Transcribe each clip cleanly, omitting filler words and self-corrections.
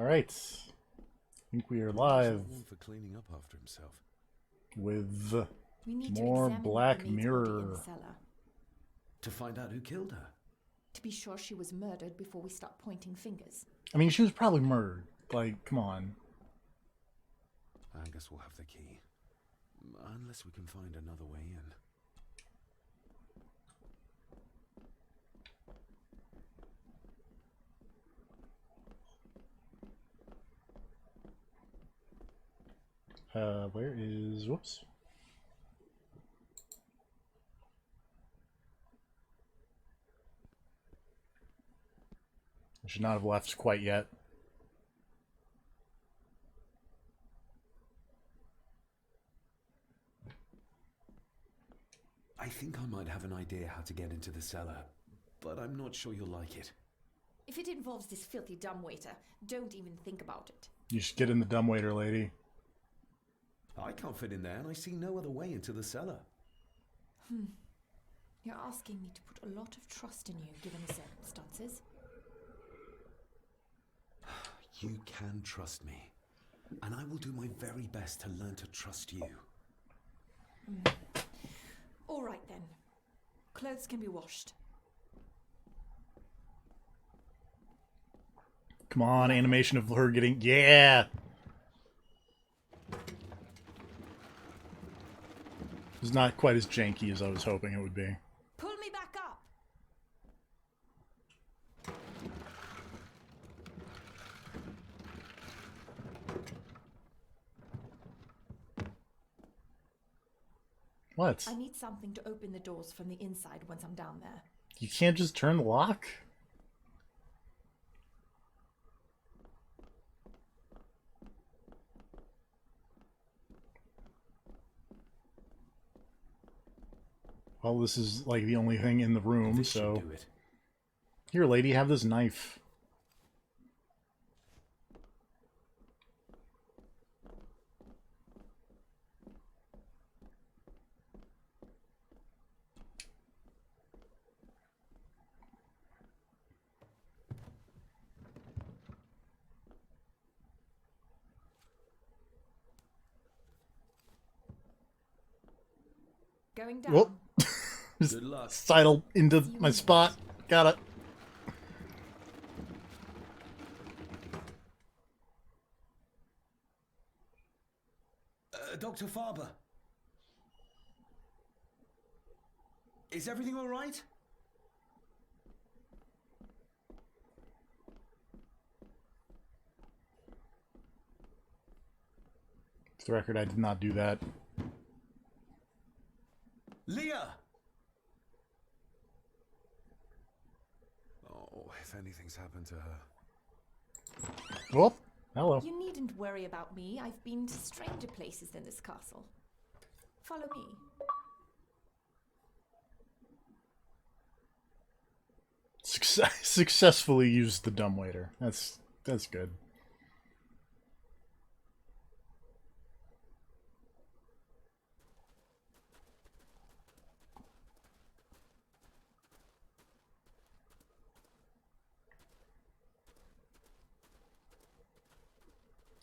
Alright. I think we are live For cleaning up after himself. with We need more to examine Black the maid's body in Mirror. the cellar To find out who killed her. to be sure she was murdered before we start pointing fingers. I mean, she was probably murdered. Like, come on. I guess we'll have the key. Unless we can find another way in. Where is... Whoops. I should not have left quite yet. I think I might have an idea how to get into the cellar, but I'm not sure you'll like it. If it involves this filthy dumbwaiter, don't even think about it. You should get in the dumbwaiter, lady. I can't fit in there, and I see no other way into the cellar. You're asking me to put a lot of trust in you, given the circumstances. You can trust me, and I will do my very best to learn to trust you. All right, then. Clothes can be washed. Come on, animation of her getting... Yeah! It's not quite as janky as I was hoping it would be. Pull me back up! What? I need something to open the doors from the inside once I'm down there. You can't just turn the lock? Well, this is like the only thing in the room, This should so... do it. Here, lady, have this knife. Going down. Whoop. Just Good luck. sidle into my spot. Got it. Dr. Farber. Is everything all right? For the record, I did not do that. Leah! Oh, if anything's happened to her. Whoop. Hello. You needn't worry about me. I've been to stranger places than this castle. Follow me. Successfully used the dumbwaiter. That's good.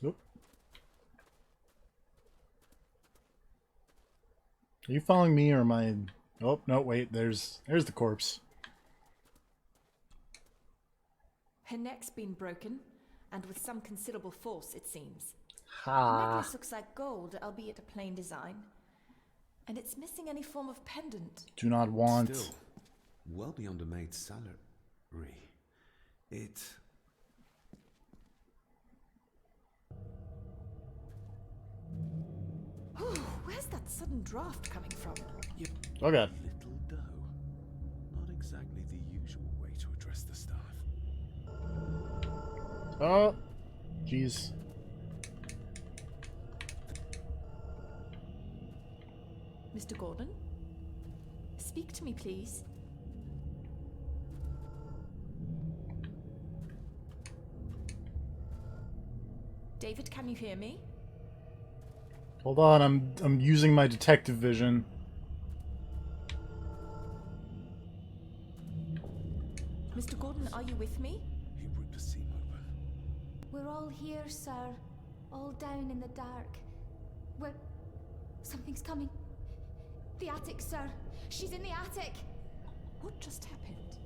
Oop. Are you following me or am I... Oh, no, wait, there's the corpse. Her neck's been broken, and with some considerable force, it seems. The Ha. necklace looks like gold, albeit a plain design. And it's missing any form of pendant. Do not want... Still, well beyond a maid's salary. It... Where's that sudden draft coming from? Oh, God. Little dough. Not exactly the usual way to address the staff. Oh. Jeez. Mr. Gordon? Speak to me, please. David, can you hear me? Hold on, I'm using my detective vision. Mr. Gordon, are you with me? He ripped the seam open. We're all here, sir. All down in the dark. We're... Something's coming. The attic, sir. She's in the attic. What just happened?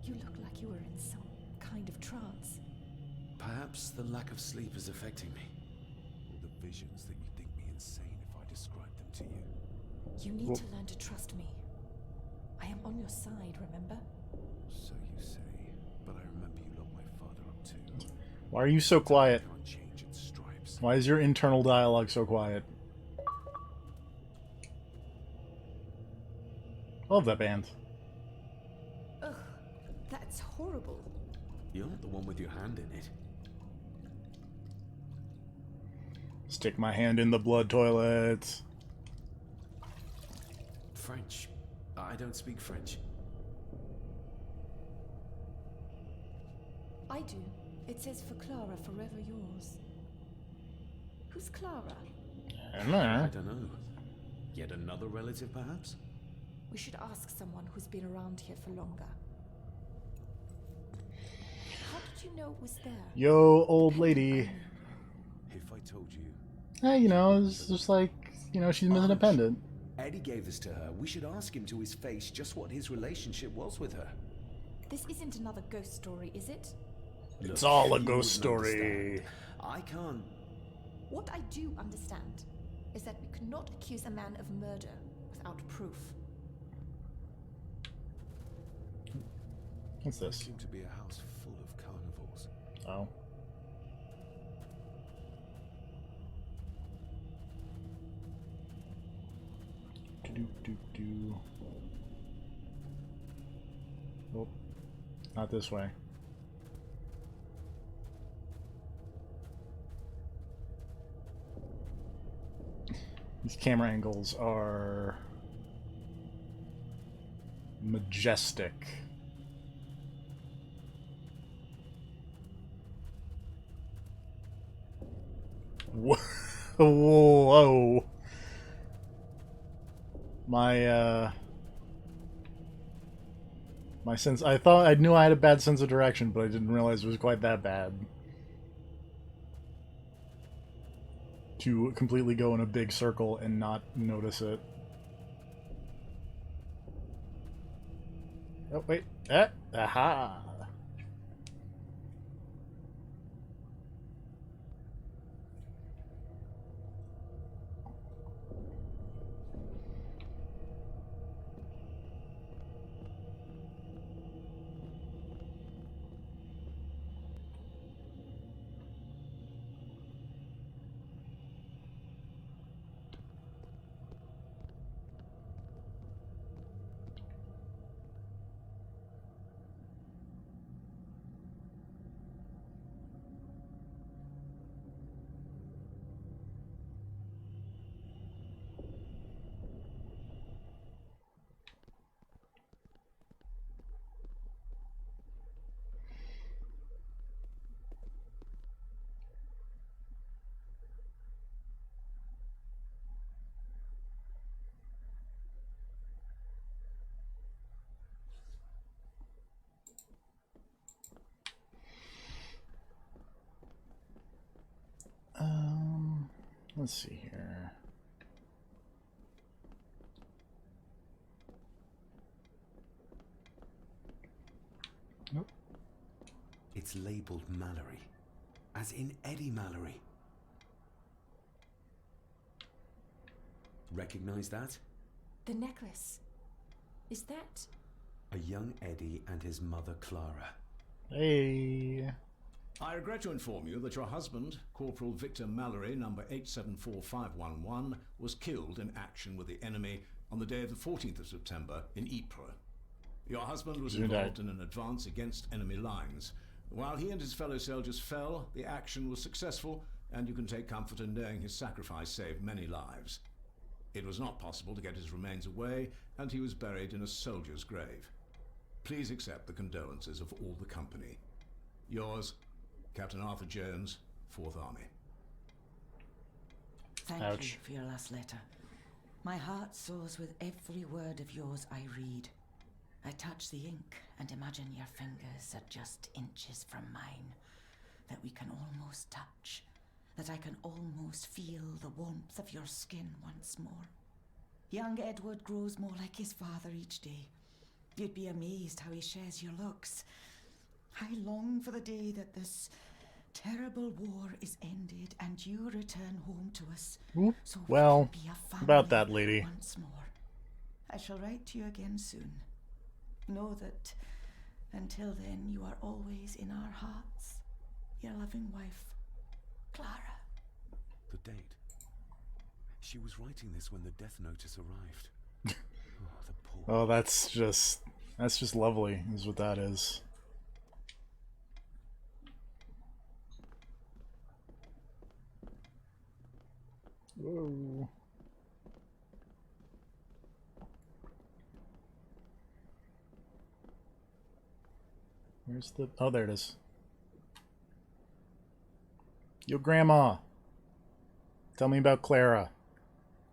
You look like you were in some kind of trance. Perhaps the lack of sleep is affecting me. Or the visions that you think me insane if I describe them to you. You need to learn to trust me. I am on your side, remember? So you say, but I remember you locked my father up too. Why are you so quiet? Can't change its stripes. Why is your internal dialogue so quiet? Love that band. Ugh, that's horrible. You're not the one with your hand in it. Stick my hand in the blood toilet. French. I don't speak French. I do. It says for Clara, forever yours. Who's Clara? I don't know. I don't know. Yet another relative, perhaps? We should ask someone who's been around here for longer. How did you know it was there? Yo, old lady. If I told you... Hey, you know, it's just like, you know, she's missing a pendant. Eddie gave this to her. We should ask him to his face just what his relationship was with her. This isn't another ghost story, is it? It's Look, all a you ghost wouldn't story. understand. I can't... What I do understand is that we cannot accuse a man of murder without proof. What's It this? seemed to be a house full of carnivores. Oh. Do. Oh, not this way. These camera angles are majestic. Whoa. Whoa. My sense, I knew I had a bad sense of direction, but I didn't realize it was quite that bad. To completely go in a big circle and not notice it. Oh, wait. Aha! Let's see here. Nope. It's labeled Mallory. As in Eddie Mallory. Recognize that? The necklace. Is that... A young Eddie and his mother Clara. Hey. I regret to inform you that your husband, Corporal Victor Mallory, number 874511, was killed in action with the enemy on the day of the 14th of September in Ypres. Your husband was involved in an advance against enemy lines. While he and his fellow soldiers fell, the action was successful, and you can take comfort in knowing his sacrifice saved many lives. It was not possible to get his remains away, and he was buried in a soldier's grave. Please accept the condolences of all the company. Yours, Captain Arthur Jones, 4th Army. Thank Ouch. you for your last letter. My heart soars with every word of yours I read. I touch the ink and imagine your fingers are just inches from mine. that we can almost touch, that I can almost feel the warmth of your skin once more. Young Edward grows more like his father each day. You'd be amazed how he shares your looks. I long for the day that this terrible war is ended and you return home to us. Oop. So Well, we can be a family about that, lady. once more. I shall write to you again soon. Know that until then you are always in our hearts. Your loving wife, Clara. The date. She was writing this when the death notice arrived. Oh, the poor. Oh, that's just lovely, is what that is. Whoa. Where's the... Oh, there it is. Yo, Grandma. Tell me about Clara.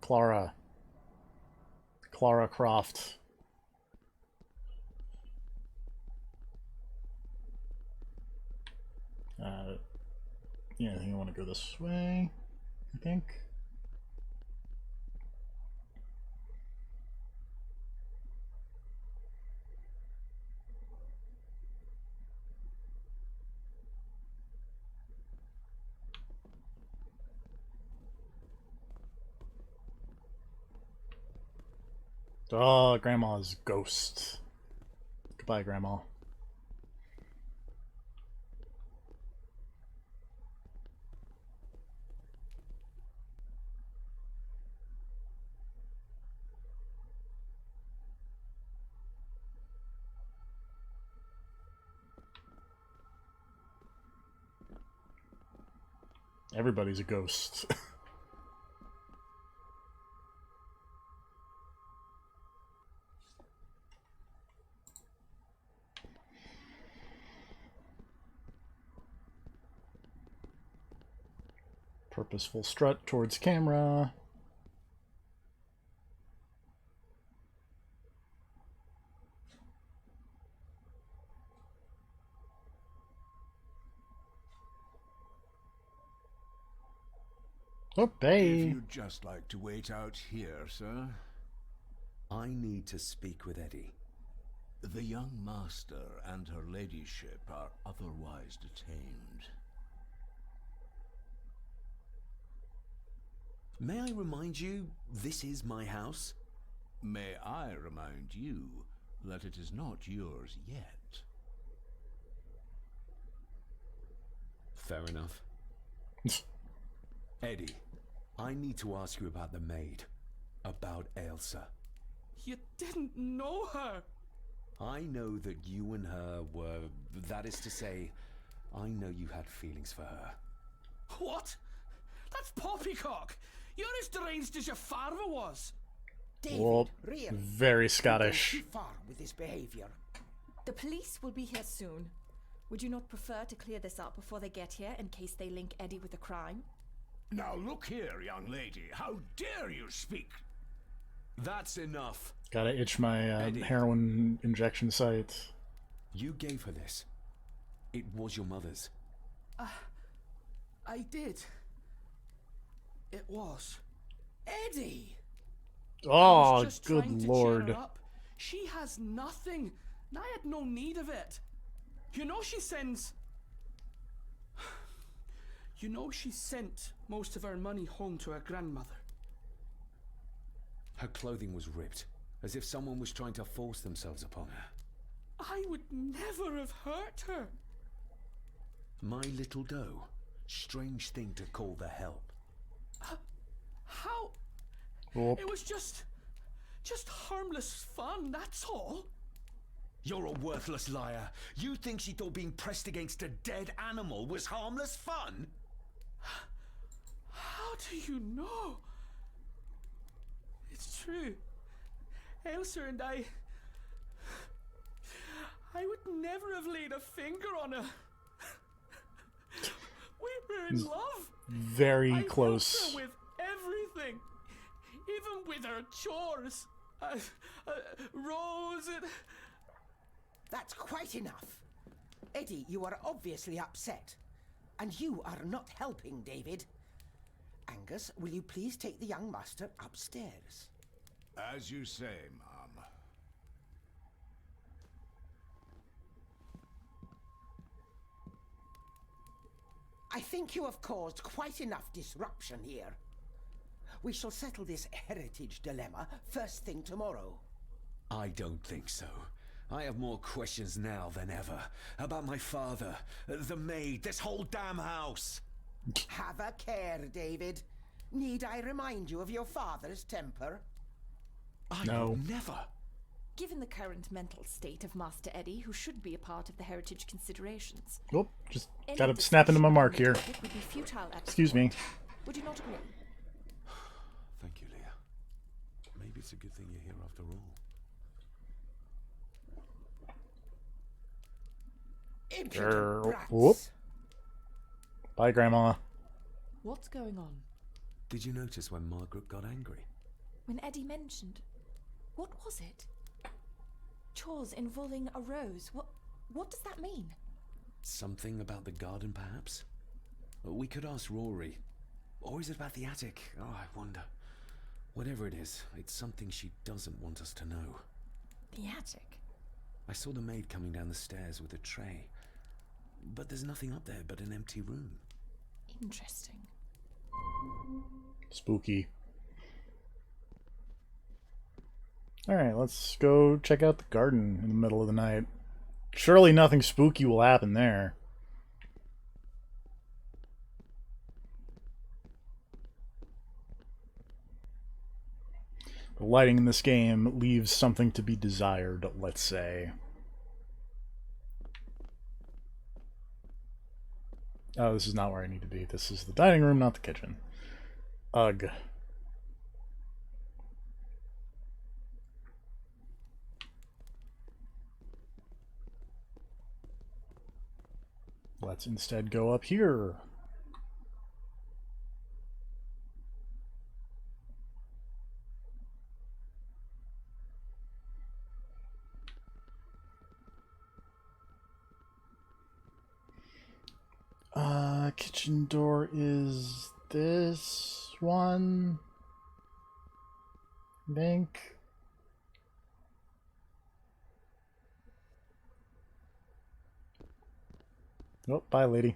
Clara Croft. Yeah, I think I want to go this way, I think. Oh, Grandma's ghost. Goodbye, Grandma. Everybody's a ghost. Purposeful strut towards camera. Oh, hey. If you'd just like to wait out here, sir. I need to speak with Eddie. The young master and her ladyship are otherwise detained. May I remind you, this is my house? May I remind you that it is not yours yet? Fair enough. Eddie, I need to ask you about the maid. About Ailsa. You didn't know her! I know that you and her were... That is to say, I know you had feelings for her. What? That's poppycock! You're as deranged as your father was! David, Well, really? very You're Scottish. going too far with this behavior. The police will be here soon. Would you not prefer to clear this up before they get here in case they link Eddie with the crime? Now look here, young lady. How dare you speak? That's enough. Gotta itch my Eddie. heroin injection site. You gave her this. It was your mother's. I did. It was. Eddie! I Oh, was just trying good to lord. cheer her up. She has nothing, and I had no need of it. You know she sends... You know she sent most of her money home to her grandmother. Her clothing was ripped, as if someone was trying to force themselves upon her. I would never have hurt her. My little doe. Strange thing to call the help. How? Oh, It was just harmless fun, that's all. You're a worthless liar. You think she thought being pressed against a dead animal was harmless fun? How do you know? It's true. Elsa and I would never have laid a finger on her. We were in love. very I helped close. her with everything, even with her chores. Rose and... That's quite enough. Eddie, you are obviously upset. And you are not helping, David. Angus, will you please take the young master upstairs? As you say, Mum. I think you have caused quite enough disruption here. We shall settle this heritage dilemma first thing tomorrow. I don't think so. I have more questions now than ever. About my father, the maid, this whole damn house. Have a care, David. Need I remind you of your father's temper? No. Never. Given the current mental state of Master Eddie, who should be a part of the heritage considerations, Oh, just any gotta snap into my discussion mark on the here. topic would be futile at this Excuse me. point. Would you not agree? Thank you, Leah. Maybe it's a good thing you're here after all. Impudent brats. Whoop. Bye, Grandma. What's going on? Did you notice when Margaret got angry? When Eddie mentioned, what was it? Chores involving a rose. What does that mean? Something about the garden, perhaps? We could ask Rory. Or is it about the attic? Oh, I wonder. Whatever it is, it's something she doesn't want us to know. The attic. I saw the maid coming down the stairs with a tray. But there's nothing up there but an empty room. Interesting. Spooky. Alright, let's go check out the garden in the middle of the night. Surely nothing spooky will happen there. The lighting in this game leaves something to be desired, let's say. Oh, this is not where I need to be. This is the dining room, not the kitchen. Ugh. Let's instead go up here. Kitchen door is this one, I think. Oh, bye, lady.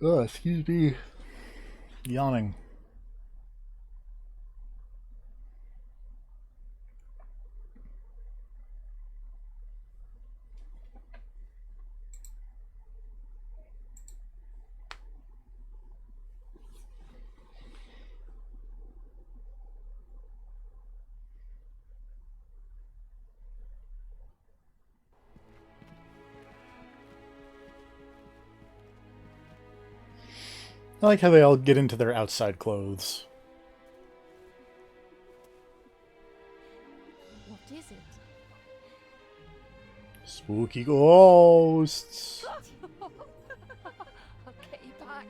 Excuse me. Yawning. I like how they all get into their outside clothes. What is it? Spooky ghosts. I'll get you back.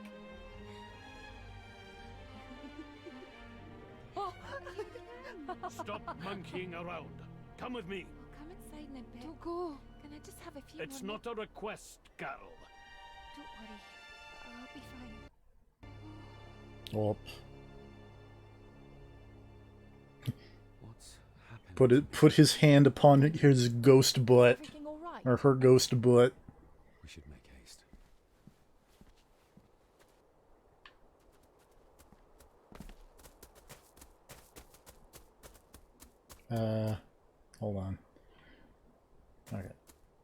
Stop monkeying around. Come with me. Come inside in a bit. Don't go. Can I just have a few It's more not a request, Carol. Don't worry. I'll be fine. Oh, What's happened? put his hand upon his ghost butt, Everything all right? or her ghost butt. We should make haste. Hold on. Okay,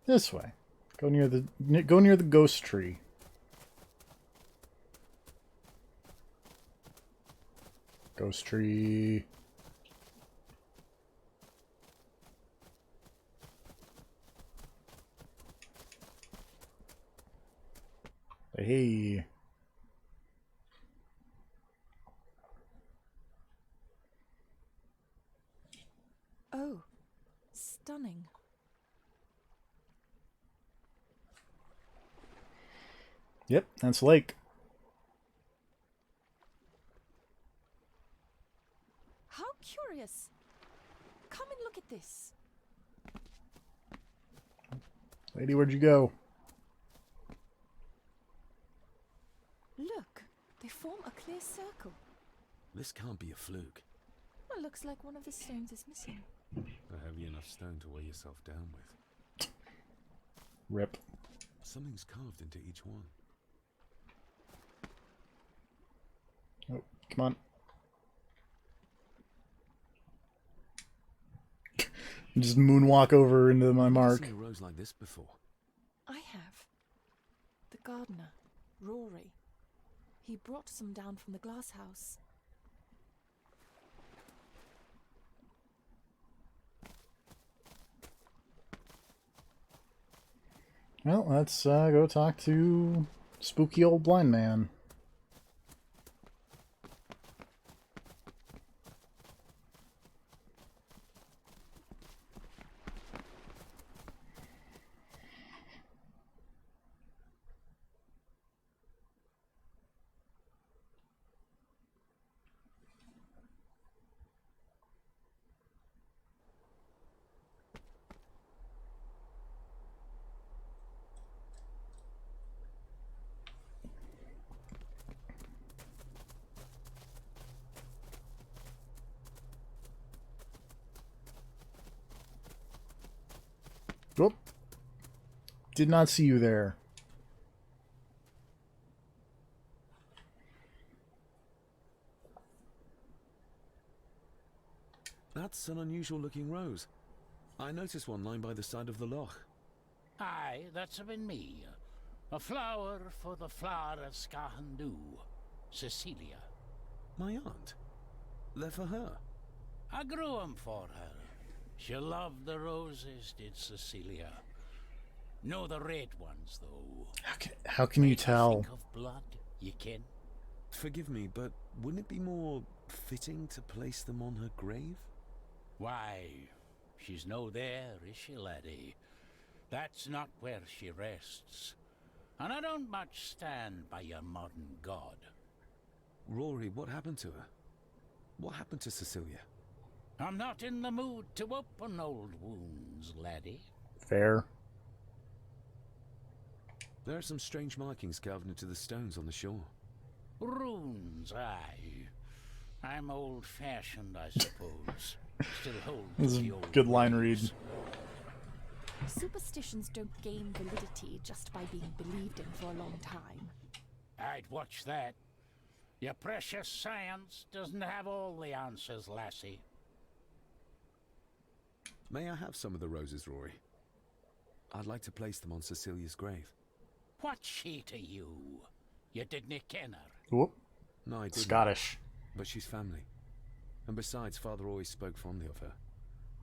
this way. Go near the ghost tree. Ghost tree. Hey. Stunning. Yep, that's Lake. How curious. Come and look at this. Lady, where'd you go? Look, they form a clear circle. This can't be a fluke. Well, looks like one of the stones is missing. A heavy enough stone to weigh yourself down with. Rip. Something's carved into each one. Oh, come on. Just moonwalk over into my mark. I've seen a rose like this before. I have. The gardener, Rory. He brought some down from the glass house. Well, let's go talk to spooky old blind man. Whoop. Did not see you there. That's an unusual looking rose. I noticed one lying by the side of the loch. Aye, that's been me. A flower for the flower of Scahandu, Cecilia. My aunt. They're for her. I grew 'em for her. She loved the roses, did Cecilia. No the red ones, though. How can you Make tell? Think of blood, you ken. Forgive me, but wouldn't it be more fitting to place them on her grave? Why, she's no there, is she, laddie? That's not where she rests. And I don't much stand by your modern god. Rory, what happened to her? What happened to Cecilia? I'm not in the mood to open old wounds, laddie. Fair. There are some strange markings carved into the stones on the shore. Runes, aye. I'm old-fashioned, I suppose. Still hold This is the a old good line ways. read. Superstitions don't gain validity just by being believed in for a long time. I'd watch that. Your precious science doesn't have all the answers, lassie. May I have some of the roses, Rory? I'd like to place them on Cecilia's grave. What's she to you? You didn't ken her. Whoop. No, I didn't. Scottish. But she's family. And besides, Father always spoke fondly of her.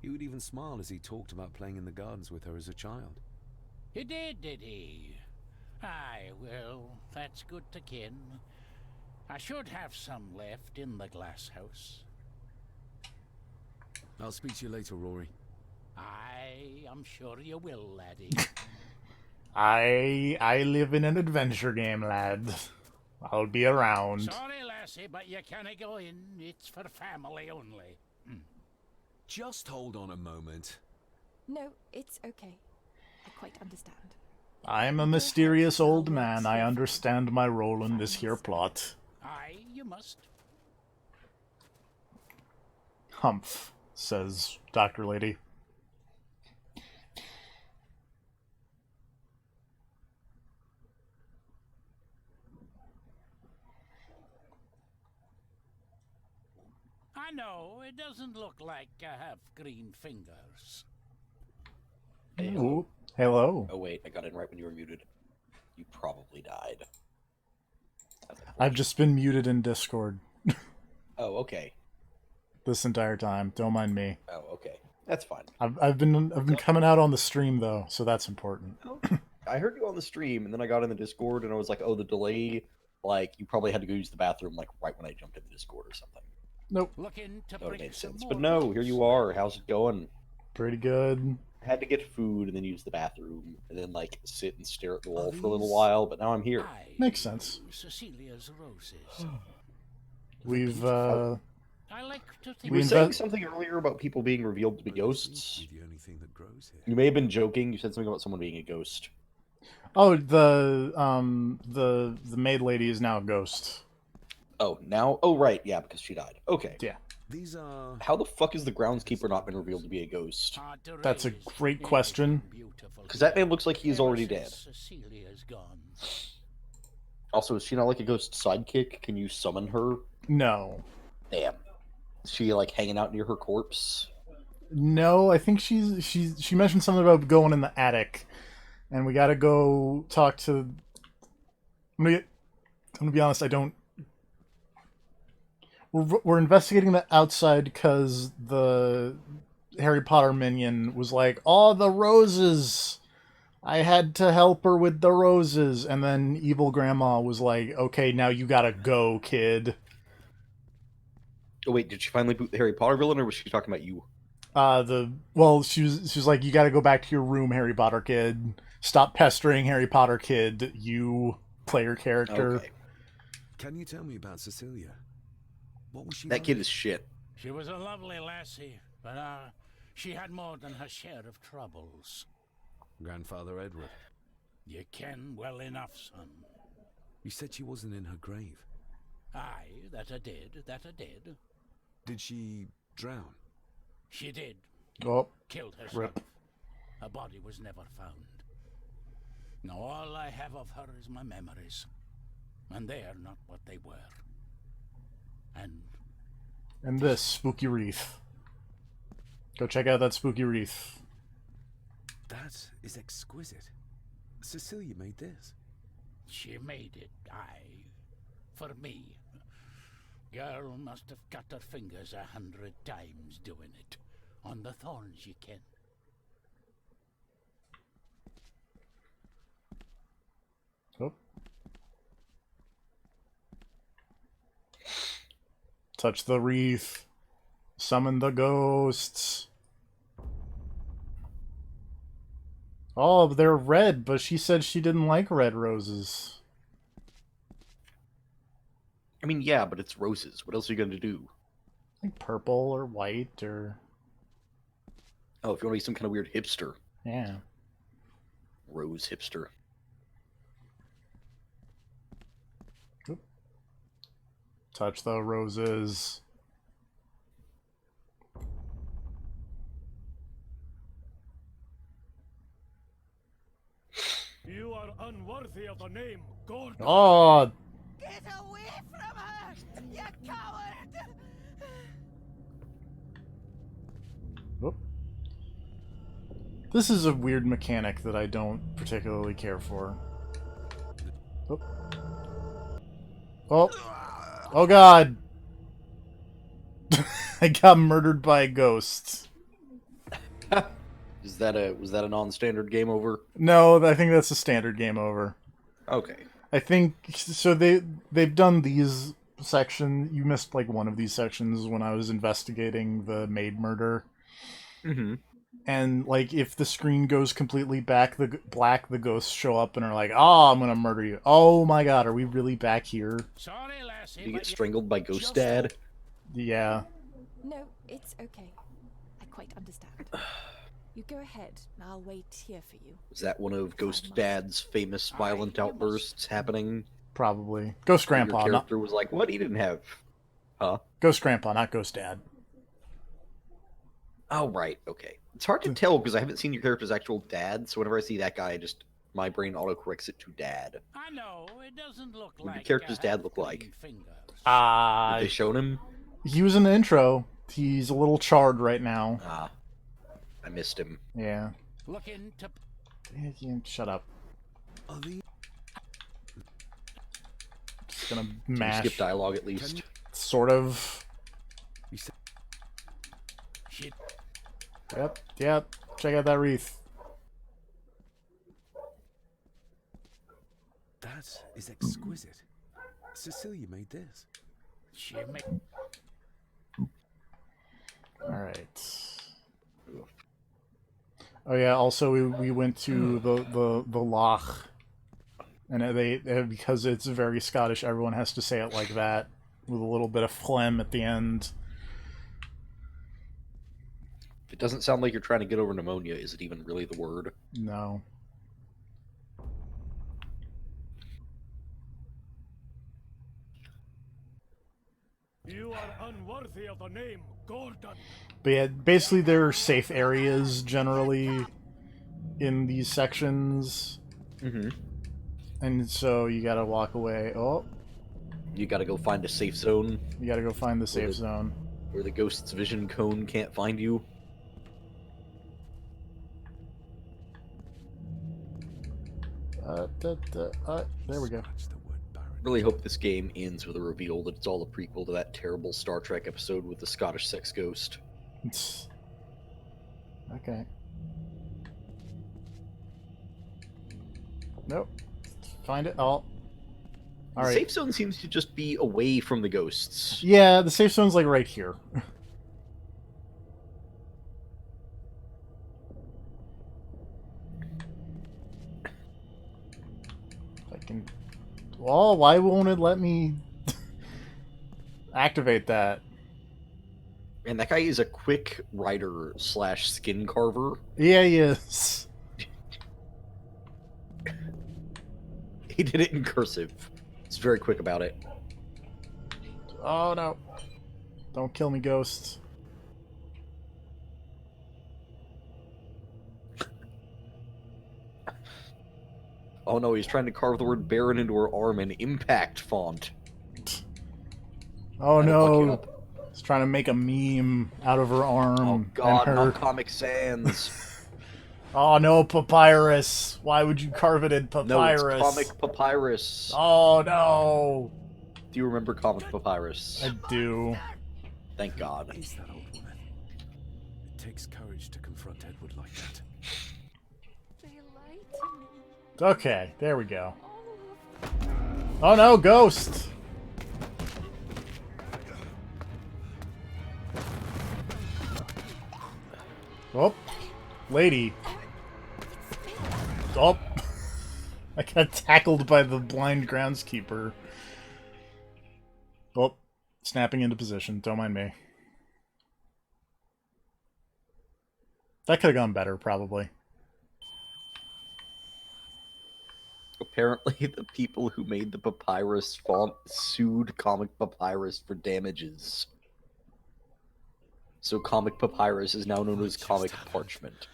He would even smile as he talked about playing in the gardens with her as a child. He did he? Aye, well, that's good to ken. I should have some left in the glass house. I'll speak to you later, Rory. Aye, I'm sure you will, laddie. I live in an adventure game, lad. I'll be around. Sorry, lassie, but you can't go in. It's for family only. Just hold on a moment. No, it's okay. I quite understand. I'm a mysterious old man. I understand my role in this here plot. Aye, you must. Humph, says Dr. Lady. I know, it doesn't look like I have green fingers. Hey, Ooh, hello. Oh wait, I got in right when you were muted. You probably died. I've just been muted in Discord Oh, okay. this entire time. Don't mind me. Oh, okay. That's fine. I've been coming out on the stream though, so that's important. I heard you on the stream, and then I got in the Discord, and I was like, oh, the delay, like, you probably had to go use the bathroom, like, right when I jumped in the Discord or something. Nope. Looking to So it bring made some sense. more But no, here you are. How's it going? Pretty good. I had to get food and then use the bathroom and then like sit and stare at the wall for a little these- while, but now I'm here. Aye, Makes sense. Cecilia's roses. We've I like to You think were We saying inve- something earlier about people being revealed to be Well, it seems ghosts. to be the only thing that grows here. You may have been joking. You said something about someone being a ghost. oh the maid lady is now a ghost. Oh, now? Oh, right. Yeah, because she died. Okay. Yeah. These are... How the fuck has the groundskeeper not been revealed to be a ghost? hard to That's a raise great anything question. beautiful Because that here. man looks like he's Ever already since dead. Cecilia's gone. Also, is she not like a ghost sidekick? Can you summon her? No. Damn. Is she like hanging out near her corpse? No, I think she mentioned something about going in the attic, and we gotta go talk to. I'm gonna be honest. I don't. We're investigating the outside because the Harry Potter minion was like, "Oh, the roses." I had to help her with the roses, and then evil grandma was like, "Okay, now you gotta go, kid." Oh wait, did she finally boot the Harry Potter villain, or was she talking about you? She was like, "You got to go back to your room, Harry Potter kid. Stop pestering Harry Potter kid. You player character." Okay. Can you tell me about Cecilia? What was she That kid like? is shit. She was a lovely lassie, but she had more than her share of troubles. Grandfather Edward. You ken well enough, son. You said she wasn't in her grave. Aye, that I did, that I did. Did she drown? She did. Oh, Killed herself. rip. Her body was never found. Now all I have of her is my memories. And they are not what they were. And this spooky wreath. Go check out that spooky wreath. That is exquisite. Cecilia made this. She made it, aye. For me. Girl must have cut her fingers 100 times doing it. On the thorns, you ken. Oh. Touch the wreath. Summon the ghosts. Oh, they're red, but she said she didn't like red roses. I mean, yeah, but it's roses. What else are you going to do? Like purple or white or... Oh, if you want to be some kind of weird hipster. Yeah. Rose hipster. Oop. Touch the roses. You are unworthy of the name Gordon. Oh, Get away from her, you coward! whoop. This is a weird mechanic that I don't particularly care for. Oop. Oh. Oh god. I got murdered by a ghost. Was that a non-standard game over? No, I think that's a standard game over. Okay. I think so. They've done these section. You missed like one of these sections when I was investigating the maid murder. Mm-hmm. And like, if the screen goes completely black, the ghosts show up and are like, "Oh, I'm gonna murder you." Oh my god, are we really back here? Sorry, lassie, Did you but get strangled by Ghost Dad? Yeah. No, it's okay. I quite understand. You go ahead, and I'll wait here for you. Was that one of Ghost Dad's famous violent outbursts happening? Probably. Ghost Grandpa, Your not character was like, "What? He didn't have." Huh? Ghost Grandpa, not Ghost Dad. Oh, right. Okay. It's hard to tell because I haven't seen your character's actual dad, so whenever I see that guy, my brain autocorrects it to dad. I know, it doesn't look What did like your character's I dad have look like? clean fingers. Did they shown him? He was in the intro. He's a little charred right now. Ah, I missed him. Yeah. Look into... Shut up. Are these... Just gonna Can you mash. skip dialogue at least? Sort of. You said... Shit. Yep. Yep. Check out that wreath. That is exquisite. Cecilia made this. She made... All right. Oh yeah. Also, we went to the loch, and because it's very Scottish, everyone has to say it like that with a little bit of phlegm at the end. If it doesn't sound like you're trying to get over pneumonia, is it even really the word? No. You are unworthy of the name Gordon. But yeah, basically there are safe areas generally in these sections. Mm-hmm. And so you gotta walk away. Oh, You gotta go find a safe zone you gotta go find the safe zone. where the ghost's vision cone can't find you. There we go. Really hope this game ends with a reveal that it's all a prequel to that terrible Star Trek episode with the Scottish sex ghost. Okay. Nope. Find it. Oh. The Alright. safe zone seems to just be away from the ghosts. Yeah, the safe zone's like right here. I can... Oh, why won't it let me activate that? And that guy is a quick writer / skin carver. Yeah, he is. He did it in cursive. He's very quick about it. Oh no. Don't kill me, ghosts. Oh no, he's trying to carve the word Baron into her arm in impact font. Oh That'll fuck you no. up. He's trying to make a meme out of her arm. Oh god, and her... not Comic Sans. Oh no, papyrus. Why would you carve it in papyrus? No, it's Comic Papyrus. Oh no. Do you remember Comic Papyrus? I do. Thank God. Is that old woman? It takes courage to confront Edward like that. They lied to me. Okay, there we go. Oh no, ghost! Oh, lady. Oh, I got tackled by the blind groundskeeper. Oh, snapping into position. Don't mind me. That could have gone better, probably. Apparently, the people who made the Papyrus font sued Comic Papyrus for damages. So Comic Papyrus is now known as Comic Parchment.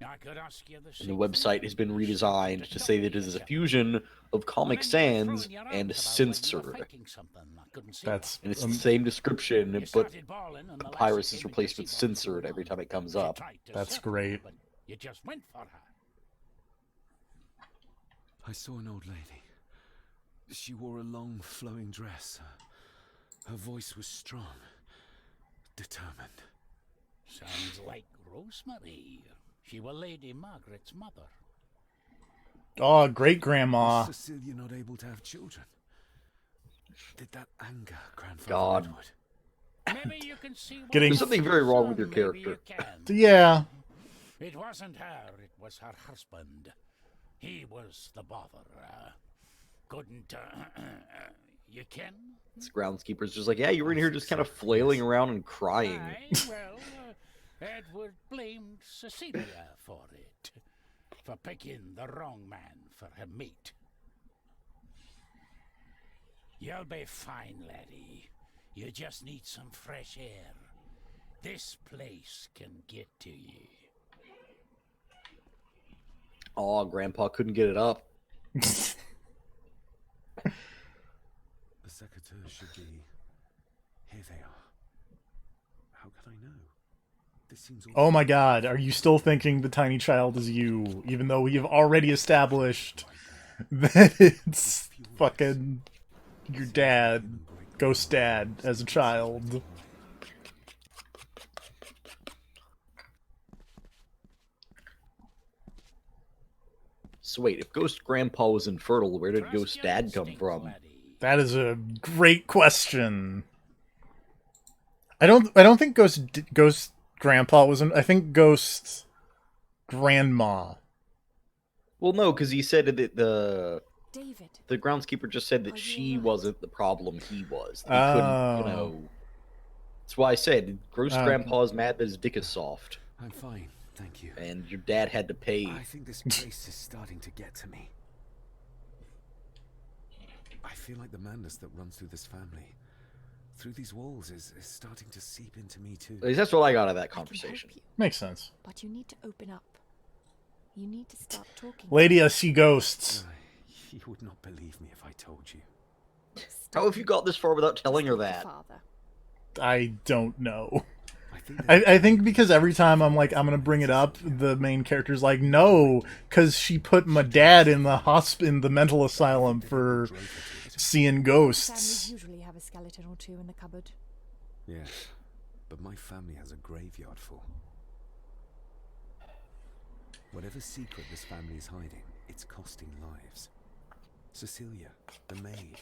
I could ask you the And the website has been redesigned to say that it is a fusion of Comic Sans and censored. That's And it's the same description, but Papyrus is replaced with censored every time it comes up. That's great. You just went for her. I saw an old lady. She wore a long, flowing dress. Her voice was strong, determined. Sounds like Rosemary. She was Lady Margaret's mother. Oh, great grandma. Was Cecilia not able to have children? Did that anger Grandfather God. Edward? Maybe you can see Getting- There's something very wrong with your Maybe character. you can. Yeah. It wasn't her, it was her husband. He was the bother. Couldn't, you can? This groundskeeper's just like, yeah, you were in here just kind of flailing around and crying. Aye, well, Edward blamed Cecilia for it. For picking the wrong man for her mate. You'll be fine, laddie. You just need some fresh air. This place can get to you. Aw, Grandpa couldn't get it up. The secretary should be... Here they are. How could I know? This seems Oh my god, are you still thinking the tiny child is you, even though we have already established that it's fucking your dad, ghost dad, as a child? So wait, if Ghost Grandpa was infertile, where did Ghost Dad come from? That is a great question. I don't think Ghost grandpa was I think Ghost's grandma. Well, no, because he said that David, the groundskeeper just said that Are you she alright? wasn't the problem, he was. He couldn't, Oh. That's why I said, Gross Uh, Grandpa's mad that his dick is soft. I'm fine, thank you. And your dad had to pay. I think this place is starting to get to me. I feel like the madness that runs through this family, through these walls, is starting to seep into me too. At least that's what I got out of that I can help conversation. you, Makes sense. but you need to open up. You need to start talking. Lady, I see ghosts. You would not believe me if I told you. How have you got this far without telling her that? Father. I don't know. I I think because every time I'm like, I'm gonna bring it up, the main character's like, no, because she put my dad in the mental asylum for seeing Families ghosts. usually have a skeleton or two in the cupboard. Yes, but my family has a graveyard full. Whatever secret this family is hiding, it's costing lives. Cecilia, the maid,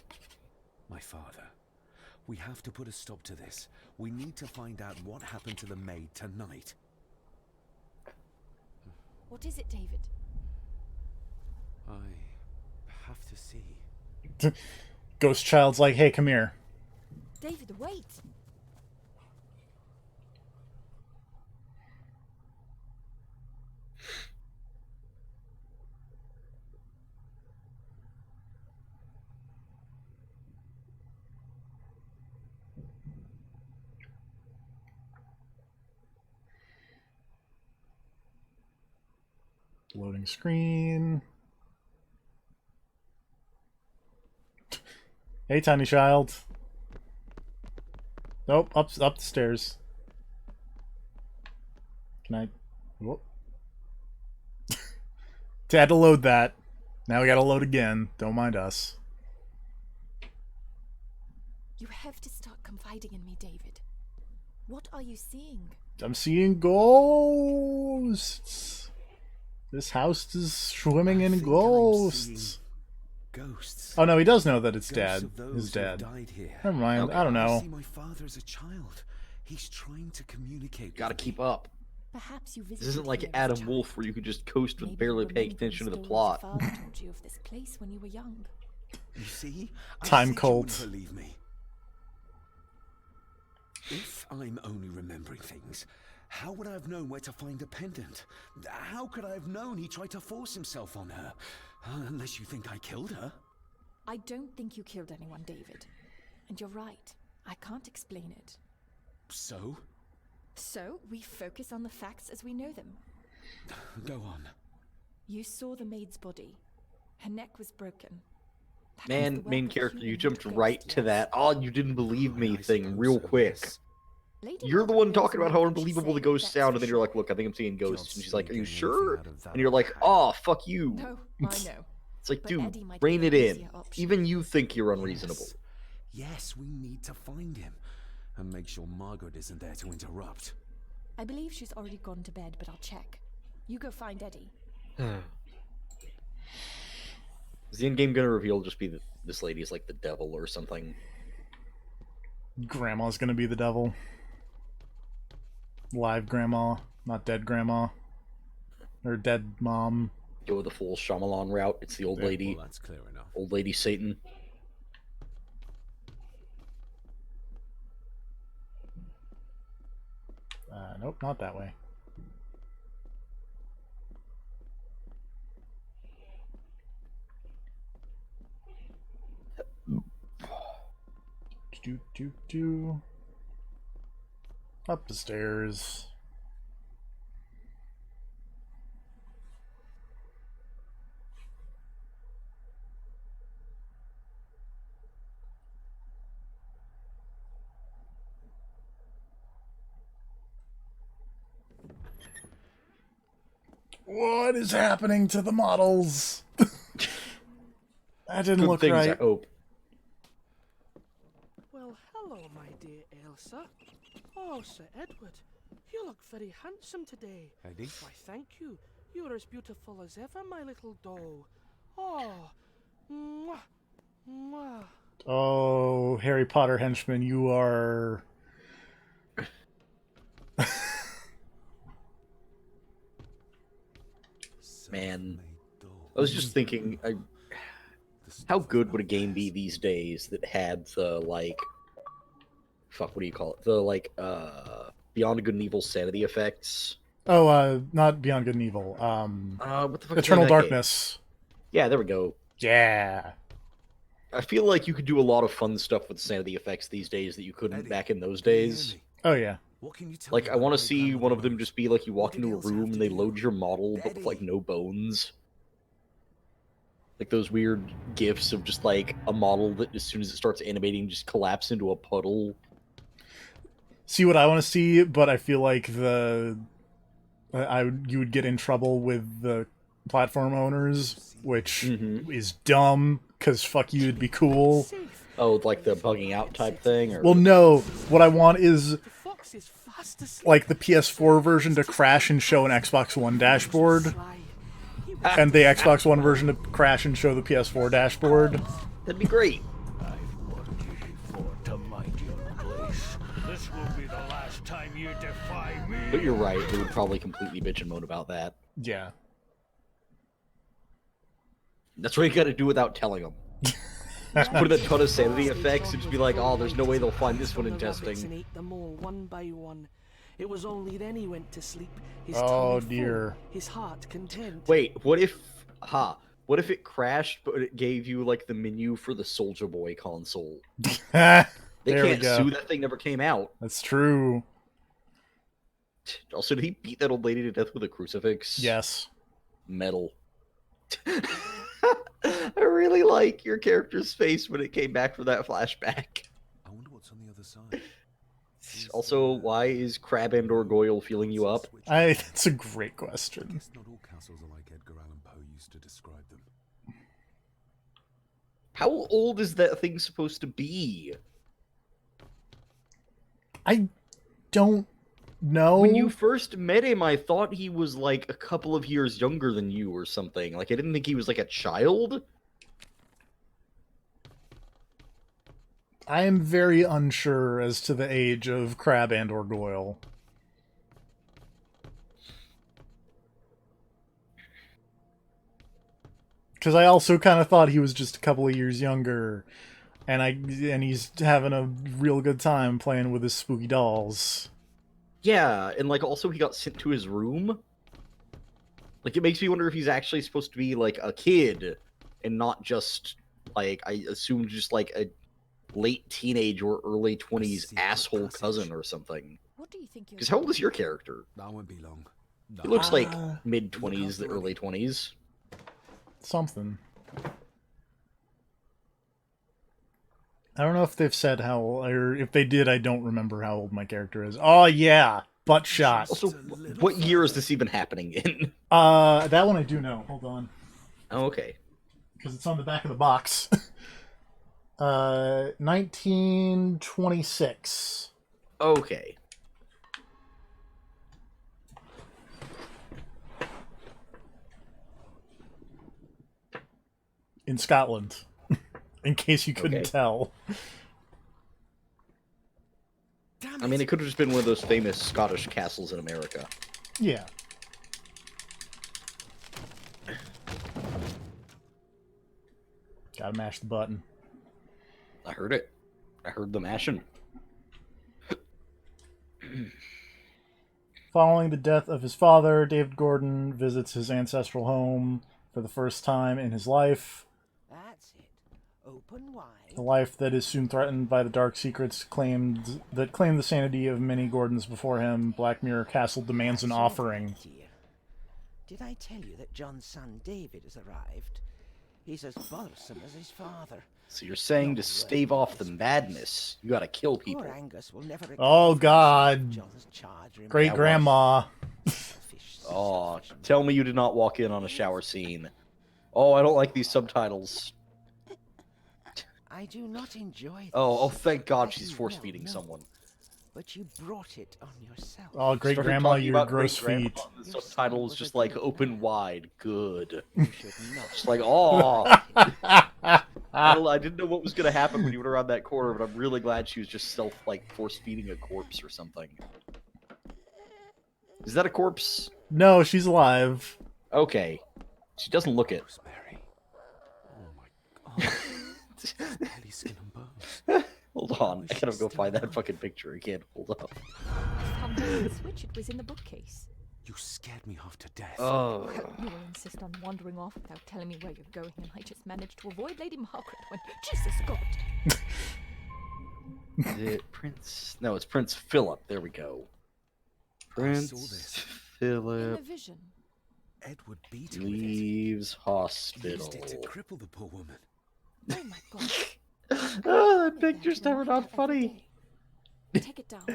my father. We have to put a stop to this. We need to find out what happened to the maid tonight. What is it, David? I have to see. Ghost Child's like, hey, come here. David, wait! Loading screen. Hey, tiny child. Nope, up the stairs. Can I? Whoop. Had to load that. Now we gotta load again. Don't mind us. You have to start confiding in me, David. What are you seeing? I'm seeing ghosts. This house is swimming in ghosts. Ghosts. Oh no, he does know that it's Ghosts dad. of those His who dad. died here. Never mind. I don't I know. see my father as a child. He's trying to communicate. Gotta with keep me. up. Perhaps you visited This isn't like here as a Adam child. Wolf where you could just coast with Maybe barely you paying remember attention to the stories plot. Your father told you of this place when you were young. You see? I Time said you cult. wouldn't believe me. If I'm only remembering things, how would I have known where to find a pendant? How could I have known he tried to force himself on her? Unless you think I killed her. I don't think you killed anyone, David. And you're right. I can't explain it. So? So, we focus on the facts as we know them. Go on. You saw the maid's body. Her neck was broken. That was Man, the work main of a character, you human, jumped not a right ghost, to yes. that. Oh, you didn't believe me I thing suppose real so, quick. yes. Lady You're the Margaret one knows talking about how more than she's unbelievable the saying, ghosts that's sound, for and then you're like, sure. look, I think I'm seeing ghosts. And she's like, are you Getting sure? anything out of that And you're like, pack. oh, fuck you. No, I know. It's like, But dude, Eddie might be rein an it in. easier option. Even you think you're unreasonable. Yes, we need to find him. And make sure Margaret isn't there to interrupt. I believe she's already gone to bed, but I'll check. You go find Eddie. Is the end game gonna reveal just be that this lady is like the devil or something? Grandma's gonna be the devil. Live grandma, not dead grandma. Or dead mom. Go the full Shyamalan route. It's the old lady. Well, that's clear enough. Old lady Satan. Nope, not that way. Do. Up the stairs. What is happening to the models? That didn't Good look things, right. I hope. Well, hello, my dear Elsa. Oh, Sir Edward, you look very handsome today. Eddie? Why, thank you. You're as beautiful as ever, my little doll. Oh, mwah, mwah. Oh, Harry Potter henchman, you are... Man, I was just thinking, how good would a game be these days that had the, like, fuck, what do you call it? The, like, Beyond Good and Evil sanity effects. Oh, not Beyond Good and Evil. What the fuck is the Eternal name of that game? Darkness. Yeah, there we go. Yeah. I feel like you could do a lot of fun stuff with sanity effects these days that you couldn't back in those days. Oh, yeah. Like, I want to see one of them just be like you walk into a room and they load your model, but with, like, no bones. Like those weird gifs of just, like, a model that as soon as it starts animating just collapse into a puddle. See what I want to see, but I feel like you would get in trouble with the platform owners, which is dumb, because fuck you, it'd be cool. Oh, like the bugging out type thing? Or... Well, no. What I want is, like, the PS4 version to crash and show an Xbox One dashboard, and the Xbox One version to crash and show the PS4 dashboard. That'd be great. This will be the last time you defy me. But you're right, they would probably completely bitch and moan about that. Yeah. That's what you gotta do without telling them. Just put in a ton of sanity effects and just be like, oh, there's no way they'll find this one in testing. And ate them all one by one. It was only then he went to sleep. His Oh, tummy dear. full, his heart content. Wait, what if it crashed, but it gave you, like, the menu for the Soulja Boy console? They There we can't go. sue, that thing never came out. That's true. Also, did he beat that old lady to death with a crucifix? Yes. Metal. I really like your character's face when it came back from that flashback. I wonder what's on the other side. Also, why is Crab and or Goyle feeling you up? That's a great question. Guess not all castles are like Edgar Allan Poe used to describe them. How old is that thing supposed to be? I don't know. When you first met him, I thought he was, like, a couple of years younger than you or something. Like, I didn't think he was, like, a child. I am very unsure as to the age of Crab and or Goyle. Because I also kind of thought he was just a couple of years younger, and he's having a real good time playing with his spooky dolls. Yeah, and, like, also he got sent to his room. Like, it makes me wonder if he's actually supposed to be, like, a kid, and not just, like, I assume just, like, a late teenage or early 20s asshole cousin or something. What do you think? Because how old is your character? That won't be long. He looks like mid-20s, the early 20s. Something. I don't know if they've said how old, or if they did, I don't remember how old my character is. Oh, yeah! Butt shot. Also, what year is this even happening in? That one I do know. Hold on. Oh, okay. Because it's on the back of the box. 1926. Okay. In Scotland. In case you couldn't tell. I mean, it could have just been one of those famous Scottish castles in America. Yeah. Gotta mash the button. I heard it. I heard the mashing. Following the death of his father, David Gordon visits his ancestral home for the first time in his life. That's it. Open wide. A life that is soon threatened by the dark secrets claimed the sanity of many Gordons before him. Black Mirror Castle demands an offering. Did I tell you that John's son David has arrived? He's as bothersome as his father. So you're saying to stave off the madness, you gotta kill people. Poor Angus will never Oh, God. John's charge. Great grandma. Oh, tell me you did not walk in on a shower scene. Oh, I don't like these subtitles. I do not enjoy this. Oh, thank God she's force-feeding someone. But you brought it on yourself. Oh, great Started grandma, talking your about gross great-grandma, feet. and the subtitle was just like open wide. Good. You should not. Just like, oh. I didn't know what was gonna happen when you went around that corner, but I'm really glad she was just force-feeding a corpse or something. Is that a corpse? No, she's alive. Okay. She doesn't look it. Rosemary. Oh my god. Barely skin and bones. Hold on, I gotta go find that fucking picture again. Hold up. I found the switch. It was in the bookcase. You scared me half to death. Oh. Well, you will insist on wandering off without telling me where you're going, and I just managed to avoid Lady Margaret when... Jesus God! Is it Prince? No, it's Prince Philip. There we go. Prince saw this. In Philip a vision. Edward beat her with it. leaves He hospital. used it to cripple the poor woman. Oh my God. Oh, that picture's never not funny. Take it down.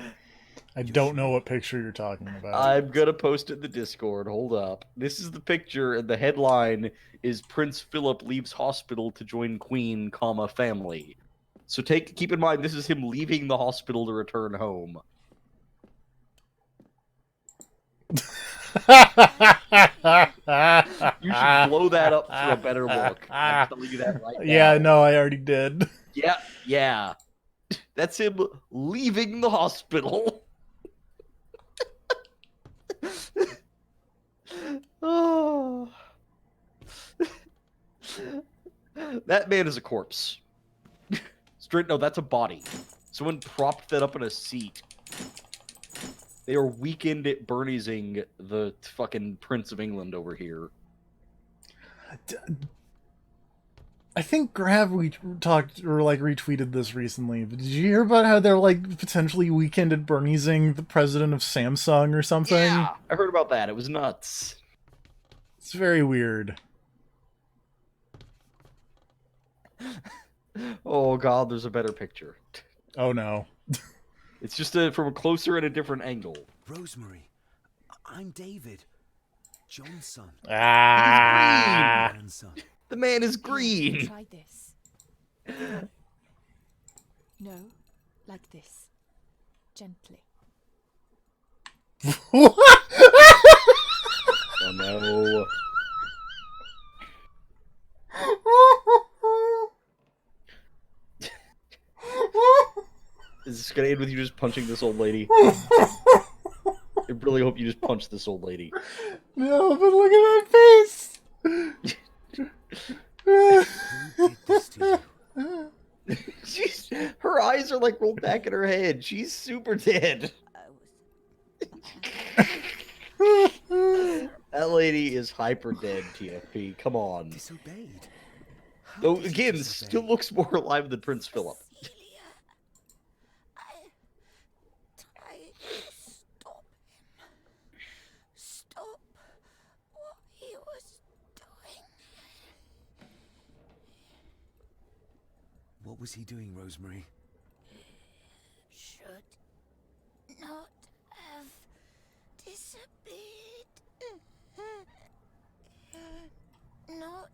I don't know what picture you're talking about. I'm gonna post it in the Discord. Hold up. This is the picture, and the headline is Prince Philip leaves hospital to join Queen, comma, family. So keep in mind, this is him leaving the hospital to return home. You should blow that up for a better look. I'm telling you that right now. Yeah, no, I already did. Yeah. That's him leaving the hospital. Oh. That man is a corpse. Straight, no, that's a body. Someone propped that up in a seat. They are weekend at Bernie'sing the fucking Prince of England over here. I think Grav talked or like retweeted this recently, but did you hear about how they're like potentially weekend at Bernie'sing the president of Samsung or something? Yeah, I heard about that. It was nuts. It's very weird. Oh god, there's a better picture. Oh no. It's just from a closer and a different angle. Rosemary. I'm David. John's son. Ah! Grandson. The man is green. Try this. No, like this. Gently. What? Oh no. Is this gonna end with you just punching this old lady? I really hope you just punch this old lady. No, but look at that face! Who did this to you? Her eyes are like rolled back in her head. She's super dead. That lady is hyper dead, TFP. Come on. Disobeyed. How Though, did he again, disobey? still looks more alive than Prince Philip. Cecilia, I tried to stop him. Stop what he was doing. What was he doing, Rosemary? Should not have disobeyed. Not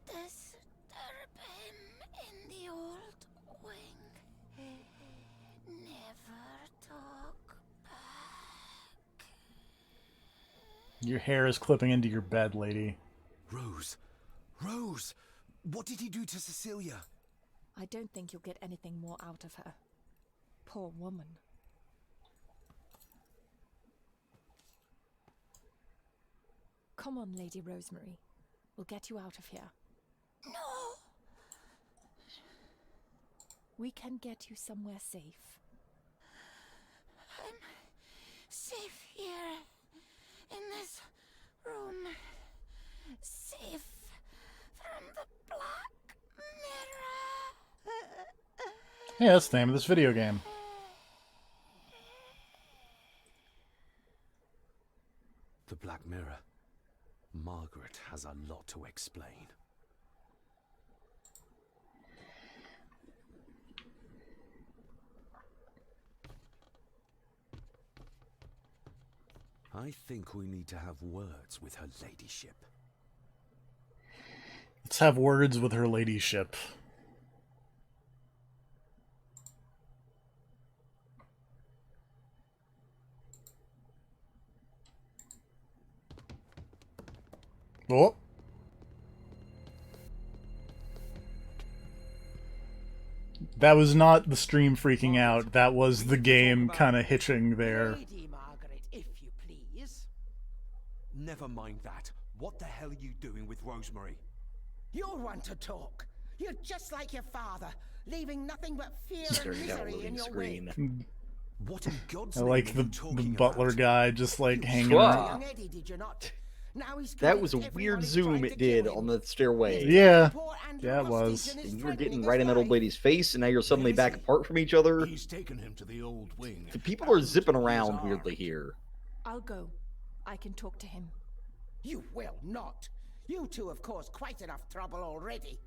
disturb him in the old wing. Never talk back. Your hair is clipping into your bed, lady. Rose. Rose! What did he do to Cecilia? I don't think you'll get anything more out of her. Poor woman. Come on, Lady Rosemary. We'll get you out of here. No! We can get you somewhere safe. I'm safe here. In this room. Safe from the Black Mirror. Yeah, that's the name of this video game. The Black Mirror. Margaret has a lot to explain. I think we need to have words with her ladyship. Let's have words with her ladyship. Oh. That was not the stream freaking out. That was the game kind of hitching there. Lady Margaret, if you please. Never mind that. What the hell are you doing with Rosemary? You're one to talk. You're just like your father, leaving nothing but fear Staring and down a misery in loading your screen. wake. What in God's I name like are the you talking butler about? guy just like hanging Wow. around. Young Eddie, did you not? Now he's That was a convinced weird everyone is zoom trying it to did kill him. on the stairway. Yeah, Poor Andrew yeah, it Hostage was. and his And you were threatening getting his right in that old wife. lady's face, and now you're suddenly is back he? apart from each other. He's taken him to the old wing. The people are And zipping he is around armed. weirdly here. I'll go. I can talk to him. You will not. You two have caused quite enough trouble already.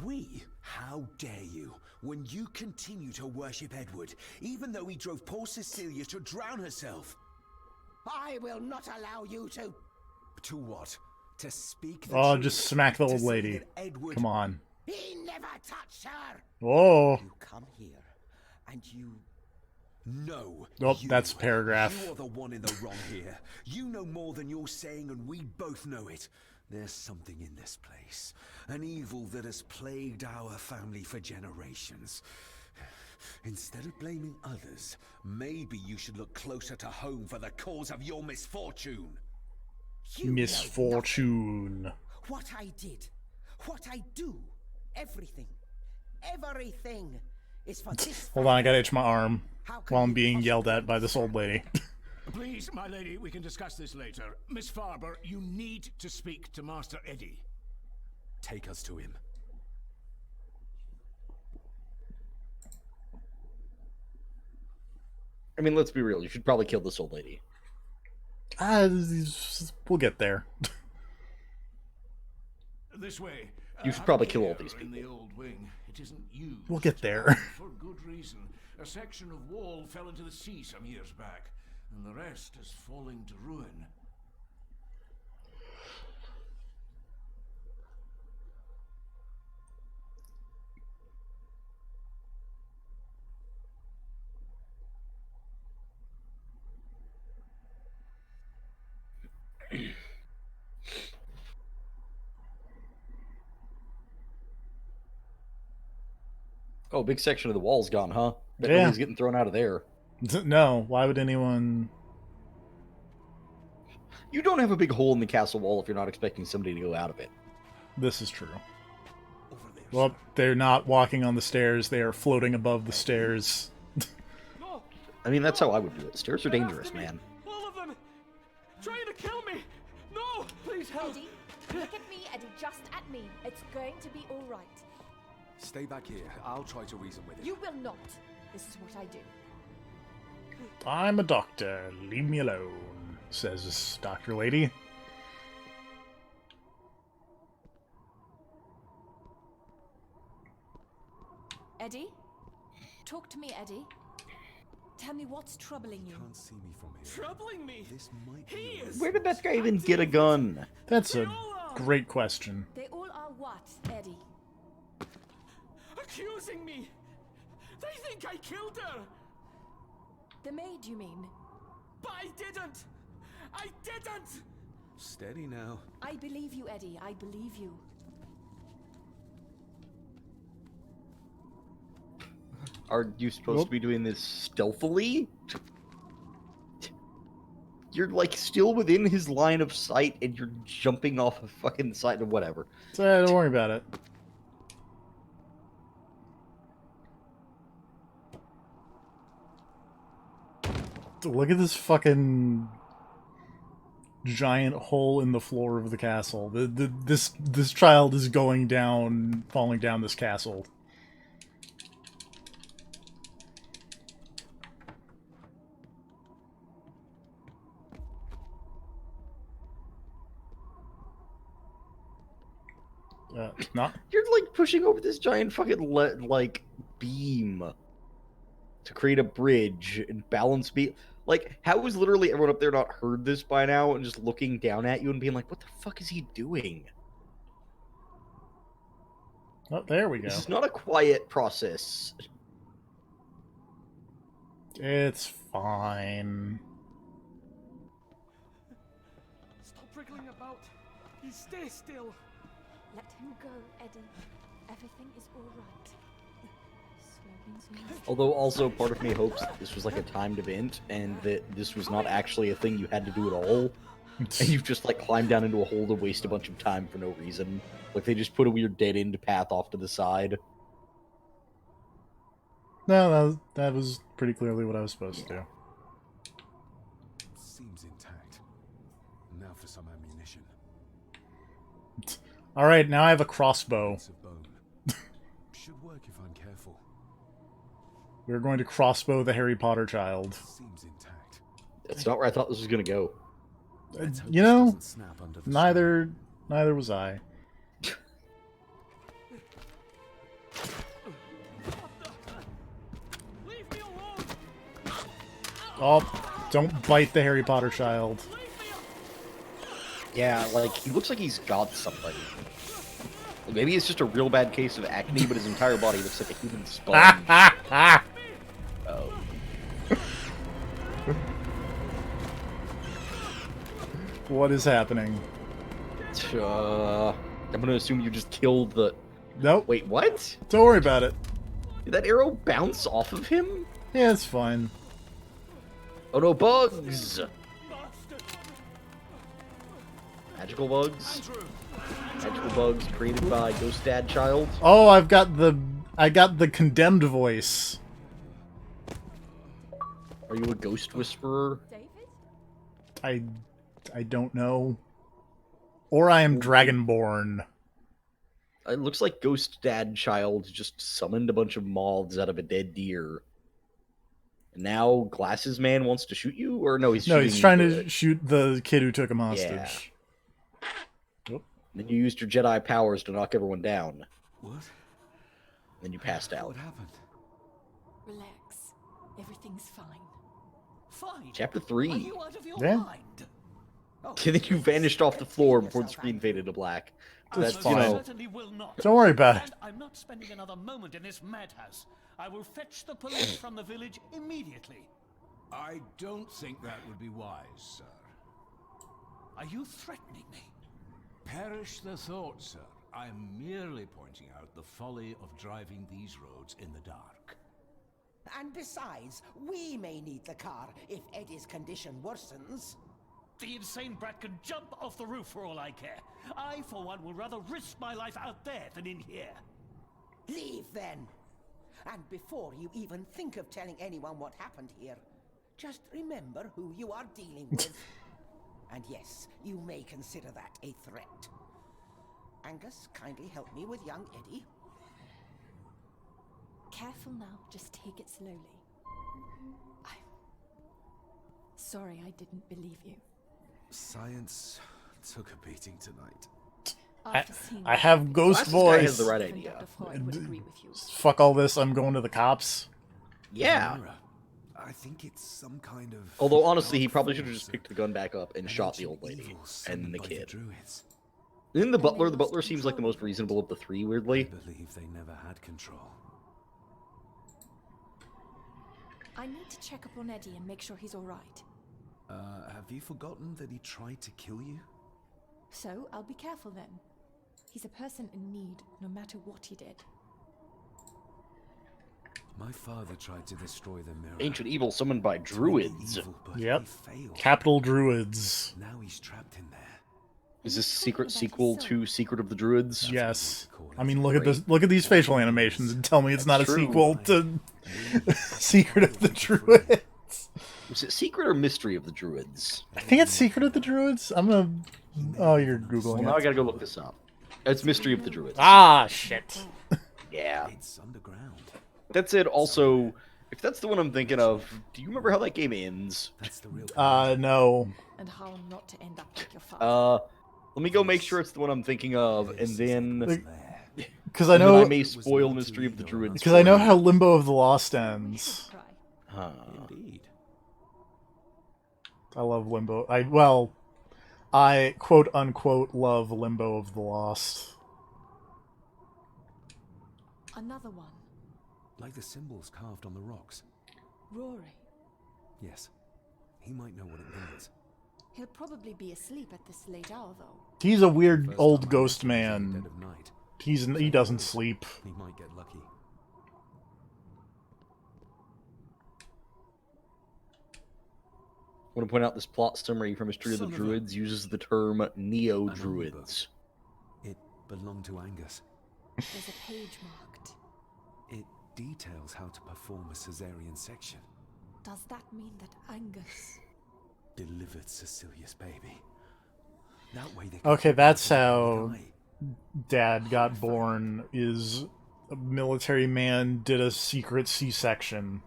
We? How dare you? When you continue to worship Edward, even though he drove poor Cecilia to drown herself. I will not allow you to. To what? To speak the Oh, truth? just smack the To old say lady. that Edward... Come on. He never touched her. Whoa. You come here, and you. No. Oh, you. that's paragraph. You are the one in the wrong here. You know more than you're saying, and we both know it. There's something in this place. An evil that has plagued our family for generations. Instead of blaming others, maybe you should look closer to home for the cause of your misfortune. You know Misfortune. nothing. What I did, what I do, everything is for this. Hold on, I gotta itch my arm How can while I'm you being yelled possibly at by this old lady. Please, my lady, we can discuss this later. Miss Farber, you need to speak to Master Eddie. Take us to him. I mean, let's be real. You should probably kill this old lady. We'll get there. This way. You should Have probably a kill all care these in the people. old wing. It isn't used. We'll get there. For good reason. A section of wall fell into the sea some years back, and the rest is falling to ruin. Oh, a big section of the wall's gone, huh? Bet Yeah. nobody's getting thrown out of there. No, why would anyone... You don't have a big hole in the castle wall if you're not expecting somebody to go out of it. This is true. Over there. Well, they're not walking on the stairs, they are floating above the stairs. No! I mean, that's how I would do it. Stairs are They're dangerous, after me. man. All of them! Trying to kill me! No! Please help! Eddie, look at me, Eddie, just at me. It's going to be all right. Stay back here. I'll try to reason with it. You will not. This is what I do. I'm a doctor, leave me alone, says this doctor lady. Eddie? Talk to me, Eddie. Tell me what's troubling you. Can't see me from here. Troubling me! This might He be is! Where did that guy even get a gun? That's a great question. They all are what, Eddie? Accusing me! They think I killed her! The maid, you mean? But I didn't! I didn't! Steady now. I believe you, Eddie. I believe you. Are you supposed to be doing this stealthily? You're, like, still within his line of sight, and you're jumping off a fucking side or whatever. So don't worry about it. Look at this fucking giant hole in the floor of the castle. This child is going down, falling down this castle. Not. You're, like, pushing over this giant fucking, like, beam to create a bridge and balance beam. Like, how is literally everyone up there not heard this by now and just looking down at you and being like, what the fuck is he doing? Oh, there we go. This is not a quiet process. It's fine. Stop wriggling about. You stay still. Let him go, Eddie. Everything is all right. Slowly. Although also part of me hopes that this was like a timed event and that this was not actually a thing you had to do at all. and you've just like climbed down into a hole to waste a bunch of time for no reason. Like they just put a weird dead end path off to the side. No, that was pretty clearly what I was supposed to do. Seems intact. Now for some ammunition. Alright, now I have a crossbow. Bits of bone. Should work if I'm careful. We're going to crossbow the Harry Potter child. Seems intact. That's not where I thought this was gonna go. Let's hope You this know, doesn't snap under the neither was I. Leave me alone! Oh, don't bite the Harry Potter child. Yeah, like he looks like he's got something. Maybe it's just a real bad case of acne, but his entire body looks like a human sponge. Oh. What is happening? I'm gonna assume you just killed the... Nope. Wait, what? Don't worry about it. Did that arrow bounce off of him? Yeah, it's fine. Oh no, bugs! Magical bugs? Magical bugs created by Ghost Dad Child? Oh, I got the condemned voice. Are you a ghost whisperer? David? I don't know. Or I am Dragonborn. It looks like Ghost Dad Child just summoned a bunch of moths out of a dead deer. And now Glasses Man wants to shoot you? Or no, he's trying to shoot the kid who took him hostage. Yeah. Then you used your Jedi powers to knock everyone down. What? Then you passed out. What happened? Relax. Everything's fine. Fine. Chapter Are 3. you out of your Yeah. mind? Oh, And then you vanished off the floor before the screen faded to black. That's That's, fine. you know, Certainly will not. Don't worry about it. And I'm not spending another moment in this madhouse. I will fetch the police from the village immediately. I don't think that would be wise, sir. Are you threatening me? Perish the thought, sir. I am merely pointing out the folly of driving these roads in the dark. And besides, we may need the car if Eddie's condition worsens. The insane brat can jump off the roof for all I care. I, for one, will rather risk my life out there than in here. Leave then. And before you even think of telling anyone what happened here, just remember who you are dealing with. And yes, you may consider that a threat. Angus, kindly help me with young Eddie. Careful now. Just take it slowly. I'm sorry I didn't believe you. Science took a beating tonight. After seeing I have ghost Glasses guy has voice. the right even idea. Dr. Freud would agree with you. Fuck all this. I'm going to the cops. Yeah. Mirror. I think it's some kind of... Although, honestly, he dark probably should have force, just picked the gun back up and an shot the ancient old lady. evil And summoned the by kid. Druids. Then the And they butler lost seems like the most control. reasonable of the three, I weirdly. believe they never had control. I need to check up on Eddie and make sure he's all right. Have you forgotten that he tried to kill you? So I'll be careful then. He's a person in need, no matter what he did. My father tried to destroy the mirror. Ancient evil summoned by To end the druids. evil, but Yep. he failed. Capital Druids. Now he's trapped in there. Is this a He's secret talking about sequel his to Secret of the Druids? Yes. Call it. I mean, look at this. Look at these facial animations and tell me it's not a True. sequel to Secret of the Druids. Was it Secret or Mystery of the Druids? I think it's Secret of the Druids. I'm gonna. Oh, you're Well, googling now I it. gotta go look this up. It's Mystery of the Druids. Ah, shit. Yeah. It's underground. That's it. Also, if that's the one I'm thinking of, do you remember how that game ends? That's the real No. And how not to end up like your father. Let me go make sure it's the one I'm thinking of, and then there. Because I and then know. I may spoil Mystery of the Druids. Because I know how Limbo of the Lost ends. Cry. Huh. Indeed. I love Limbo. I quote unquote love Limbo of the Lost. Another one. Like the symbols carved on the rocks. Rory. Yes. He might know what it means. He'll probably be asleep at this late hour, though. He's a weird First old time I ghost met him was in the man. dead of night. He doesn't sleep. He might get lucky. want to point out this plot summary from History of the Son of a- Druids uses the term neo-druids. It belonged to Angus. There's a page marked. It details how to perform a caesarean section. Does that mean that Angus... Delivered Cecilia's baby. That way they Okay, that's could how Dad got born, is a military man did a secret C-section.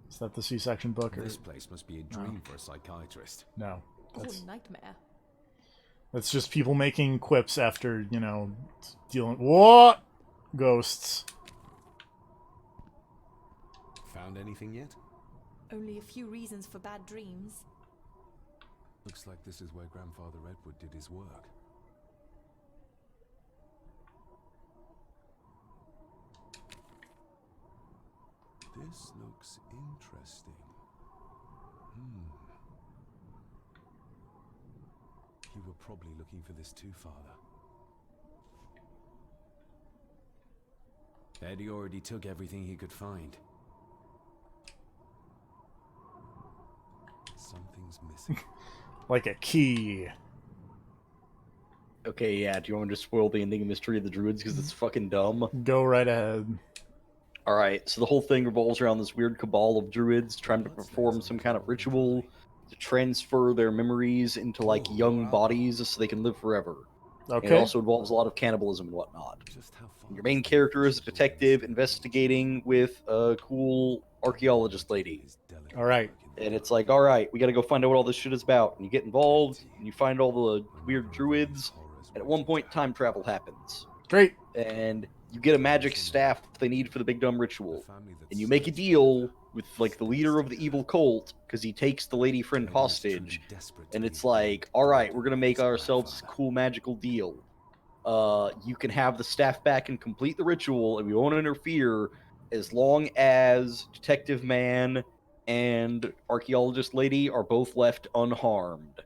Is that the C-section book? Or... This place must be a dream for a psychiatrist. No. Or That's, nightmare. that's just people making quips after, you know, dealing... What? Ghosts. Found anything yet? Only a few reasons for bad dreams. Looks like this is where Grandfather Edward did his work. This looks interesting. You were probably looking for this too, Father. Eddie already took everything he could find. Something's missing. Like a key. Okay, yeah, do you want me to spoil the ending of Mystery of the Druids because it's fucking dumb? Go right ahead. Alright, so the whole thing revolves around this weird cabal of druids trying to perform some kind of ritual to transfer their memories into, like, young bodies so they can live forever. Okay. And it also involves a lot of cannibalism and whatnot. Your main character is a detective investigating with a cool archaeologist lady. Alright. And it's like, alright, we gotta go find out what all this shit is about. And you get involved, and you find all the weird druids, and at one point, time travel happens. Great. And you get a magic staff they need for the big dumb ritual. And you make a deal with, like, the leader of the evil cult, because he takes the lady friend hostage. And it's like, alright, we're gonna make ourselves a cool magical deal. You can have the staff back and complete the ritual, and we won't interfere as long as Detective Man and Archaeologist Lady are both left unharmed.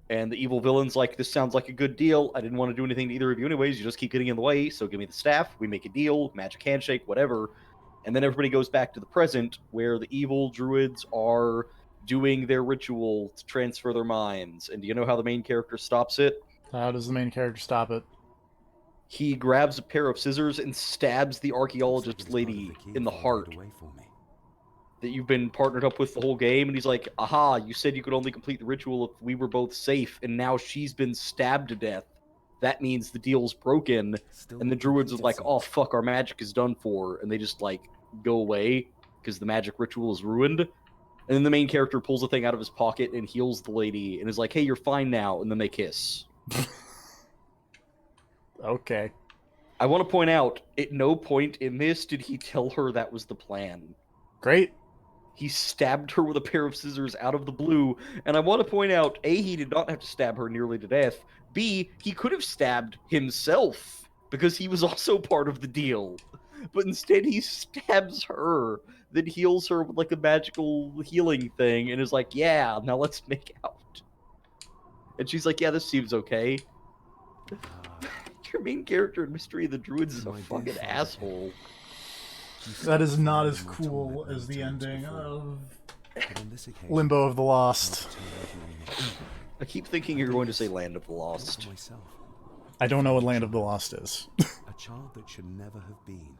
And the evil villain's like, this sounds like a good deal. I didn't want to do anything to either of you anyways. You just keep getting in the way, so give me the staff. We make a deal, magic handshake, whatever. And then everybody goes back to the present, where the evil druids are doing their ritual to transfer their minds. And do you know how the main character stops it? How does the main character stop it? He grabs a pair of scissors and stabs the archaeologist lady in the heart that you've been partnered up with the whole game. And he's like, aha, you said you could only complete the ritual if we were both safe, and now she's been stabbed to death. That means the deal's broken. And the druids is like, oh fuck, our magic is done for. And they just, like, go away because the magic ritual is ruined. And then the main character pulls a thing out of his pocket and heals the lady and is like, hey, you're fine now. And then they kiss. Okay. I want to point out, at no point in this did he tell her that was the plan. Great. He stabbed her with a pair of scissors out of the blue, and I want to point out, A, he did not have to stab her nearly to death. B, he could have stabbed himself, because he was also part of the deal. But instead he stabs her, then heals her with, like, a magical healing thing, and is like, yeah, now let's make out. And she's like, yeah, this seems okay. Your main character in Mystery of the Druids is a fucking asshole. That is not as cool as the ending of Limbo of the Lost. I keep thinking you're going to say Land of the Lost. I don't know what Land of the Lost is. A child that should never have been.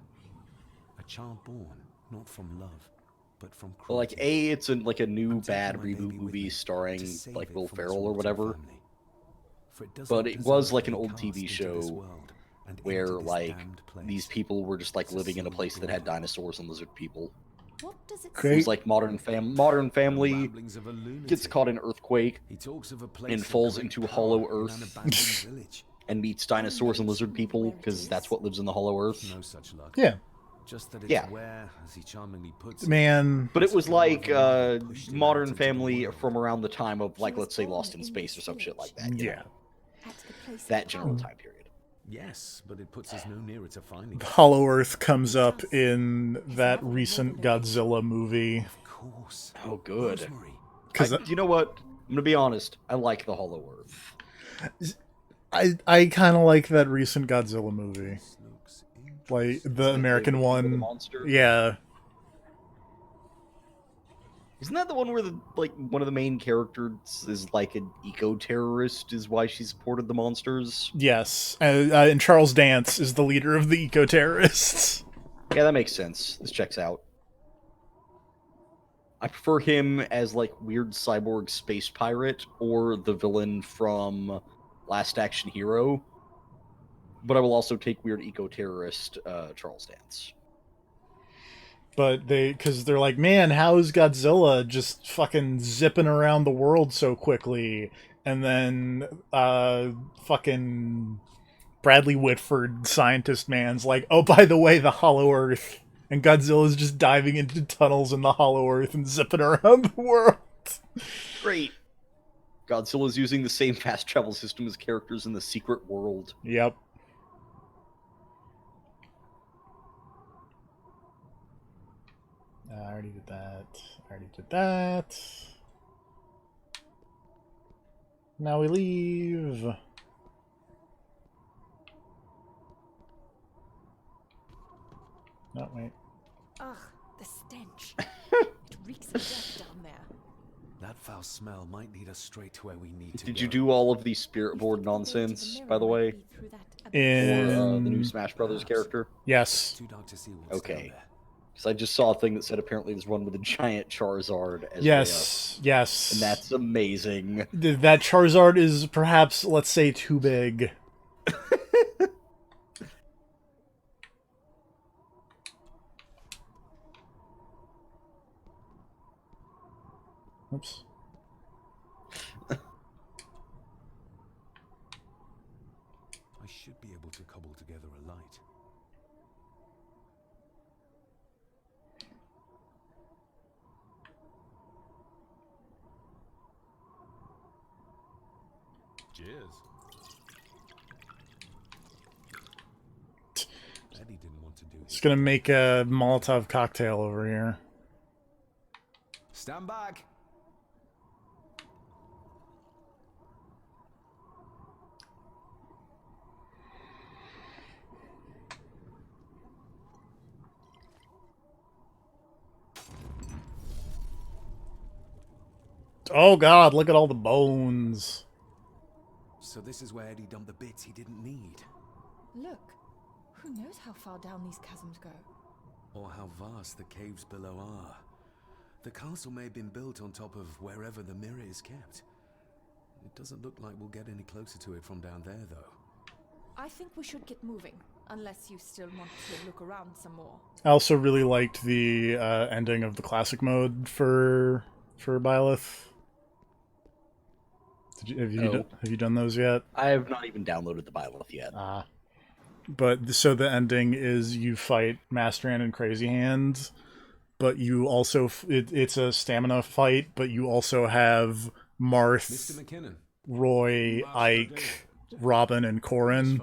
A child born, not from love, but from cruelty. Well, like, A, it's like a new bad reboot movie starring, like, Will Ferrell or whatever. But it was like an old TV show where, like, these people were just, like, living in a place that had dinosaurs and lizard people. What does it It was like Modern Family gets caught in an earthquake and falls into a hollow earth and meets dinosaurs and lizard people because that's what lives in the hollow earth. No such luck. Yeah. Just that it's Yeah. where, as he charmingly puts Man. But it was like Modern Family from around the time of, like, let's say Lost in Space or some shit like that. You Yeah. know? That general time period. Yes, but it puts us no nearer to finding. Hollow Earth comes up in that recent Godzilla movie. Of course. Oh, good. Because You know what? I'm gonna be honest. I like the Hollow Earth. I kind of like that recent Godzilla movie. Like, the Isn't it American the one. monster? Yeah. Isn't that the one where one of the main characters is like an eco-terrorist? Is why she supported the monsters? Yes. And Charles Dance is the leader of the eco-terrorists. Yeah, that makes sense. This checks out. I prefer him as like weird cyborg space pirate or the villain from Last Action Hero. But I will also take weird eco-terrorist Charles Dance. But because they're like, man, how is Godzilla just fucking zipping around the world so quickly? And then fucking Bradley Whitford, scientist man's like, oh, by the way, the Hollow Earth. And Godzilla's just diving into tunnels in the Hollow Earth and zipping around the world. Great. Godzilla's using the same fast travel system as characters in the Secret World. Yep. I already did that. Now we leave. No, wait. Ugh, the stench. It reeks of death down there. That foul smell might lead us straight to where we need to Did go. you do all of the spirit board nonsense, by the way? In For the new Smash Brothers character? Yes. Too dark to see what's down Okay. there. Because I just saw a thing that said apparently there's one with a giant Charizard as Yes, yes. And that's amazing. That Charizard is perhaps, let's say, too big. Oops. I should be able to cobble together a light. Cheers. Eddie didn't want to do Just gonna make a Molotov cocktail over here. Stand back. Oh god, look at all the bones. So this is where Eddie dumped the bits he didn't need. Look, who knows how far down these chasms go? Or how vast the caves below are. The castle may have been built on top of wherever the mirror is kept. It doesn't look like we'll get any closer to it from down there, though. I think we should get moving, unless you still want to look around some more. I also really liked the ending of the classic mode for Byleth. Have you done those yet? I have not even downloaded the Byleth yet. But so the ending is you fight Masteran and Crazy Hands, but you also it's a stamina fight, but you also have Marth, Mr. McKinnon. Roy, Ike, Robin, and Corrin.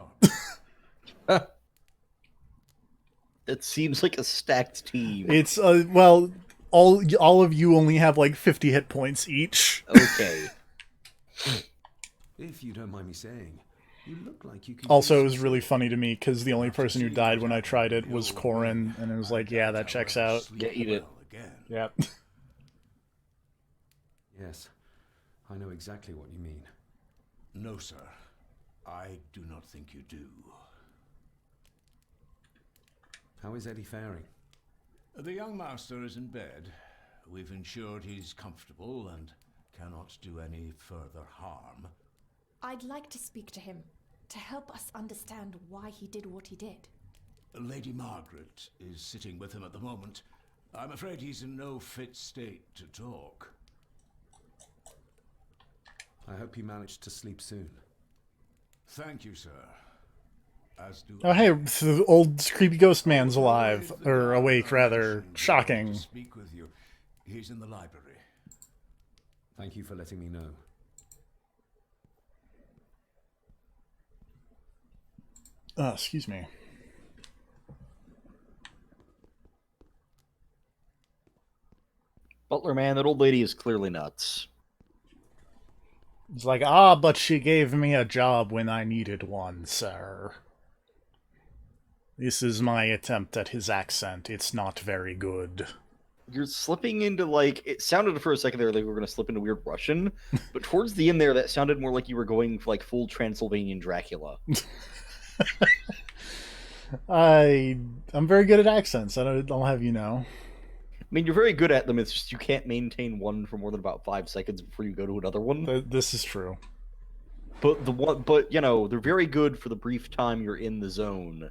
It seems like a stacked team. It's well, all of you only have like 50 hit points each. Okay. If you don't mind me saying, you look like you could. Also, it was really funny to me because the only person who died when I tried it was Corrin, and it was like, yeah, that checks out. Yeah, eat it. Yep. Yes, I know exactly what you mean. No, sir. I do not think you do. How is Eddie faring? The young master is in bed. We've ensured he's comfortable and cannot do any further harm. I'd like to speak to him, to help us understand why he did what he did. Lady Margaret is sitting with him at the moment. I'm afraid he's in no fit state to talk. I hope you managed to sleep soon. Thank you, sir. As do Oh, hey, so the old creepy ghost man's alive, or awake, rather. Shocking. Speak with you. He's in the library. Thank you for letting me know. Excuse me. Butler, man, that old lady is clearly nuts. It's like, but she gave me a job when I needed one, sir. This is my attempt at his accent. It's not very good. You're slipping into, like, it sounded for a second there like we were going to slip into weird Russian, but towards the end there, that sounded more like you were going for, like, full Transylvanian Dracula. I'm very good at accents. I'll have you know. I mean, you're very good at them, it's just you can't maintain one for more than about 5 seconds before you go to another one. This is true. But you know, they're very good for the brief time you're in the zone.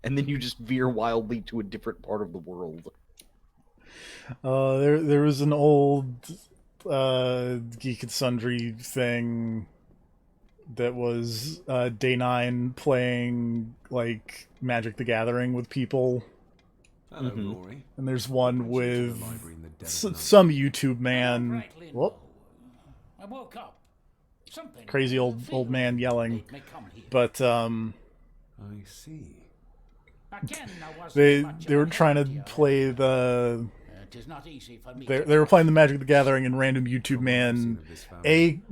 And then you just veer wildly to a different part of the world. There was an old Geek and Sundry thing that was Day 9 playing like Magic the Gathering with people. Hello, Rory. And there's one What brings you to with the library in the dead of night? some YouTube man. Whoop. I woke up. Something Crazy old man yelling. made me come here. But I see. Again, I wasn't they much they of were a trying to courtier. play the It is not easy for me they to were playing the Magic the Gathering, and random YouTube man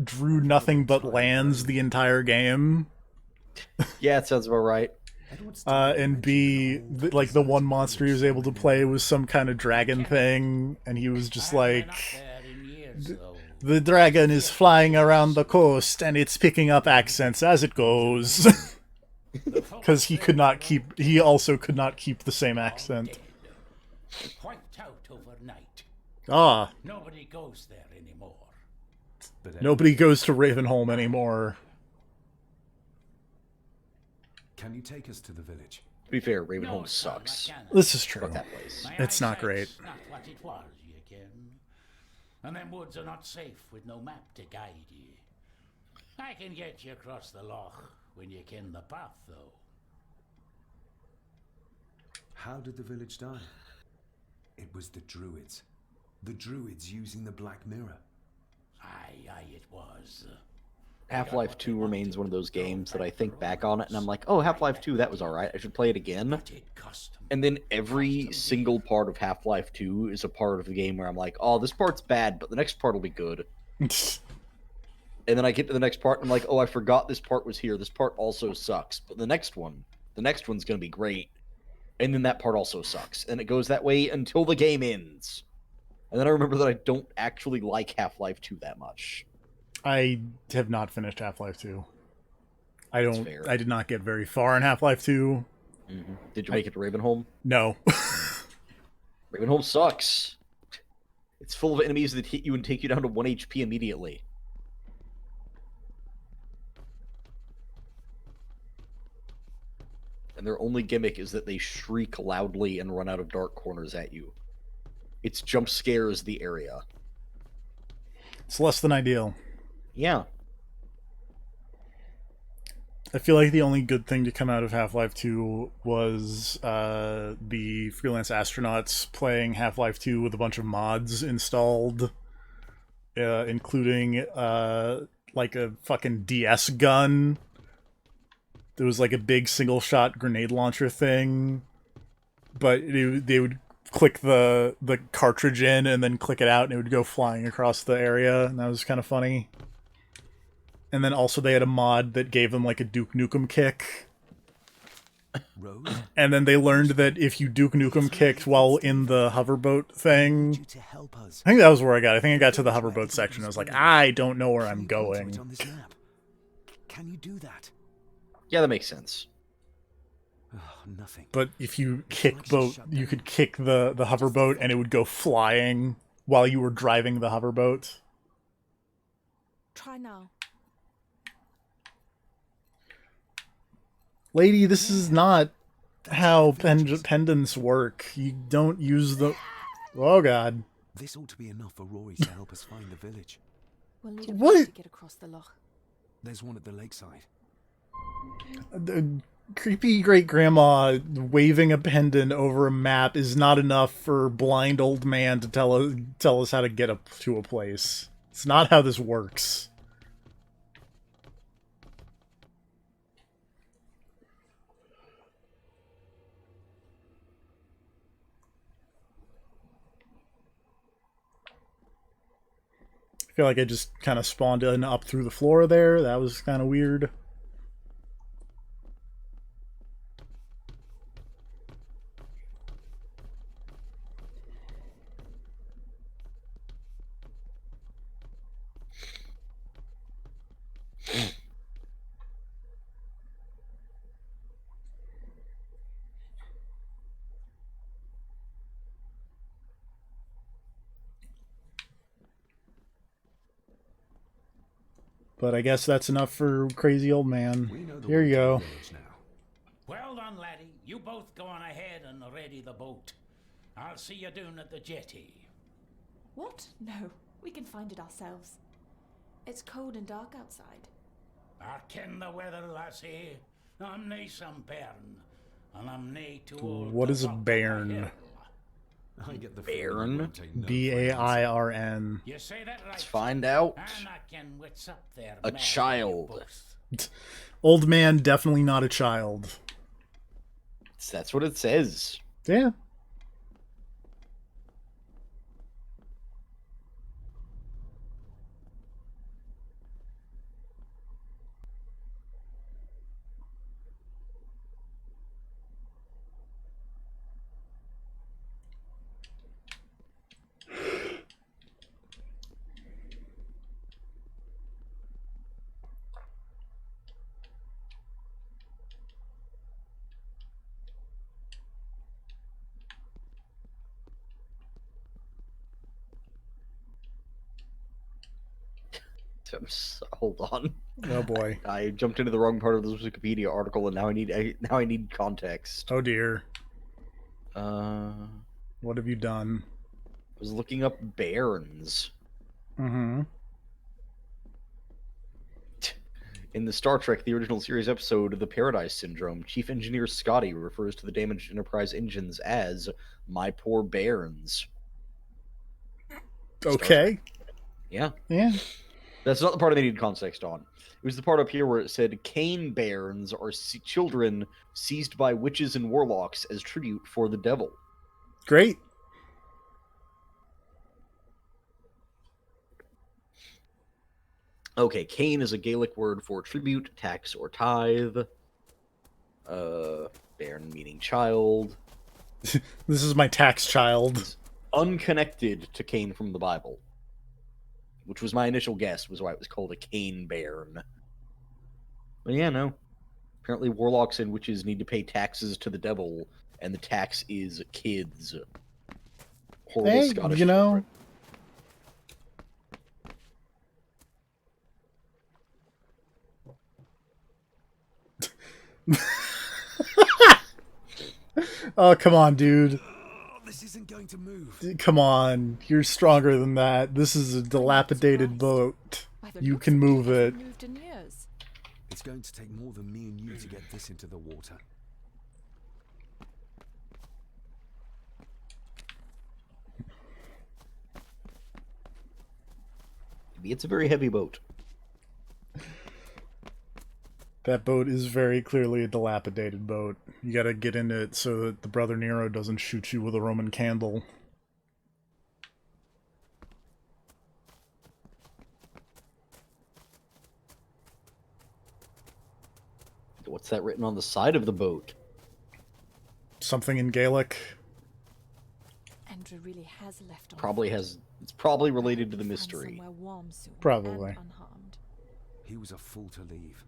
drew nothing but lands the entire game. Yeah, it sounds about right. And B, like the one monster he was able to play was some kind of dragon thing, and he was just like, the dragon is flying around the coast and it's picking up accents as it goes. Because he also could not keep the same accent. Wiped out overnight. Ah, Nobody goes there anymore. nobody goes to Ravenholm anymore. Can you take us to the village? To be fair, Ravenholm sucks. This is true. Fuck that place. It's not great. It's not what it was, you ken. And them woods are not safe with no map to guide you. I can get you across the loch when you ken the path, though. How did the village die? It was the druids. The druids using the Black Mirror. Aye, it was. Half-Life 2 remains one of those games that I think back on it and I'm like, oh, Half-Life 2, that was alright, I should play it again. And then every single part of Half-Life 2 is a part of the game where I'm like, oh, this part's bad, but the next part will be good. And then I get to the next part and I'm like, oh, I forgot this part was here. This part also sucks. But the next one's going to be great. And then that part also sucks. And it goes that way until the game ends. And then I remember that I don't actually like Half-Life 2 that much. I have not finished Half-Life 2. That's fair. I did not get very far in Half-Life 2. Mm-hmm. Did you make it to Ravenholm? No. Ravenholm sucks. It's full of enemies that hit you and take you down to 1 HP immediately. And their only gimmick is that they shriek loudly and run out of dark corners at you. It's jump scares the area. It's less than ideal. Yeah. I feel like the only good thing to come out of Half-Life 2 was the freelance astronauts playing Half-Life 2 with a bunch of mods installed, including like a fucking DS gun. There was like a big single-shot grenade launcher thing, but they would click the cartridge in and then click it out, and it would go flying across the area, and that was kind of funny. And then also they had a mod that gave them like a Duke Nukem kick. Rose? And then they learned that if you Duke Nukem kicked while in the hoverboat thing, To help us. I think that was where I got. I think I got to the hoverboat section. I was like, I don't know where I'm going. On this map. Can you do that? Yeah, that makes sense. Oh, nothing. But if you kick boat, you could kick the hoverboat and it would go flying while you were driving the hoverboat. Try now. Lady, this is not how pendants work. You don't use the... Oh, God. This ought to be enough for Rory to help us find the village. We'll need a What? boat to get across the loch. There's one at the lakeside. The creepy great-grandma waving a pendant over a map is not enough for blind old man to tell us how to get up to a place. It's not how this works. I feel like I just kind of spawned in up through the floor there. That was kind of weird. But I guess that's enough for crazy old man. We know the Here way you to the go. village now. Well done, laddie. You both go on ahead and ready the boat. I'll see you down at the jetty. What? No, we can find it ourselves. It's cold and dark outside. I ken the weather, lassie. I'm nae some bairn, and I'm nae too old. What to is a walk up bairn? hill. I get the Bairn? feeling you won't take no for an answer. Bairn. You say that right. Let's find out. And I ken what's up there. A marrying you child. both. Old man, definitely not a child. That's what it says. Yeah. Hold on. Oh boy. I jumped into the wrong part of this Wikipedia article, and now I need context. Oh dear. I What have you done? was looking up bairns. Mm-hmm. In the Star Trek, the original series episode, The Paradise Syndrome, Chief Engineer Scotty refers to the damaged Enterprise engines as "my poor bairns." Okay. Yeah. Yeah. That's not the part I needed context on. It was the part up here where it said Cain bairns are children seized by witches and warlocks as tribute for the devil. Great. Okay, Cain is a Gaelic word for tribute, tax, or tithe. Bairn meaning child. This is my tax child. Unconnected to Cain from the Bible. Which was my initial guess, was why it was called a Cain bairn. But yeah, no. Apparently warlocks and witches need to pay taxes to the devil, and the tax is kids. Horrible Hey, Scottish you know. Oh, come on, dude. Oh, this isn't going to move. Come on. You're stronger than that. This is a dilapidated boat. You can move it. Moved in years. It's going to take more than me and you to get this into the water. Maybe it's a very heavy boat. That boat is very clearly a dilapidated boat. You gotta get into it so that the Brother Nero doesn't shoot you with a Roman candle. What's that written on the side of the boat? Something in Gaelic. Andrew really has left on Probably foot. has. It's probably related to the Find mystery. somewhere warm soon Probably. and unharmed. He was a fool to leave.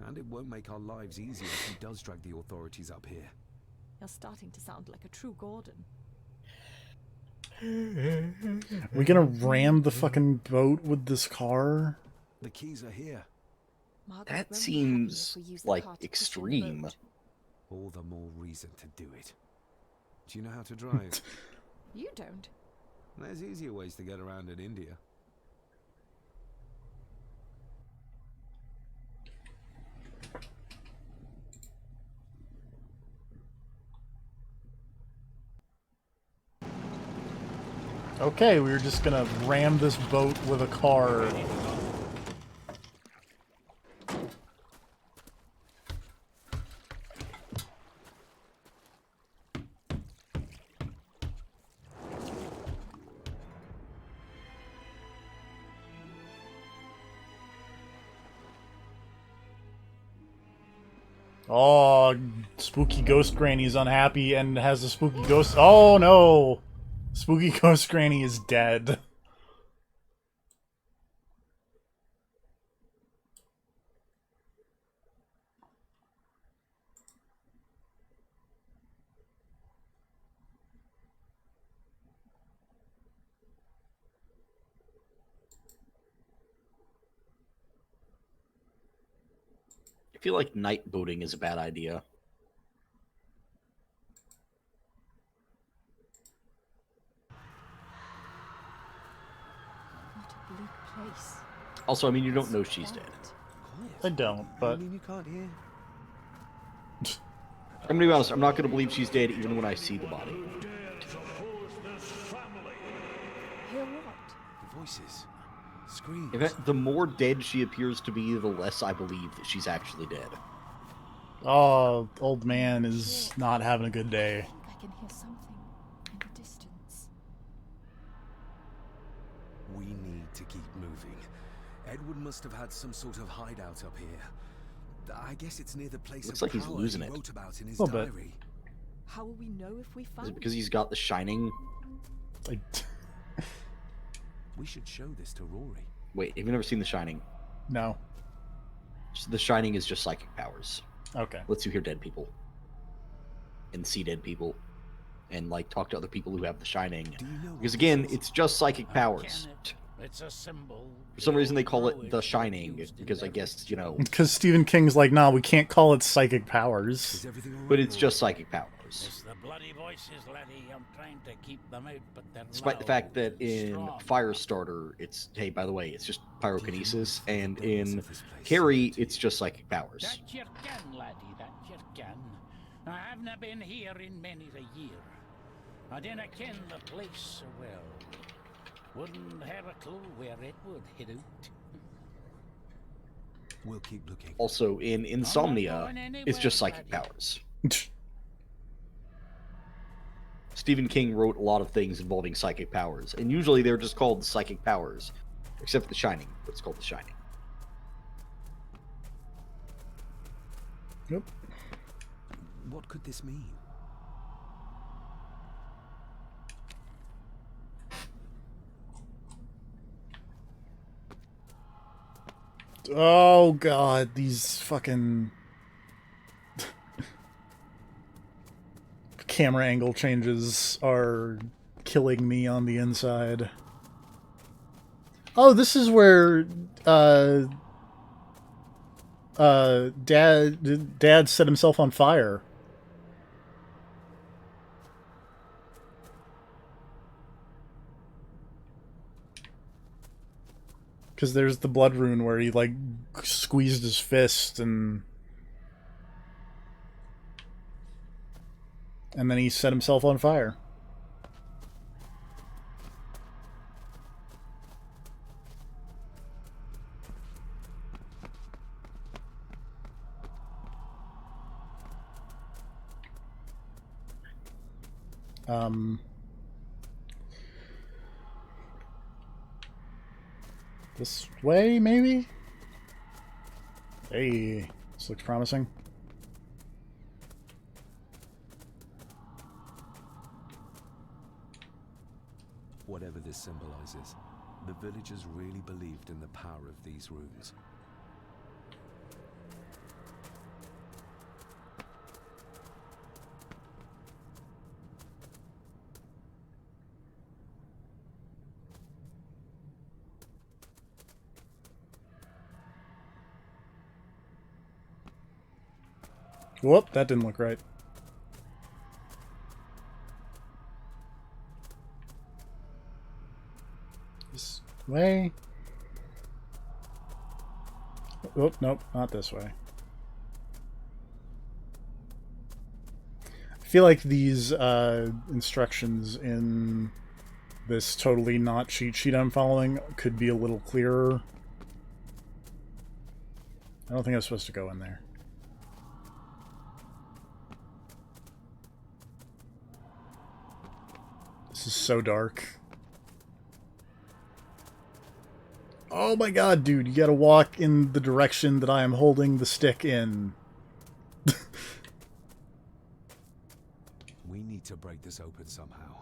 And it won't make our lives easier if he does drag the authorities up here. You're starting to sound like a true Gordon. We gonna ram the fucking boat with this car? The keys are here. Margaret That won't be happy seems if we use the like car to push in the extreme. boat. All the more reason to do it. Do you know how to drive? You don't. There's easier ways to get around in India. Okay, we were just gonna ram this boat with a car. Oh, spooky ghost granny's unhappy and has a spooky ghost. Oh no! Spooky ghost granny is dead. feel like night boating is a bad idea. What a bleak place. Also, I mean, you don't know she's dead. I don't, but You mean you can't hear? I'm gonna be honest, I'm not gonna believe she's dead even when I see the body. Hear what? The voices. Screams. In fact, the more dead she appears to be, the less I believe that she's actually dead. oh, old man is not having a good I day. think I can hear something in the distance. We need to keep moving. Edward must have had some sort of hideout up here. I guess it's near the place Looks of like he's power losing he it. wrote about in his Little bit. diary. How will we know if we Is found it because he's got the Shining? Like, We should show this to Rory. Wait, have you never seen the Shining? no. The Shining is just psychic powers. Okay. Lets you hear dead people. And see dead people. And, like, talk to other people who have the Shining. Do you know what Because, this again, is? it's just psychic I powers. can it. It's a symbol. For some reason, they The call old it The Druids Shining. used in Because I their guess, you know... Because Stephen King's like, nah, we can't call it psychic powers. Is everything all right, But it's Rory? just psychic powers. It's the bloody voices, laddie. I'm trying to keep them out, but they're Despite the loud fact that and in strong. Firestarter, it's, hey, by the way, it's just pyrokinesis, and in Of this place. Carrie, it's just psychic powers. That you can, laddie, that you can. I haven't been here in many a year. I dinna ken the place so well. Wouldn't have a clue where it would hit out. We'll keep looking. Also, in Insomnia, going anywhere, it's just psychic laddie. powers. Stephen King wrote a lot of things involving psychic powers, and usually they're just called psychic powers. Except for The Shining, but it's called The Shining. Yep. What could this mean? Oh god, these fucking camera angle changes are killing me on the inside. Oh, this is where dad set himself on fire. Because there's the blood rune where he, like, squeezed his fist and then he set himself on fire. This way, maybe? Hey, this looks promising. Whatever this symbolizes, the villagers really believed in the power of these runes. Whoop, that didn't look right. This way? Oh, nope, not this way. I feel like these instructions in this totally not cheat sheet I'm following could be a little clearer. I don't think I'm supposed to go in there. This is so dark. Oh my god, dude, you gotta walk in the direction that I am holding the stick in. We need to break this open somehow.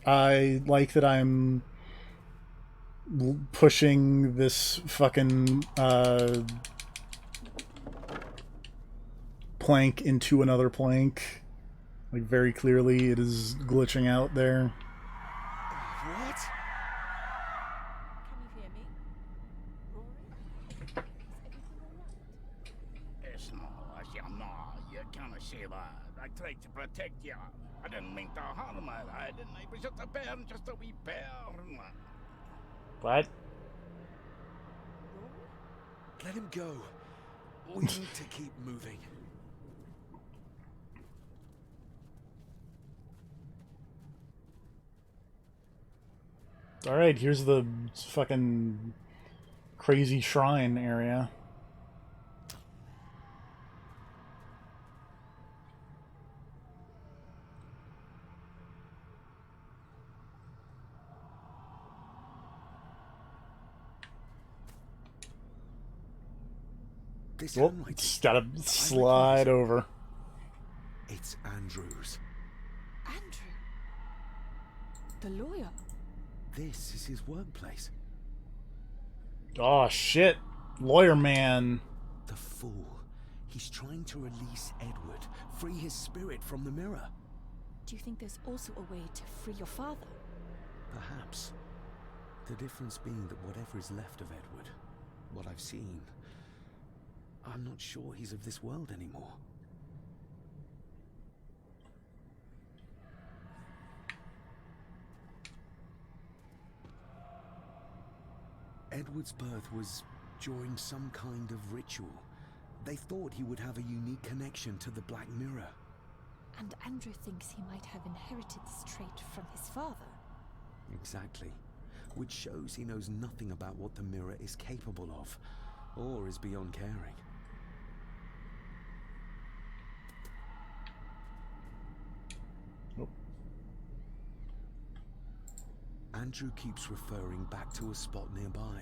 I like that I'm pushing this fucking plank into another plank. Like, very clearly it is glitching out there. What? Can you hear me? Rory? Is everything alright? It's no, you can't say that. I tried to protect you. I didn't mean to harm her. I didn't. I was just a bairn, just a wee bairn. What? Let him go. We need to keep moving. Alright, here's the fucking crazy shrine area. This Well, handwriting. it's gotta slide over. It's Andrew's. Andrew? The lawyer? This is his workplace. Oh shit. Lawyer man. The fool. He's trying to release Edward, free his spirit from the mirror. Do you think there's also a way to free your father? Perhaps. The difference being that whatever is left of Edward, what I've seen, I'm not sure he's of this world anymore. Edward's birth was during some kind of ritual. They thought he would have a unique connection to the Black Mirror. And Andrew thinks he might have inherited this trait from his father. Exactly. Which shows he knows nothing about what the mirror is capable of, or is beyond caring. Nope. Andrew keeps referring back to a spot nearby.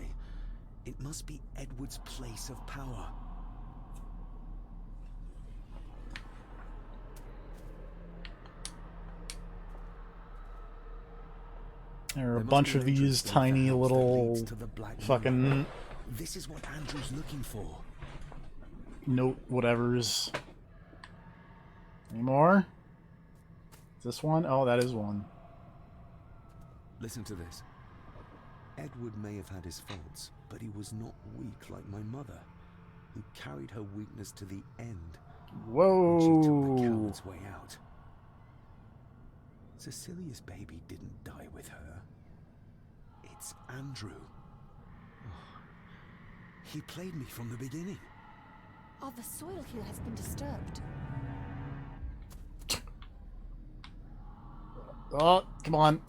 It must be Edward's place of power. There are a There must bunch be of an entrance these to the tiny house that little leads to the Black Mirror. fucking This is what Andrew's looking for. note whatevers. Any more? Is this one? Oh, that is one. Listen to this. Edward may have had his faults, but he was not weak like my mother, who carried her weakness to the end when she took the Whoa. coward's way out. Cecilia's baby didn't die with her. It's Andrew. He played me from the beginning. Oh, the soil here has been disturbed. Oh, come on.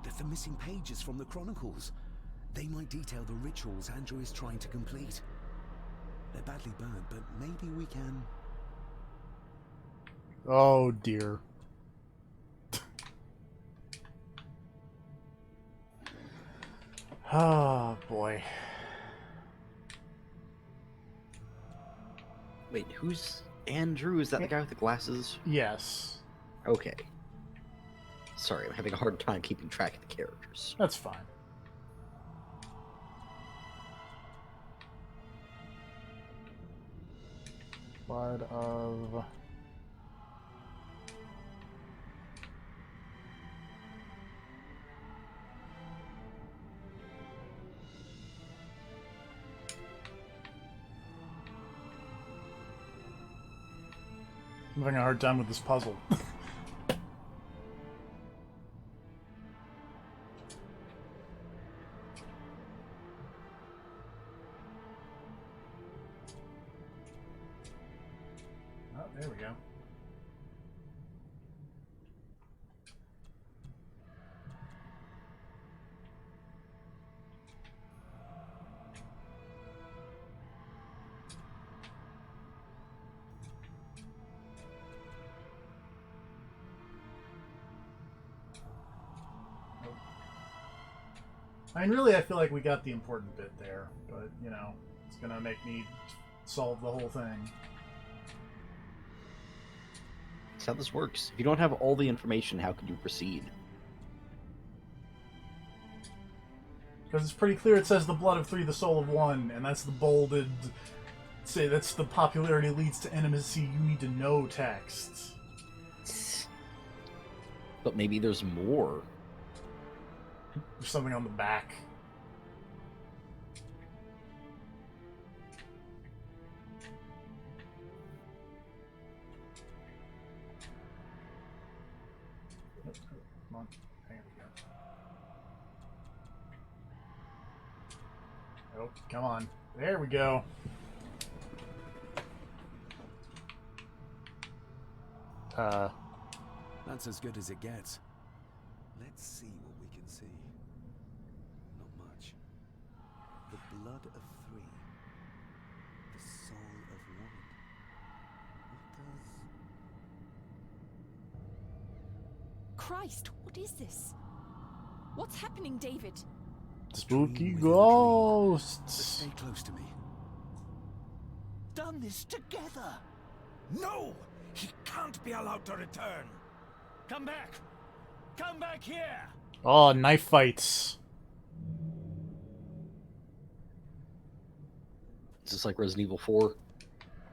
They're the missing pages from the Chronicles. They might detail the rituals Andrew is trying to complete. They're badly burnt, but maybe we can... Oh dear. Oh boy. Wait, who's Andrew? Is that the guy with the glasses? Yes. Okay. Sorry, I'm having a hard time keeping track of the characters. That's fine. Blood of... I'm having a hard time with this puzzle. Oh, there we go. I mean, really, I feel like we got the important bit there, but, you know, it's gonna make me solve the whole thing. That's how this works. If you don't have all the information, how can you proceed? Because it's pretty clear it says the blood of three, the soul of one, and that's the bolded Say that's the popularity leads to intimacy you need to know texts. But maybe there's more. There's something on the back. Come on. There we go. Oh, come on. There we go. That's as good as it gets. Let's see what we can see. Not much. The blood of 3. The soul of 1. What does... Christ, what is this? What's happening, David? Spooky Dream within a dream. ghosts. Stay close to me. Done this together. No! He can't be allowed to return. Come back! Come back here! Oh, knife fights. Is this like Resident Evil 4?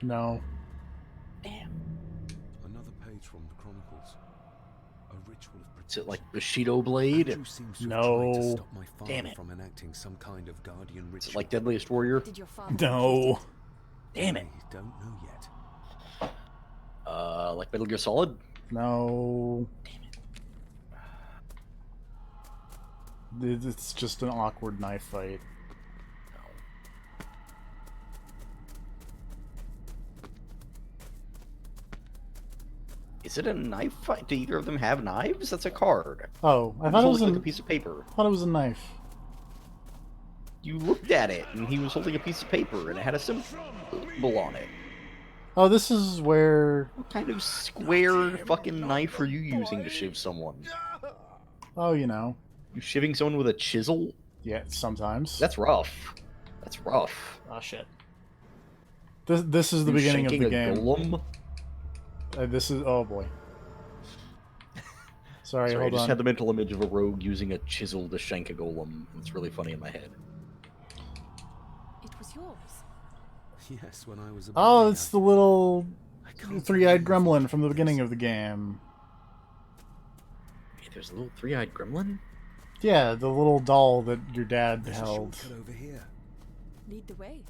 No. Another page from the Chronicles. A ritual of Is protection. it like Bushido Blade? Andrew seems to have No. tried to stop my father Damn it. from enacting some kind of guardian ritual. Is it like Deadliest Warrior? Did your father No. Damn it. I don't know yet. Like Metal Gear Solid? No. It's just an awkward knife fight. Is it a knife fight? Do either of them have knives? That's a card. Oh, I He's thought it was holding a like a piece of paper. thought it was a knife. You looked at it, and he was holding a piece of paper, and it had a symbol on it. Oh, this is where. What kind of square fucking knife are you using to shiv someone? Oh, you know. You shivving someone with a chisel? Yeah, sometimes. That's rough. That's rough. Oh shit. This is the You beginning of shanking the a game. golem? This is oh boy. Sorry, Sorry, I hold just on. had the mental image of a rogue using a chisel to shank a golem. It's really funny in my head. It was yours. Yes, when I was a Oh, boy, it's the little I can't three-eyed believe gremlin from the this. beginning of the game. Wait, there's a little three-eyed gremlin? Yeah, the little doll that your dad There's a held. shortcut over here. Lead the way.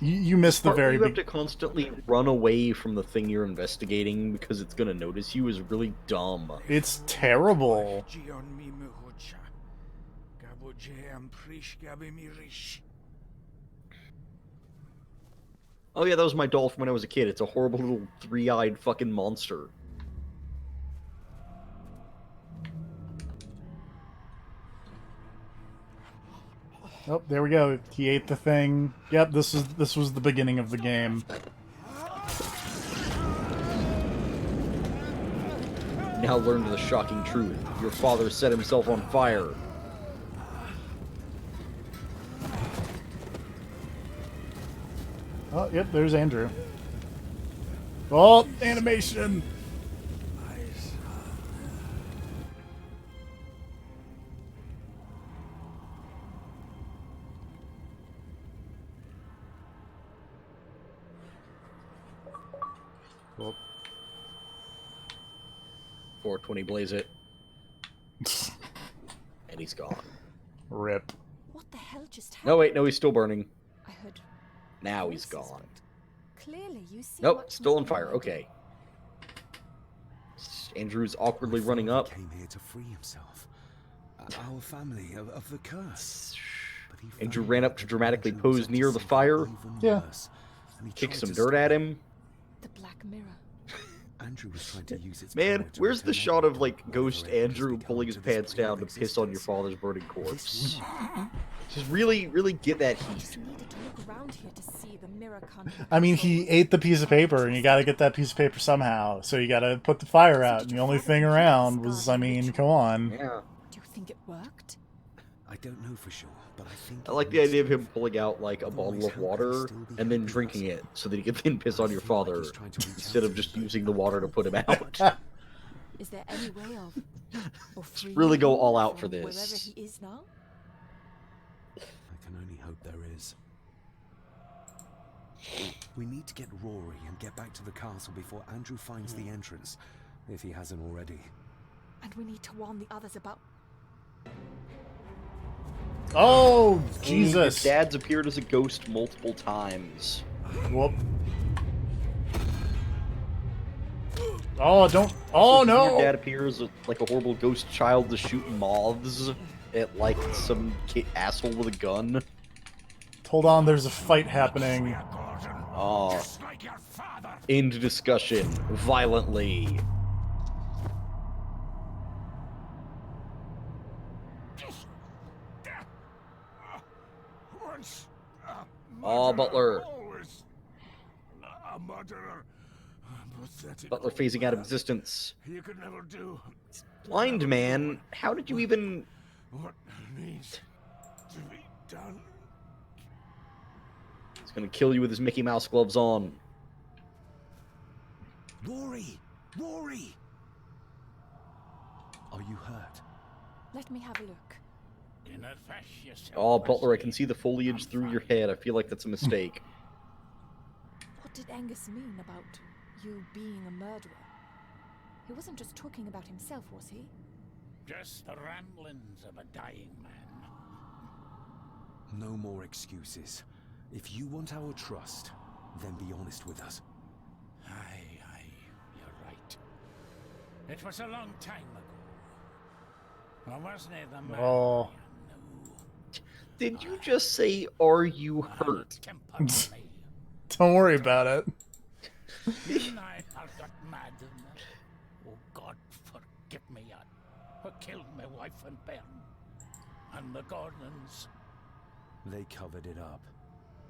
You missed the Part very where you have big. to constantly run away from the thing you're investigating because it's gonna notice you is really dumb. It's terrible. Oh yeah, that was my doll from when I was a kid. It's a horrible little three-eyed fucking monster. Oh, there we go. He ate the thing. Yep, this was the beginning of the game. Now learn the shocking truth. Your father set himself on fire. Oh, yep, there's Andrew. Oh, animation! Well, 420 blaze it. And he's gone. rip. What the hell just happened? No, wait, no, he's still burning. I heard. Now he's voices, gone. but Clearly, you see. Nope, much still more on fire. than I do. Okay. Andrew's awkwardly My running father up. Came here to free himself. Our family of the curse. But he Andrew found ran out up to that dramatically Andrew pose was up to near the something fire. even Yeah. worse, and he Kick tried some to dirt stop at it. him. The Black Mirror. Andrew was trying to use its Man, power to where's the return shot of every like dark Ghost whether it has Andrew become pulling his to this pants plane down of to piss on your existence? father's burning This corpse? woman, Just really get that I heat. just needed to look around here to see the mirror can't. I mean, he ate the piece of paper, and you gotta get that piece of paper somehow. So you gotta put the fire out, and the only thing around was, I mean, come on. Yeah. Do you think it worked? I don't know for sure, but I think I like the idea of him pulling out like a bottle of water and then drinking it so that he can then piss on your father instead of just using the water to put him out. Is there any way of freeing really go him all out from for this. Wherever he is now? I can only hope there is. We need to get Rory and get back to the castle before Andrew finds the entrance, if he hasn't already. And we need to warn the others about. Oh, Jesus. Your dad's appeared as a ghost multiple times. Whoop. Oh, don't. Oh, no. Your dad appears like a horrible ghost child to shoot moths at like some asshole with a gun. Hold on, there's a fight happening. Oh. End discussion. Violently. Oh, Butler. A murderer. Butler phasing out of existence. You could never do. Blind man, how did you even... What needs to be done? He's gonna kill you with his Mickey Mouse gloves on. Rory! Rory! Are you hurt? Let me have a look. Oh, Butler, I can see the foliage through your head. I feel like that's a mistake. What did Angus mean about you being a murderer? He wasn't just talking about himself, was he? Just the ramblings of a dying man. No more excuses. If you want our trust, then be honest with us. Aye, you're right. It was a long time ago. I wasn't the man. Oh. Did you just say, are you hurt? Don't worry about it. I got mad. Oh, God, forgive me. I killed my wife and bairn. And the Gordons. They covered it up.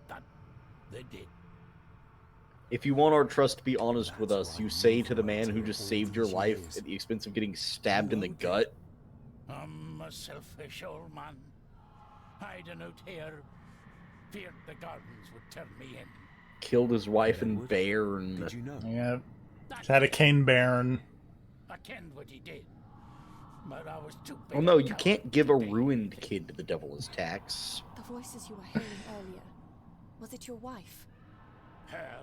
That they did. If you want our trust to be honest with us, you say to the man who just saved your life at the expense of getting stabbed in the gut. I'm a selfish old man. I did not here. Feared the Gardens would turn me in. Killed his wife and bairn. Did you know? Yeah. Had a cane baron. I kenned what he did. But I was too big. Well, no, you can't give a ruined kid to the devil as tax. The voices you were hearing earlier. Was it your wife? Her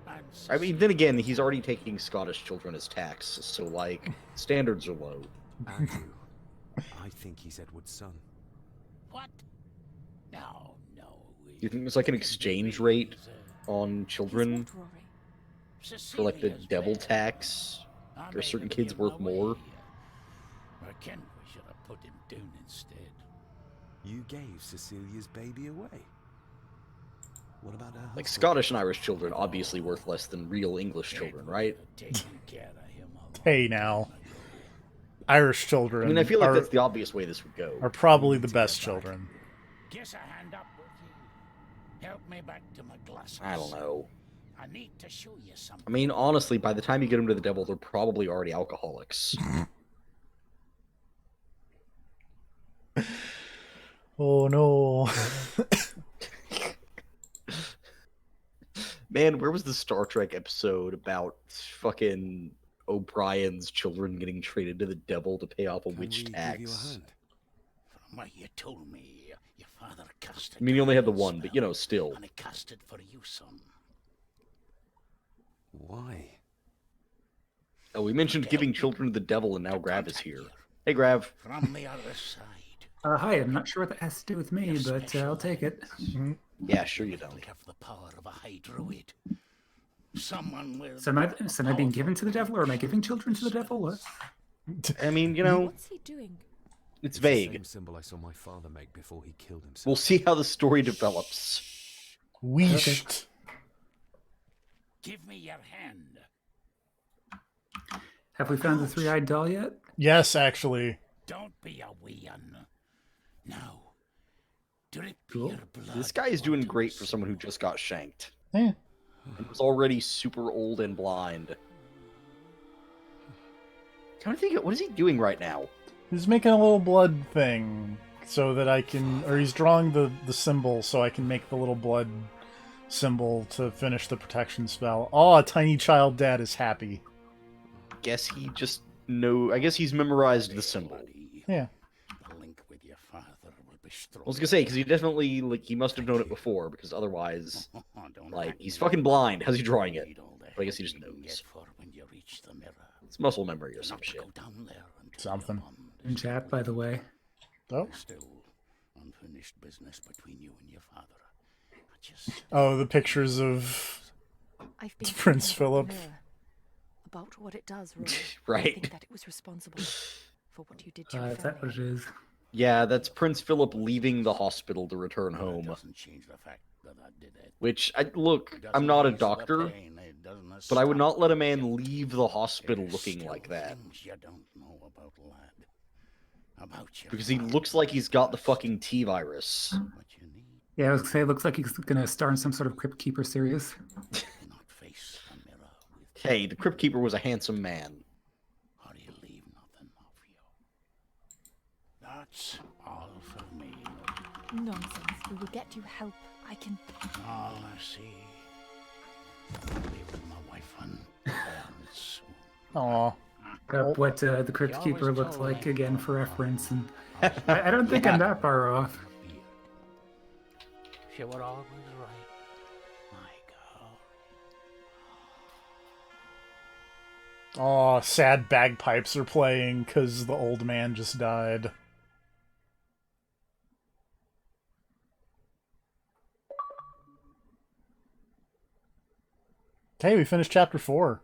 and I mean, then again, he's already taking Scottish children as tax, so, like, standards are low. Andrew, I think he's Edward's son. What? No. Do you think there's, like, an exchange rate on children for, like, the devil tax? Are certain kids worth more? I ken we should have put him down instead. You gave Cecilia's baby away. What about her husband? Like, Scottish and Irish children obviously worth less than real English children, right? Hey, now. Irish children I mean, I feel like that's the obvious way this would go. are probably the best children. Guess a hand up with you. Help me back to my glasses. I don't know. I need to show you something. I mean, honestly, by the time you get them to the devil, they're probably already alcoholics. Oh, no. Man, where was the Star Trek episode about fucking O'Brien's children getting traded to the devil to pay off a witch tax? From what you told me, your father cast it. I mean, you only had the one, but, you know, still. And he cast it for you, son. Why? Oh, we mentioned giving children to the devil, and now Grav is here. Hey, Grav. From the other side. Hi, I'm not sure what that has to do with me, but I'll take it. Yeah, sure you don't. Have the power of a high druid. Someone with. So am I being given to the devil, or am I giving children to the devil? What? I mean, you know, What's he doing? it's The vague. same symbol I saw my father make before he killed himself. We'll see how the story develops. Weesht. Give me your hand. Have we found the three-eyed doll yet? Yes, actually. Don't be a wee un. Now, drip Cool. your blood. This guy is doing great for someone who just got shanked. Eh. He was already super old and blind. Trying to think, what is he doing right now? He's making a little blood thing so that I can, or he's drawing the symbol so I can make the little blood symbol to finish the protection spell. Oh, a tiny child dad is happy. Guess he just No, I guess he's memorized the symbol. Yeah. The link with your father will be strong. I was gonna say, because he definitely, like, he must have known it before, because otherwise, like, he's fucking blind. How's he drawing it? But I guess he just knows. It's muscle memory or some shit. Something. In chat, by the way. Oh. Still unfinished business between you and your father. Oh, the pictures of I've been Prince thinking Philip. about the mirror, about what it does, Roy. Right. I think that it was responsible for what you did to your Is that what family. it is? Yeah, that's Prince Philip leaving the hospital to return home. Doesn't change the fact that I did it. Which, look, I'm not a doctor, but I would not let a man leave the hospital looking like that. You don't know about lad. About your Because he looks like he's got the fucking T-virus. Yeah, I was gonna say, it looks like he's gonna star in some sort of Crypt Keeper series. Hey, the Crypt Keeper was a handsome man. Or you leave nothing of you. That's all for me. Nonsense. We will get you help. I can. All I see. I'll be with my wife and soon. Aw. What the Crypt Keeper looks like again for reference, and I don't think I'm that far off. She were always right. My girl. Aw, sad bagpipes are playing because the old man just died. Okay, we finished chapter 4.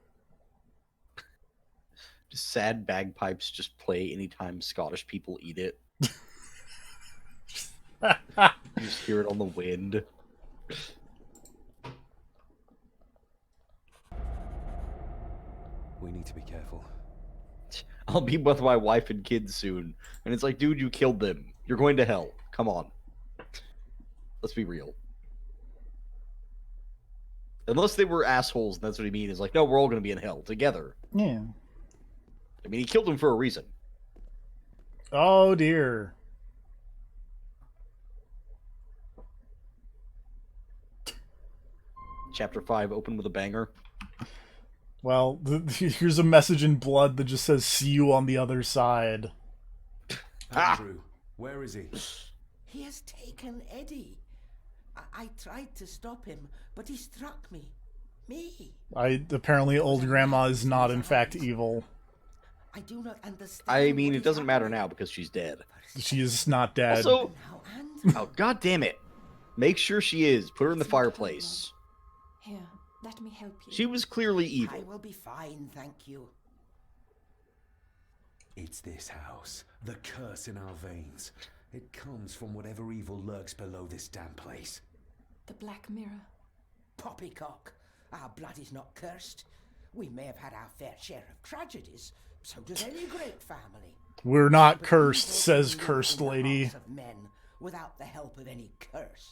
Just sad bagpipes just play anytime Scottish people eat it. You just hear it on the wind. We need to be careful. I'll be with my wife and kids soon. And it's like, dude, you killed them. You're going to hell. Come on. Let's be real. Unless they were assholes, and that's what he means. Is like, no, we're all going to be in hell together. Yeah. I mean, he killed him for a reason. Oh, dear. Chapter 5, open with a banger. Well, here's a message in blood that just says, see you on the other side. Andrew, where is he? He has taken Eddie. I tried to stop him, but he struck me. Me. Apparently old grandma is not in fact evil. I do not understand. I mean, it doesn't matter now because she's dead. She is not dead. Also, oh, god damn it. Make sure she is. Put her in the fireplace. Here, let me help you. She was clearly evil. I will be fine, thank you. It's this house. The curse in our veins. It comes from whatever evil lurks below this damn place. The Black Mirror. Poppycock. Our blood is not cursed. We may have had our fair share of tragedies. So does any great family. We're not cursed, says cursed lady. Of men without the help of any curse.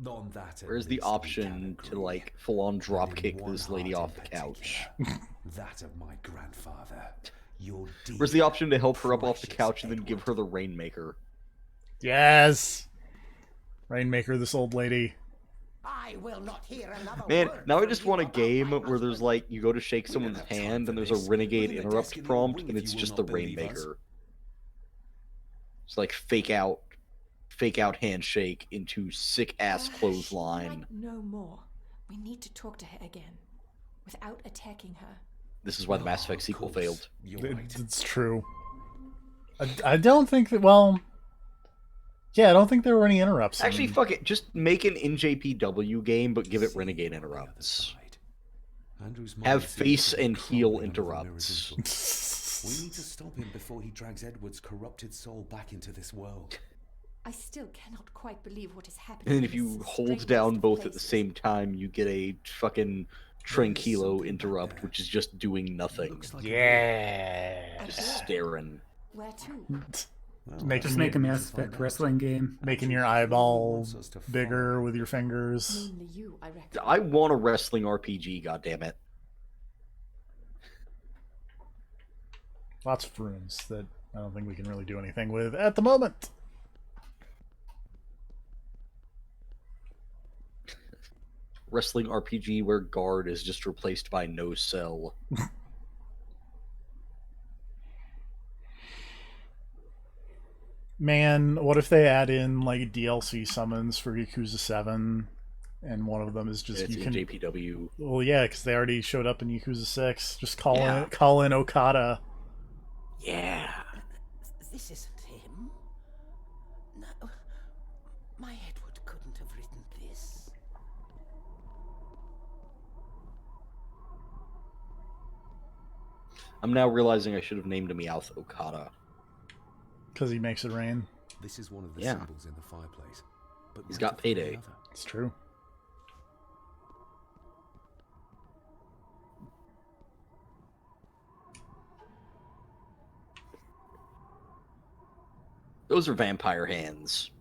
On that, Where's the option to, like, full-on dropkick this lady off the couch? That of my grandfather. Your Where's the option to help her up off the couch and then give her the Rainmaker? Yes! Rainmaker, this old lady. I will not hear another Man, word now I from just you want a about game my where there's like, you go to shake someone's hand and there's a renegade interrupt prompt and it's just the Rainmaker. It's like fake out handshake into sick ass clothesline. No more. We need to talk to her again, without attacking her. This is why the Mass Effect sequel failed. It's true. I don't think that, well... Yeah, I don't think there were any interrupts. Actually, fuck it. Just make an NJPW game, but give it renegade interrupts. Have face and heel interrupts. We need to stop him before he drags Edward's corrupted soul back into this world. I still cannot quite believe what is happening. And then if you hold down both at the same time, you get a fucking Tranquilo interrupt, which is just doing nothing. Yeah. Just staring. Where to? Just make a Mass Effect wrestling game. Making your eyeball bigger with your fingers. Mainly you, I reckon. I want a wrestling RPG, goddammit. Lots of rooms that I don't think we can really do anything with at the moment. Wrestling RPG where guard is just replaced by no cell. Man, what if they add in like DLC summons for Yakuza 7 and one of them is just It's you in can JPW. Well, yeah, cuz they already showed up in Yakuza 6. Just Yeah. call in Okada. Yeah. This isn't him. No. My Edward couldn't have written this. I'm now realizing I should have named him Meowth Okada. Cuz he makes it rain. This is one of the Yeah. symbols in the fireplace. But He's what got of the payday. other? It's true. Those are vampire hands.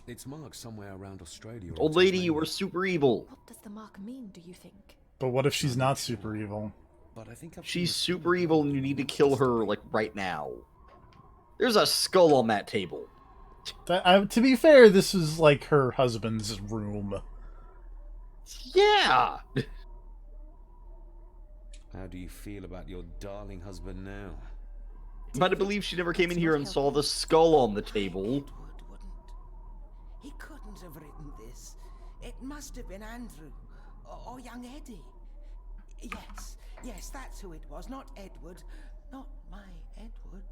It's marked somewhere around Australia. or Old lady, you Tasmania. were super evil. What does the mark mean, do you think? But what if she's not super evil? But I think I've She's seen a super evil and you need to kill her, like, right now. There's a skull on that table. To be fair, this is like her husband's room. Yeah! How do you feel about your darling husband now? I'm to believe she never came in here and saw the skull on the table. Edward wouldn't. He couldn't have written this. It must have been Andrew. Or young Eddie. Yes, that's who it was. Not Edward. Not my Edward.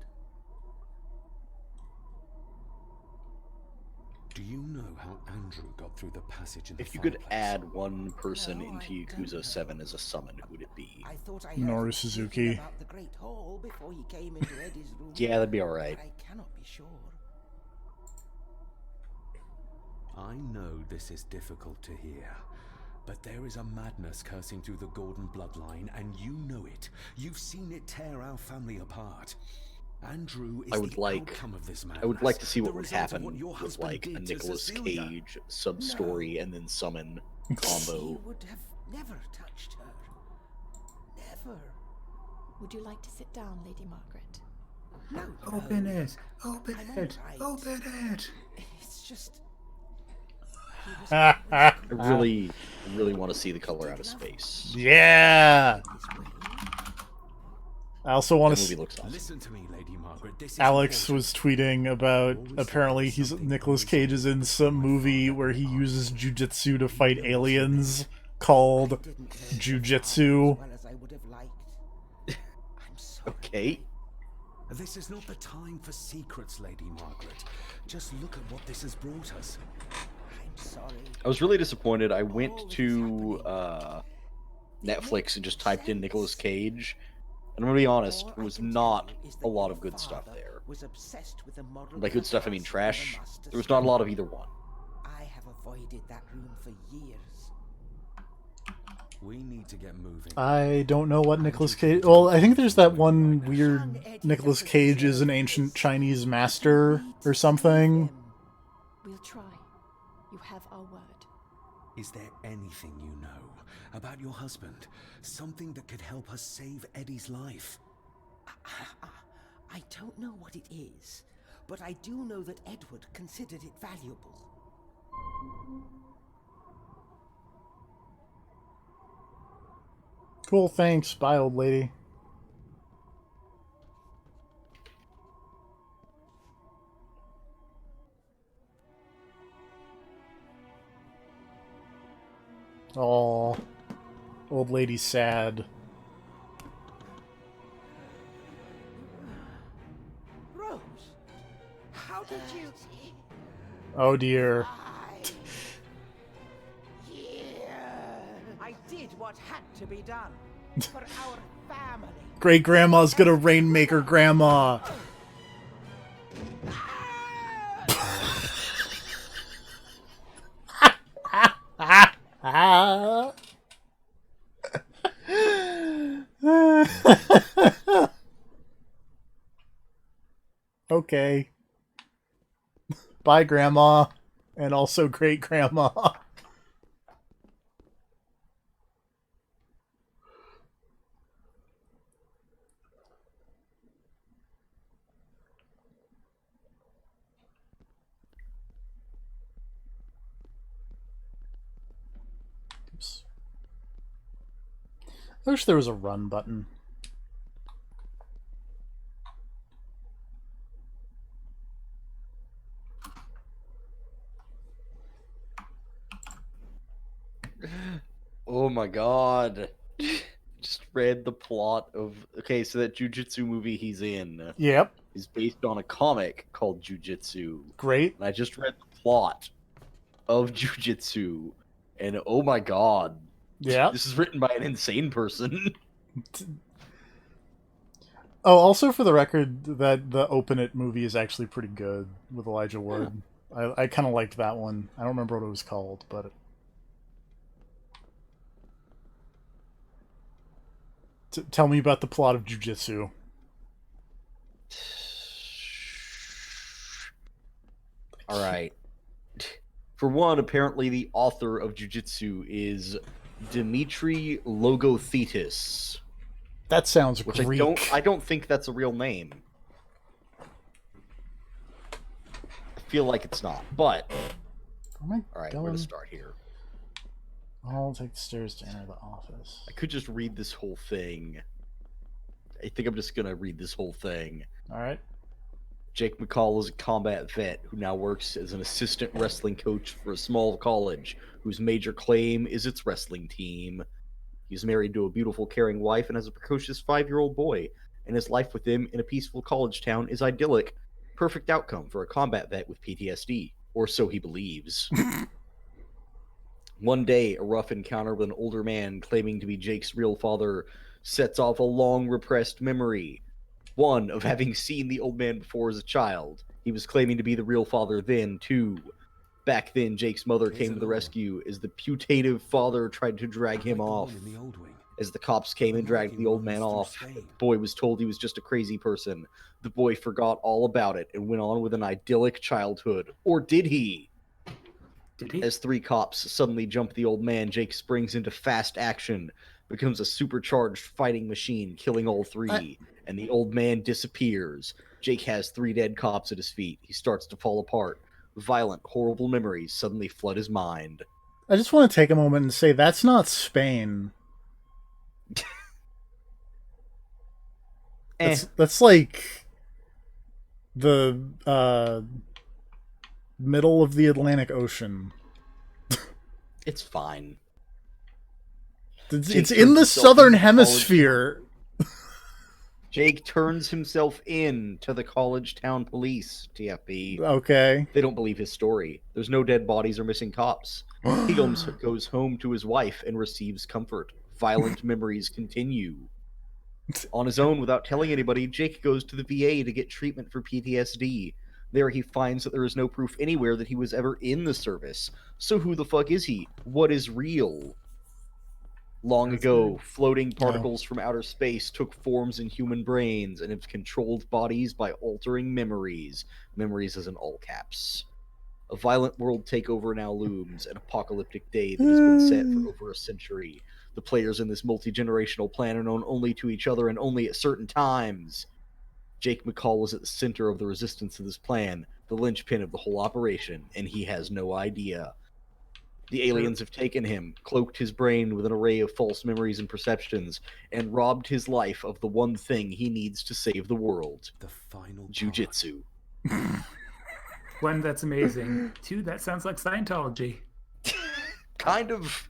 Do you know how Andrew got through the passage in the If you could fireplace? add one person No, into I don't Yakuza know. 7 as a summon, who would it be? I thought I Noru heard him Suzuki. speaking about the Great Hall before he came into Eddie's room. Yeah, that'd be alright. But I cannot be sure. I know this is difficult to hear, but there is a madness coursing through the Gordon bloodline, and you know it. You've seen it tear our family apart. Andrew is the outcome of this madness. I would like to see what the would result of happen what your with husband like a did to Nicolas Cecilia. Cage sub-story and then summon He combo. would have never touched her. Never. Would you like to sit down, Lady Margaret? No. Open it! Open I'm it! all right. Open it! It's just. I really want to see the color out of space. Yeah. I also want That to. movie looks awesome. Listen to me, Lady Margaret. This is Alex important. was tweeting about apparently Nicolas Cage is in some movie where he uses jujitsu to fight aliens called Jujitsu. Well as I would have liked. I'm sorry. Okay. This is not the time for secrets, Lady Margaret. Just look at what this has brought us. I'm sorry. I was really disappointed. I went to Netflix and just typed in Nicolas Cage. And I'm gonna be honest, there was not a lot of good stuff there. Was obsessed with the model By good stuff, I mean of trash. the master There was not a lot of either one. I have avoided that room for years. We need to get moving. I don't know what Nicolas Cage. Well, I think there's that one weird Nicolas Cage is an ancient Chinese master or something. We'll try. You have our word. Is there anything you know about your husband? Something that could help us save Eddie's life? I don't know what it is, but I do know that Edward considered it valuable. Cool, thanks. Bye, old lady. Oh, old lady's sad. Rose, how did you? Oh dear. I did what had to be done for our family. Great grandma's gonna rainmaker grandma. Okay. Bye, grandma. And also great grandma. Oops. I wish there was a run button. my god. Just read the plot of... Okay, so that jujitsu movie he's in Yep. is based on a comic called Jujitsu. Great. And I just read the plot of Jujitsu, and oh my god. Yeah. This is written by an insane person. Oh, also for the record, that the Open It movie is actually pretty good with Elijah Wood. I kind of liked that one. I don't remember what it was called, but... Tell me about the plot of Jujitsu. Alright. For one, apparently the author of Jujitsu is Dmitry Logothetis. That sounds which Greek. I don't think that's a real name. I feel like it's not, but... Alright, where to start here? I'll take the stairs to enter the office. I could just read this whole thing. I think I'm just gonna read this whole thing. Alright. Jake McCall is a combat vet who now works as an assistant wrestling coach for a small college whose major claim is its wrestling team. He's married to a beautiful, caring wife and has a precocious 5-year-old boy, and his life with them in a peaceful college town is idyllic. Perfect outcome for a combat vet with PTSD, or so he believes. One day, a rough encounter with an older man claiming to be Jake's real father sets off a long repressed memory. One, of having seen the old man before as a child. He was claiming to be the real father then, too. Back then, Jake's mother came to the rescue as the putative father tried to drag him off. As the cops came and dragged the old man off, the boy was told he was just a crazy person. The boy forgot all about it and went on with an idyllic childhood. Or did he? As 3 cops suddenly jump the old man, Jake springs into fast action, becomes a supercharged fighting machine, killing all 3, and the old man disappears. Jake has 3 dead cops at his feet. He starts to fall apart. Violent, horrible memories suddenly flood his mind. I just want to take a moment and say that's not Spain. That's like the middle of the Atlantic Ocean. It's fine. It's in the southern hemisphere. Jake turns himself in to the college town police, TFB. Okay. They don't believe his story. There's no dead bodies or missing cops. He goes home to his wife and receives comfort. Violent memories continue. On his own, without telling anybody, Jake goes to the VA to get treatment for PTSD. There he finds that there is no proof anywhere that he was ever in the service. So who the fuck is he? What is real? Long ago, floating particles from outer space took forms in human brains and have controlled bodies by altering memories. Memories as in all caps. A violent world takeover now looms, an apocalyptic day that has been set for over a century. The players in this multi-generational plan are known only to each other and only at certain times. Jake McCall is at the center of the resistance to this plan, the linchpin of the whole operation, and he has no idea. The aliens have taken him, cloaked his brain with an array of false memories and perceptions, and robbed his life of the one thing he needs to save the world. The final Jiu-Jitsu. 1, that's amazing. 2, that sounds like Scientology. Kind of.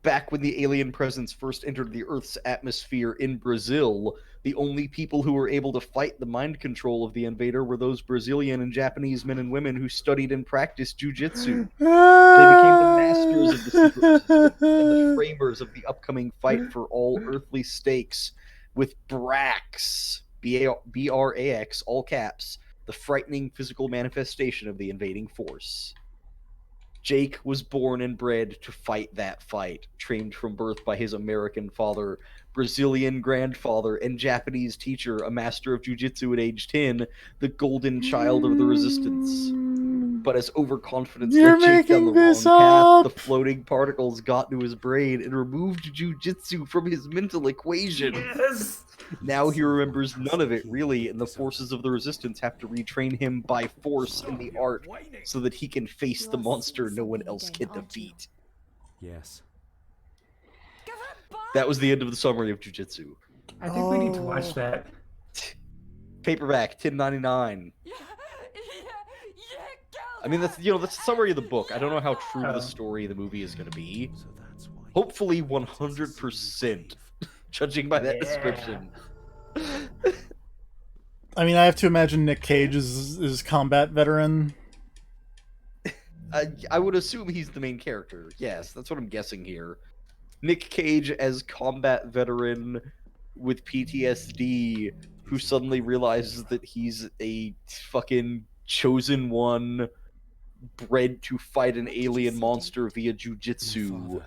Back when the alien presence first entered the Earth's atmosphere in Brazil, the only people who were able to fight the mind control of the invader were those Brazilian and Japanese men and women who studied and practiced jiu-jitsu. They became the masters of the secret system and the framers of the upcoming fight for all earthly stakes, with Brax, B-R-A-X, all caps, the frightening physical manifestation of the invading force. Jake was born and bred to fight that fight, trained from birth by his American father, Brazilian grandfather, and Japanese teacher, a master of jiu-jitsu at age 10, the golden child of the resistance. But as overconfidence led Jake down the wrong path, the floating particles got to his brain and removed jiu-jitsu from his mental equation. Yes! Now he remembers none of it, really, and the forces of the resistance have to retrain him by force in the art so that he can face the monster no one else can defeat. Yes. That was the end of the summary of Jiu-Jitsu. I think we need to watch that. Paperback, $10.99. I mean, that's the summary of the book. I don't know how true the story of the movie is going to be. Hopefully 100%, judging by that description. I mean, I have to imagine Nick Cage is combat veteran. I would assume he's the main character. Yes, that's what I'm guessing here. Nick Cage as combat veteran with PTSD who suddenly realizes that he's a fucking chosen one bred to fight an alien monster via jujitsu,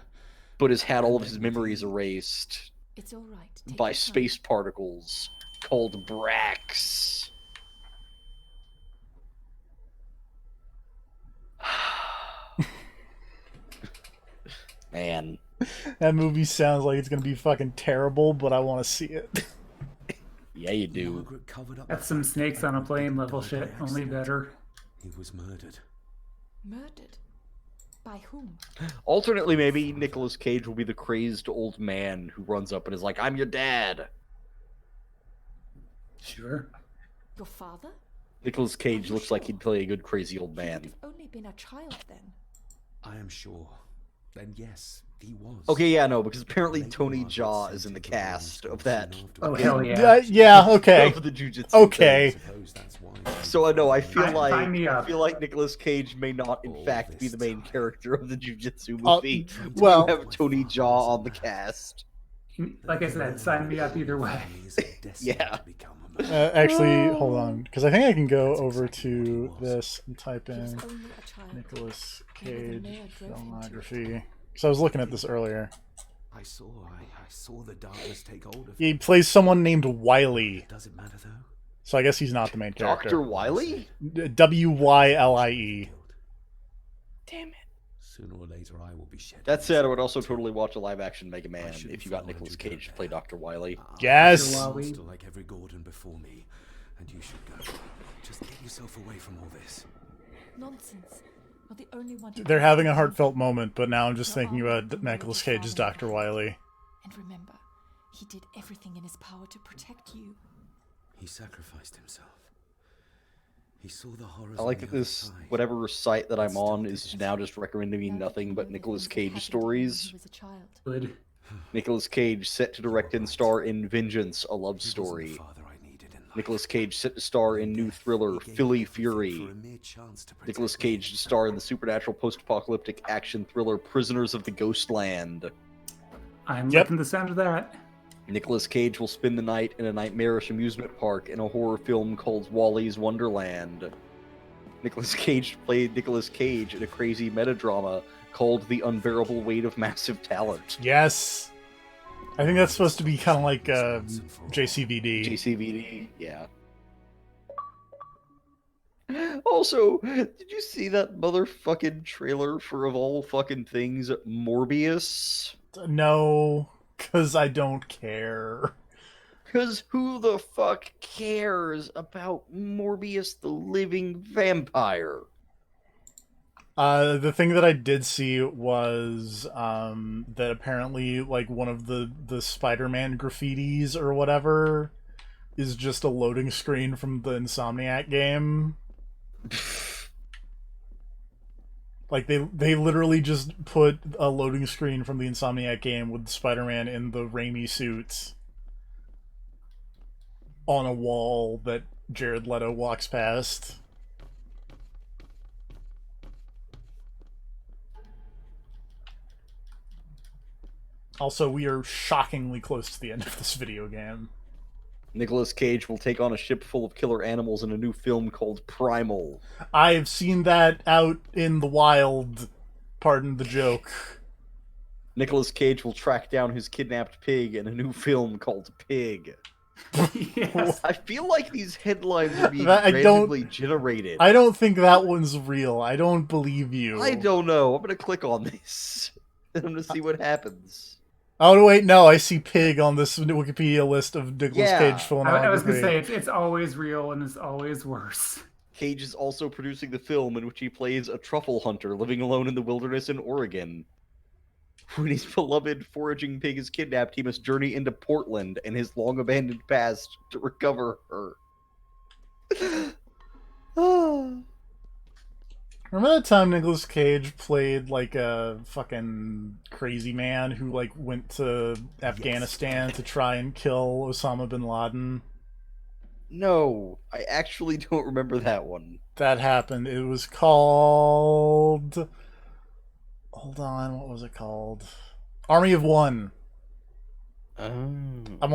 but has had all of his memories erased It's all right. Take by your time. space particles called Brax. Man. That movie sounds like it's gonna be fucking terrible, but I want to see it. Yeah, you do. That's some Snakes on a Plane level shit, only better. He was murdered. Murdered? By whom? Alternately, maybe Nicolas Cage will be the crazed old man who runs up and is like, "I'm your dad." Sure. Your father? Nicolas Cage looks like he'd play a good crazy old man. You've only been a child then. I am sure. Then yes, he was. Okay, yeah, no, because apparently Tony Jaa is in the cast of that. Oh, hell yeah. Yeah, okay. Of the jujitsu Okay. thing. So I know, I feel Sign me up. Nicolas Cage may not, in fact, be the main character of the jujitsu Uh, movie. well- We have Tony Jaa on the cast. Like I said, sign me up either way. Yeah. Actually, hold on, because I think I can go over to this and type He was in only a child. Nicolas Maybe the Cage mayor drove him to it. filmography. Because I was looking at this earlier. I saw the darkness take hold of He plays someone named Wiley, Does it matter though? so I guess he's not the main character. Dr. Wiley? Wylie. Damn it. Sooner or later, I will be shed. That said, I would also totally watch a live-action Mega Man shouldn't if you got feel Nicolas like you Cage to go play there. Dr. Wiley. Yes! Dr. Wiley. Monster like every Gordon before me, and you should go. Just get yourself away from all this. Nonsense. You're the only one who They're can having a save heartfelt him. moment, but now I'm just Your thinking army about will know Nicolas what your Cage as father Dr. did. Wiley. And remember, he did everything in his power to protect you. He sacrificed himself. He saw the horrors. I like on that the this, other side. whatever site that I'm on is now just recommending me Now nothing you but know the Nicolas things that Cage happened to him when stories. he was a child. Good. Nicolas Cage set to direct and star in Vengeance, a love He wasn't the story. father I needed in life. Nicolas Cage set to star in new thriller He gave Philly everything Fury. for a mere chance to protect Nicolas me. Cage to star in the supernatural post-apocalyptic action thriller Prisoners of the Ghostland. I'm Yep. liking the sound of that. Nicolas Cage will spend the night in a nightmarish amusement park in a horror film called Wally's Wonderland. Nicolas Cage played Nicolas Cage in a crazy metadrama called The Unbearable Weight of Massive Talent. Yes! I think that's supposed to be kind of like JCVD. JCVD, yeah. Also, did you see that motherfucking trailer for, of all fucking things, Morbius? No, because I don't care. Because who the fuck cares about Morbius the living vampire? The thing that I did see was that apparently, like, one of the Spider-Man graffitis or whatever is just a loading screen from the Insomniac game. Like, they literally just put a loading screen from the Insomniac game with Spider-Man in the Raimi suit on a wall that Jared Leto walks past. Also, we are shockingly close to the end of this video game. Nicolas Cage will take on a ship full of killer animals in a new film called Primal. I've seen that out in the wild, pardon the joke. Nicolas Cage will track down his kidnapped pig in a new film called Pig. Yes. I feel like these headlines are being That- I don't- randomly generated. I don't think that one's real. I don't believe you. I don't know. I'm gonna click on this. And I'm gonna see what happens. Oh, wait, no, I see Pig on this Wikipedia list of Nicolas Yeah. Cage filmography. I was gonna say it's always real and it's always worse. Cage is also producing the film in which he plays a truffle hunter living alone in the wilderness in Oregon. When his beloved foraging pig is kidnapped, he must journey into Portland and his long-abandoned past to recover her. Remember that time Nicolas Cage played like a fucking crazy man who like went to Afghanistan to try and kill Osama bin Laden? No, I actually don't remember that one. That happened. It was called. Hold on, what was it called? Army of One. Oh. I'm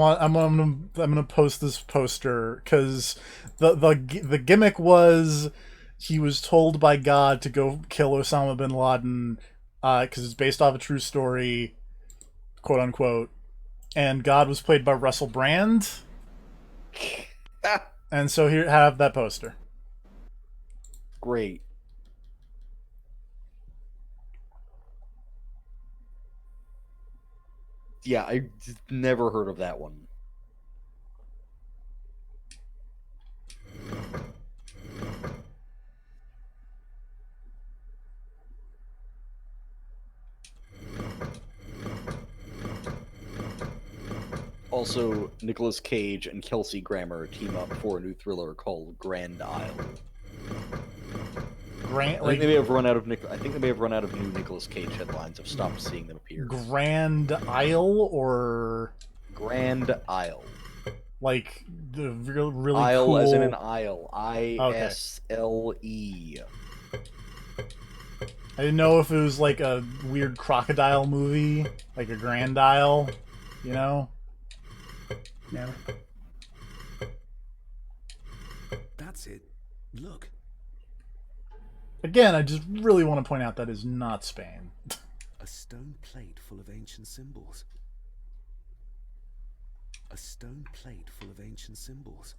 gonna post this poster because the gimmick was he was told by God to go kill Osama bin Laden because it's based off a true story, quote unquote, and God was played by Russell Brand, and so here have that poster. Great. Yeah, I never heard of that one. Also, Nicolas Cage and Kelsey Grammer team up for a new thriller called Grand Isle. I think they may have run out of I think they may have run out of new Nicolas Cage headlines. I've stopped seeing them appear. Grand Isle or Grand Isle. Like the really Isle cool... as in an isle. ISLE. I didn't know if it was like a weird crocodile movie, like a Grand Isle, you know? No. That's it. Look. Again, I just really want to point out that is not Spain. A stone plate full of ancient symbols. A stone plate full of ancient symbols.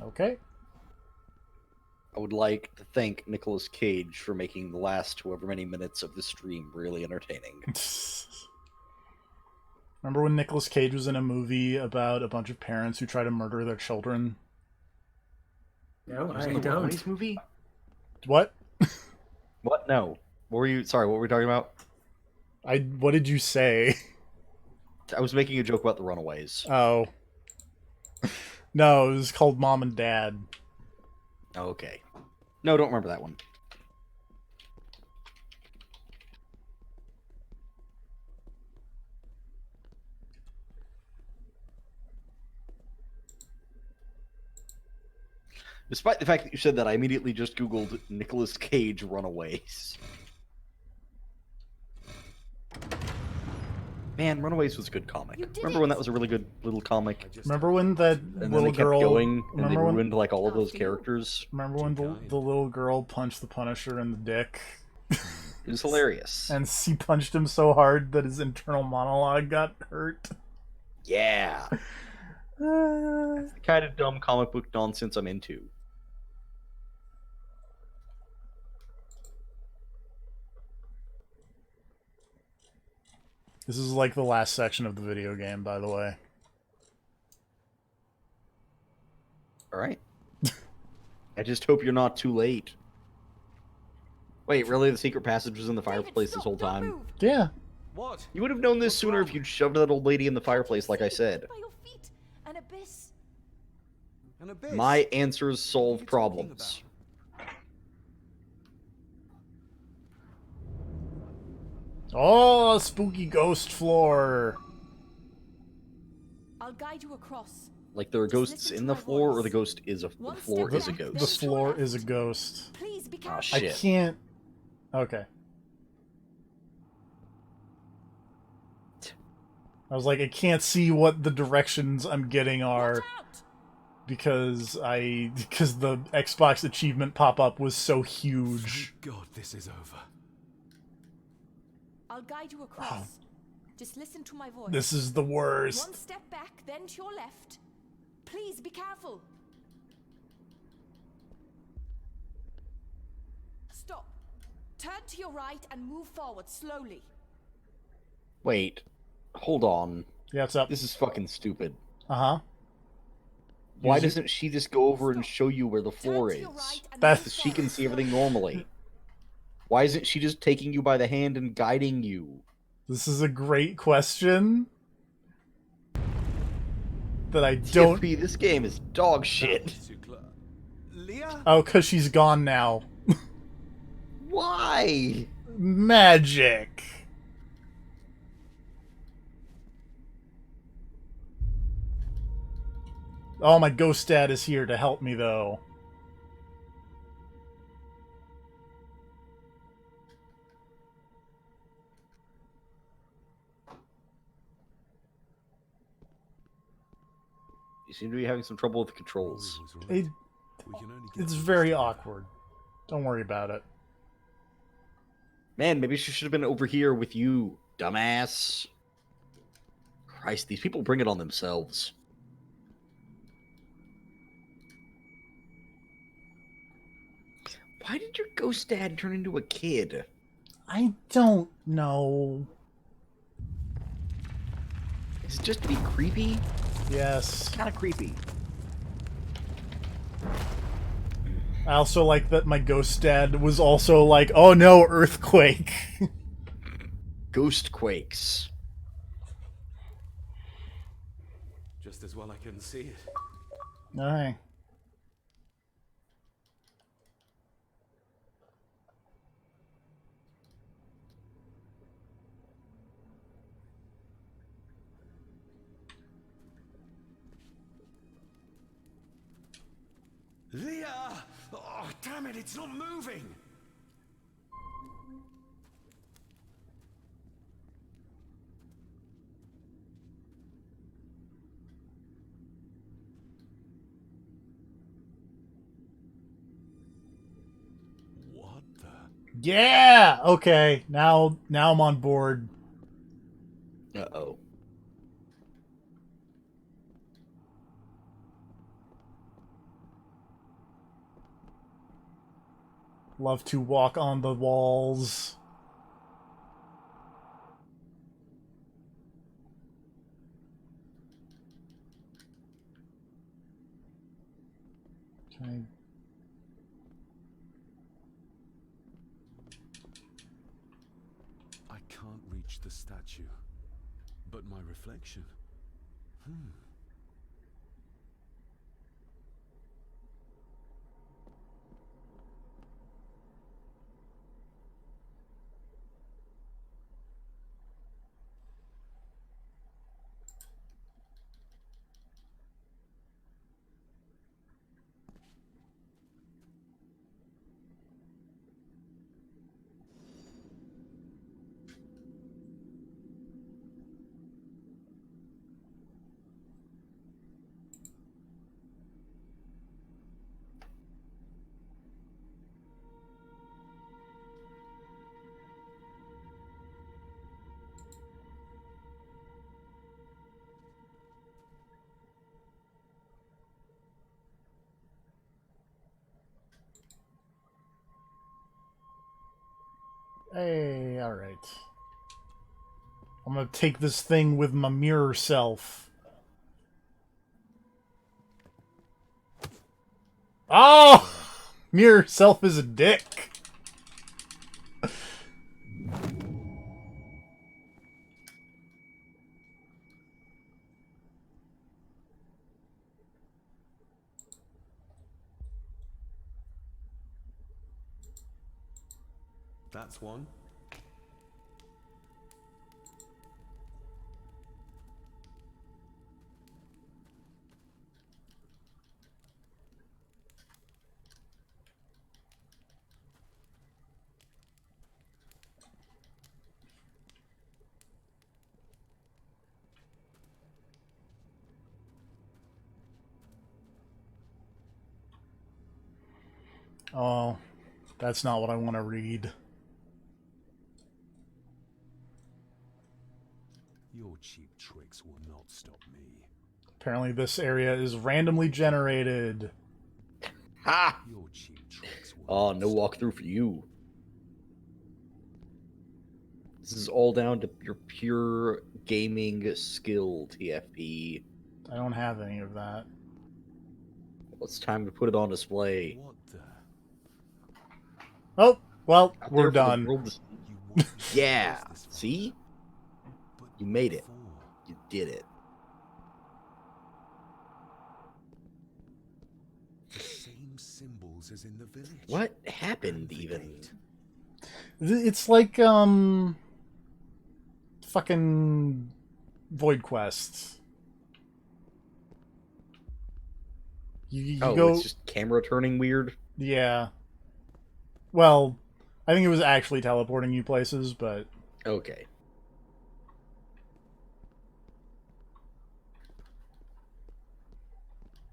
Okay. I would like to thank Nicolas Cage for making the last however many minutes of the stream really entertaining. Remember when Nicolas Cage was in a movie about a bunch of parents who try to murder their children? No, Was I it the don't. Runaways movie? What? What? No. What were you? Sorry, what were we talking about? What did you say? I was making a joke about the Runaways. Oh. No, it was called Mom and Dad. Okay. No, don't remember that one. Despite the fact that you said that, I immediately just Googled Nicolas Cage Runaways. Man, Runaways was a good comic. Remember when that was a really good little comic? Remember when that And little then they kept girl... going, and they remember when... ruined like all of those characters? Remember when the little girl punched the Punisher in the dick? It was hilarious. And she punched him so hard that his internal monologue got hurt. Yeah. That's the kind of dumb comic book nonsense I'm into. This is like the last section of the video game, by the way. Alright. I just hope you're not too late. Wait, really? The secret passage was in the fireplace this whole time? Yeah. What? You would have known this sooner if you'd shoved that old lady in the fireplace, like I said. By your feet, an abyss. An abyss? My answers solve problems. Oh, spooky ghost floor. I'll guide you across. Like there are ghosts in the floor, or the ghost is the floor is a ghost. The floor is a ghost. Please be Oh careful. shit! I can't. Okay. I was like, I can't see what the directions I'm getting are because the Xbox achievement pop-up was so huge. Thank God this is over. I'll guide you across. Just listen to my voice. This is the worst. One step back, then to your left. Please be careful. Stop. Turn to your right and move forward slowly. Wait, hold on. Yeah, what's up? This is fucking stupid. Uh-huh. Why doesn't she just go over and show you where the floor is? That's She can see everything normally. Why isn't she just taking you by the hand and guiding you? This is a great question that I don't... TFP, this game is dog shit. Leah? Oh, because she's gone now. Why? Magic. Oh, my ghost dad is here to help me, though. You seem to be having some trouble with the controls. It's very awkward. Don't worry about it. Man, maybe she should have been over here with you, dumbass. Christ, these people bring it on themselves. Why did your ghost dad turn into a kid? I don't know. Is it just to be creepy? Yes. It's kind of creepy. I also like that my ghost dad was also like, oh no, earthquake. Ghost quakes. Just as well I couldn't see it. Alright. Leah! Oh, damn it, it's not moving! What the? Yeah! Okay, now I'm on board. Uh-oh. Love to walk on the walls. Okay. I can't reach the statue. But my reflection... Hey, alright. I'm gonna take this thing with my mirror self. Oh! Mirror self is a dick. That's one. Oh, that's not what I want to read. Your cheap tricks will not stop me. Apparently this area is randomly generated. Ha! Your cheap tricks will Oh, no walkthrough for you. This is all down to your pure gaming skill, TFP. I don't have any of that. Well, it's time to put it on display. What the? Oh, well, Out we're there for the done. world to see. Yeah, see? You made it. You did it. The same symbols as in the village. What happened even? It's like fucking Void Quest. You Oh, go. it's just camera turning weird. Yeah. Well, I think it was actually teleporting you places, but okay.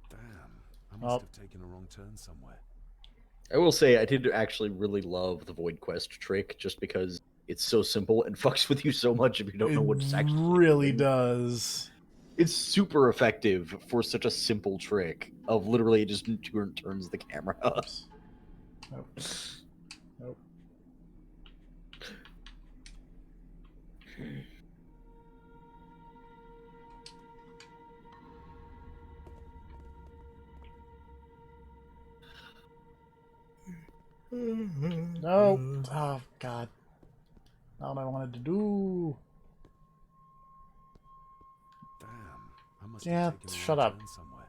Damn, I must have taken a wrong turn somewhere. I will say I did actually really love the Void Quest trick, just because it's so simple and fucks with you so much if you don't know what's actually really doing. Does. It's super effective for such a simple trick of literally it just turns the camera. Oops. Nope. Nope. No. Oh, God. Not what I wanted to do. Damn, I must Yeah, have taken a shut wrong up. turn somewhere.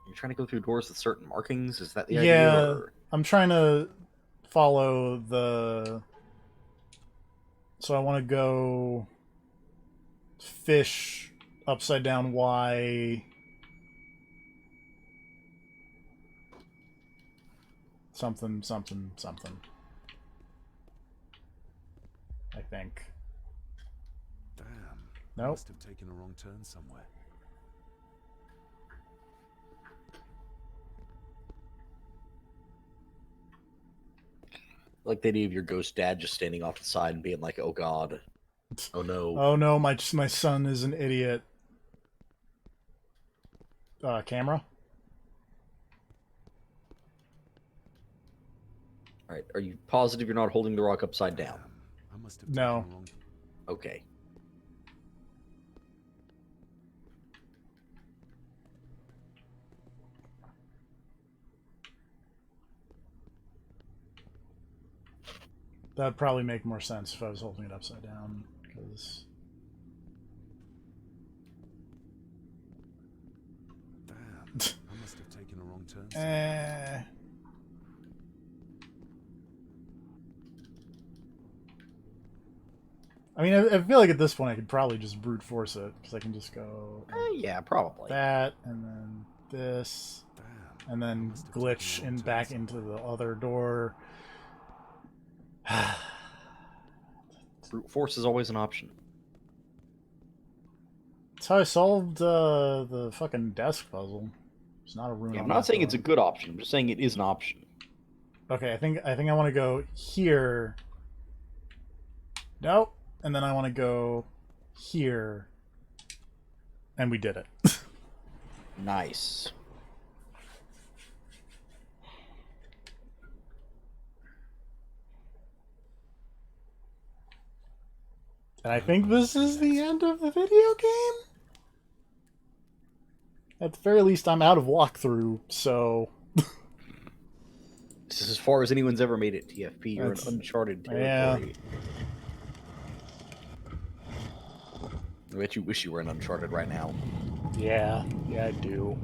You're trying to go through doors with certain markings? Is that the Yeah, idea? Or... I'm trying to follow the... So I want to go fish upside down Y... Something, something, something. I think. Damn, Nope. I must have taken a wrong turn somewhere. Like the idea of your ghost dad just standing off the side and being like, "Oh God, oh no, Oh no, my son is an idiot." Camera. All right, are you positive you're not holding the rock upside down? I must have No. taken a wrong... Okay. That'd probably make more sense if I was holding it upside down, because... Damn, I must have taken a wrong turn somewhere. I mean, I feel like at this point I could probably just brute force it, because I can just go... yeah, probably. That, and then this, and then glitch in back into the other door. Brute force is always an option. That's how I solved the fucking desk puzzle. It's not a rune. Yeah, I'm on not that saying door. it's a good option. I'm just saying it is an option. Okay, I think I want to go here. Nope. And then I want to go here. And we did it. Nice. And I think this is the end of the video game? At the very least, I'm out of walkthrough, so... This is as far as anyone's ever made it, TFP. You're in uncharted territory. I bet you wish you were in Uncharted right now. Yeah, I do.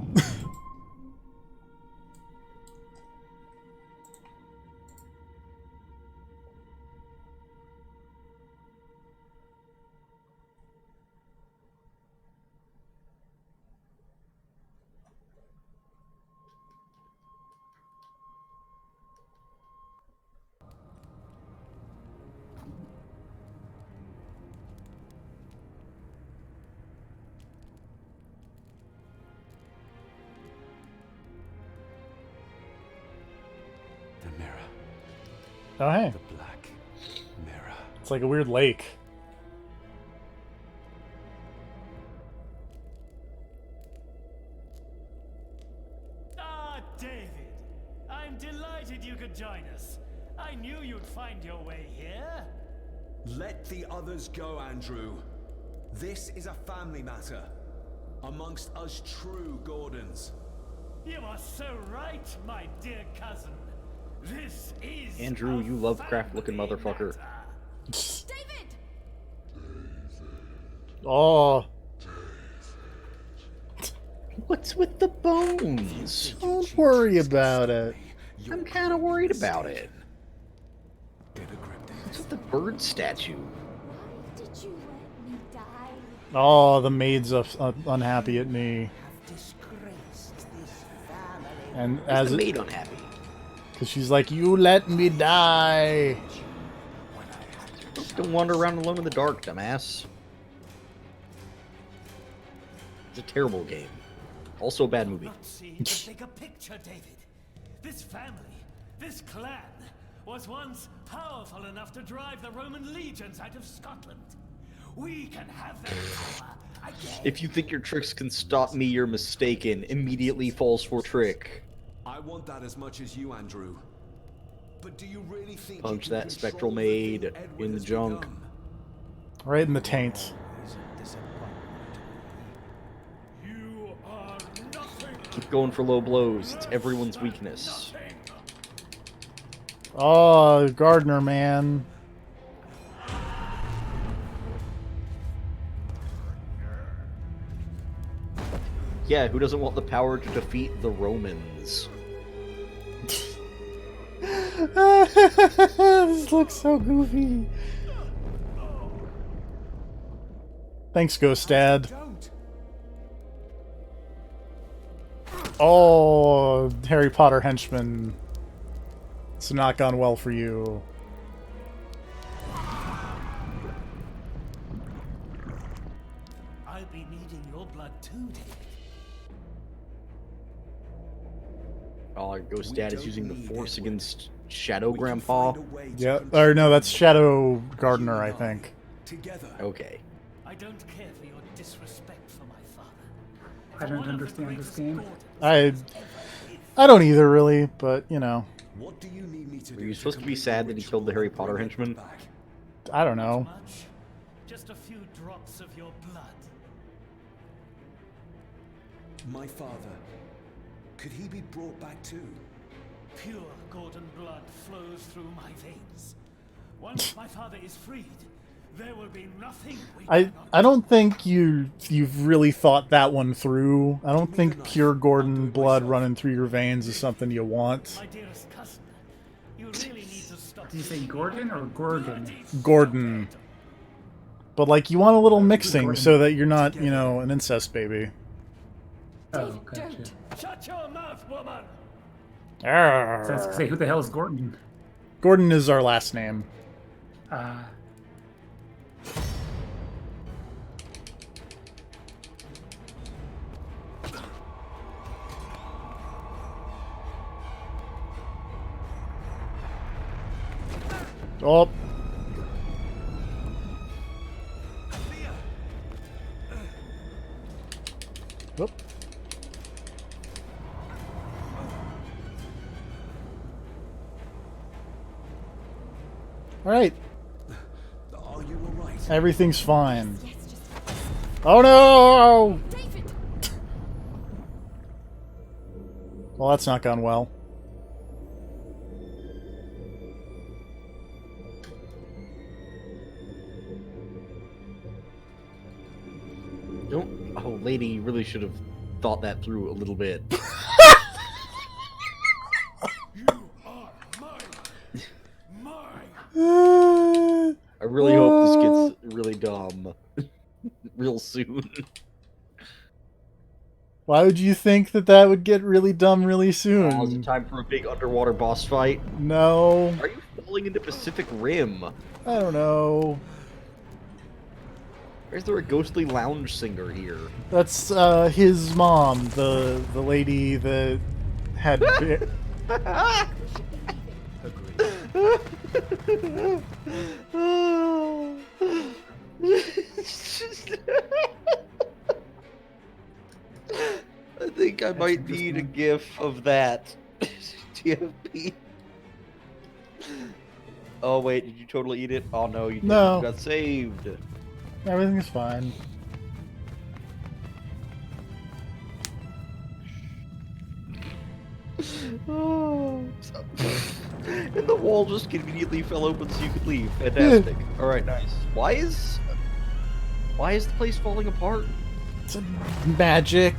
The mirror. Oh, hey. The black mirror. It's like a weird lake. Ah, David. I'm delighted you could join us. I knew you'd find your way here. Let the others go, Andrew. This is a family matter. Amongst us true Gordons. You are so right, my dear cousin. This is Andrew, you Lovecraft-looking motherfucker. David! Oh, What's with the bones? don't worry about it. I'm kind of worried about it. Get a grip, David. What's with the bird statue? Did you let me die? Oh, the maid's unhappy at me. Have disgraced this family. And Why's as the it, maid unhappy? because she's like, you let me die. Just don't wander around alone in the dark, dumbass. It's a terrible game. Also a bad movie. Not seeing the bigger picture, David. This family, this clan, was once powerful enough to drive the Roman legions out of Scotland. We can have that power again. If you think your tricks can stop me, you're mistaken. Immediately falls for trick. I want that as much as you, Andrew. But do you really think Punch you can that control spectral the maid thing Edward in the has junk. become? Right in the taint. You are nothing. Keep going for low blows. It's everyone's weakness. Oh, Gardner, man. Yeah, who doesn't want the power to defeat the Romans? This looks so goofy. Thanks, Ghost Dad. Don't. Oh, Harry Potter henchman. It's not gone well for you. I'll be needing your blood too, David. Oh, our Ghost Dad is using the Force Edward. against Shadow We can Grandpa. find a way to Yeah, control or no, that's the Shadow Gardner, I think. Together. Okay. I don't care for your disrespect for my father. I don't understand this game. I don't either, really, but, you know. What do you need me to Were do you to supposed to be complete sad the that he killed the ritual Harry and Potter bring Edward henchman? back? I don't know. Much. Just a few drops of your blood. My father, could he be brought back too? Pure golden blood flows through my veins. Once my father is freed, there will be nothing we I don't think you've really thought that one through. I don't think pure Gordon blood running through your veins is something you want. My dearest cousin, you really need to stop. Did you say Gordon or Gorgon? Gordon. But like you want a little mixing so that you're not, you know, an incest baby. Oh, gotcha. Shut your mouth, woman! So I was gonna say, who the hell is Gordon? Gordon is our last name. Oh. Whoop. All right. Are you all right? Everything's fine. Oh no! David! Well, that's not gone well. Don't. Oh, lady, you really should have thought that through a little bit. I really hope this gets really dumb real soon. Why would you think that that would get really dumb really soon? Oh, is it time for a big underwater boss fight? No. Are you falling into Pacific Rim? I don't know. Why is there a ghostly lounge singer here? That's his mom, the lady that had. I think I might need a gif of that. TFP. Oh wait, did you totally eat it? Oh no, you didn't. No. You got saved. Everything's fine. Oh. And the wall just conveniently fell open so you could leave. Fantastic. Alright, nice. Why Why is the place falling apart? It's magic.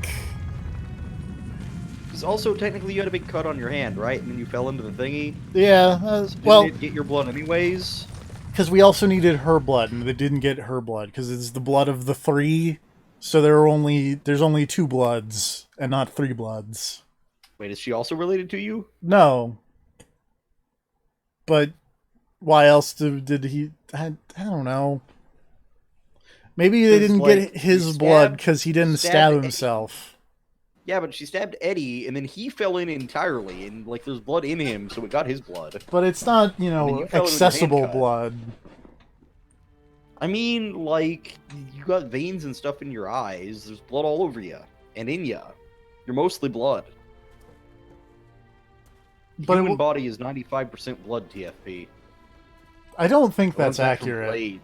Because also, technically, you had a big cut on your hand, right? And then you fell into the thingy. Yeah, So didn't well, it get your blood anyways? because we also needed her blood, and they didn't get her blood because it's the blood of the 3. So there's only 2 bloods and not 3 bloods. Wait, is she also related to you? No, but why else did he? I don't know. Maybe they didn't get his blood because he didn't stab himself. Yeah, but she stabbed Eddie, and then he fell in entirely, and like there's blood in him, so it got his blood. But it's not, you fell in with your hand accessible cut. blood. I mean, like, you got veins and stuff in your eyes. There's blood all over you and in you. You're mostly blood. The But human body is 95% blood, TFP. I don't think The ones that's back from accurate. Blade.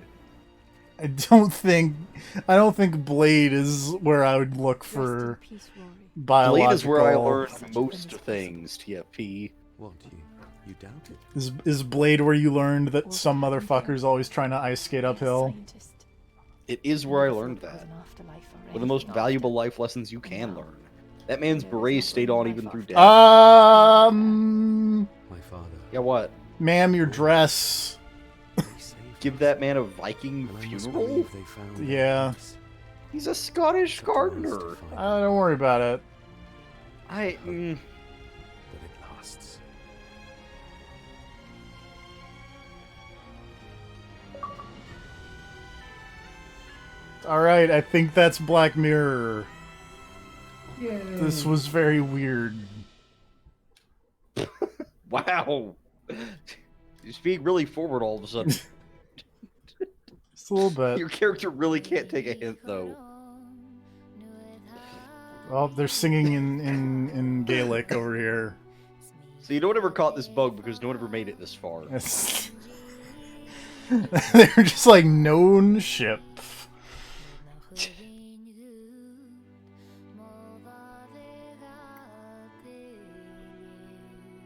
I don't think Blade is where I would look for biological. Blade is where I learned most things, TFP. What, you doubt it? Is Blade where you learned that some motherfucker's always trying to ice skate uphill? It is where I learned that. One of the most valuable life lessons you can learn. That man's beret stayed on even through death. My father. Yeah, what? Ma'am, your dress. Give that man a Viking funeral? Yeah. He's a Scottish gardener. Don't worry about it. But it lasts. Alright, I think that's Black Mirror. Yay. This was very weird. Wow. Just being really forward all of a sudden. Just a little bit. Your character really can't take a hint, though. Well, they're singing in Gaelic over here. So no one ever caught this bug because no one ever made it this far. They're just like known ship.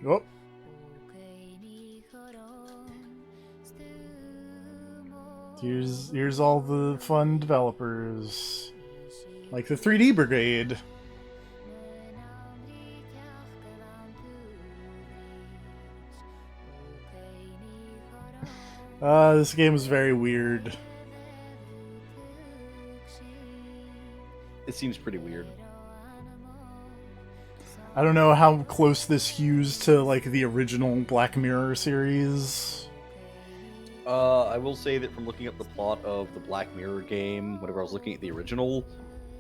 Oh. Here's all the fun developers. Like the 3D Brigade. This game is very weird. It seems pretty weird. I don't know how close this hews to like the original Black Mirror series. I will say that from looking up the plot of the Black Mirror game, whenever I was looking at the original,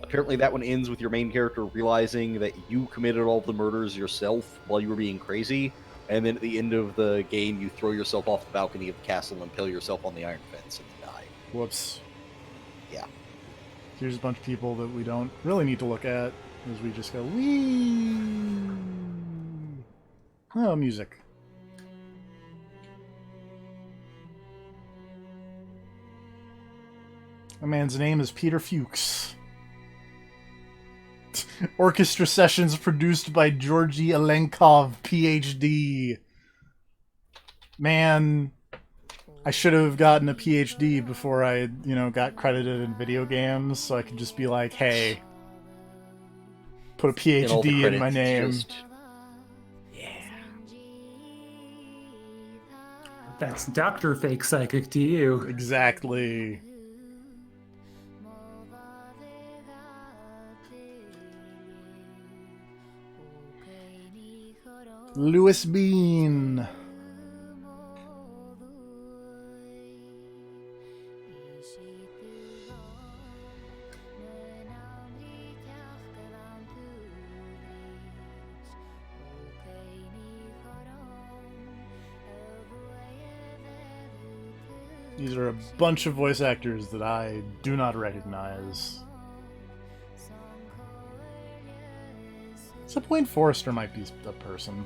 apparently that one ends with your main character realizing that you committed all the murders yourself while you were being crazy, and then at the end of the game you throw yourself off the balcony of the castle and impale yourself on the iron fence and die. Whoops. Yeah. Here's a bunch of people that we don't really need to look at, as we just go, wee. Oh, music. My man's name is Peter Fuchs. Orchestra sessions produced by Georgy Alenkov, PhD. Man, I should have gotten a PhD before I, got credited in video games, so I could just be like, hey, put a PhD in my name. That's Dr. Fake Psychic to you. Exactly. Louis Bean. These are a bunch of voice actors that I do not recognize. Except Wayne Forrester might be a person.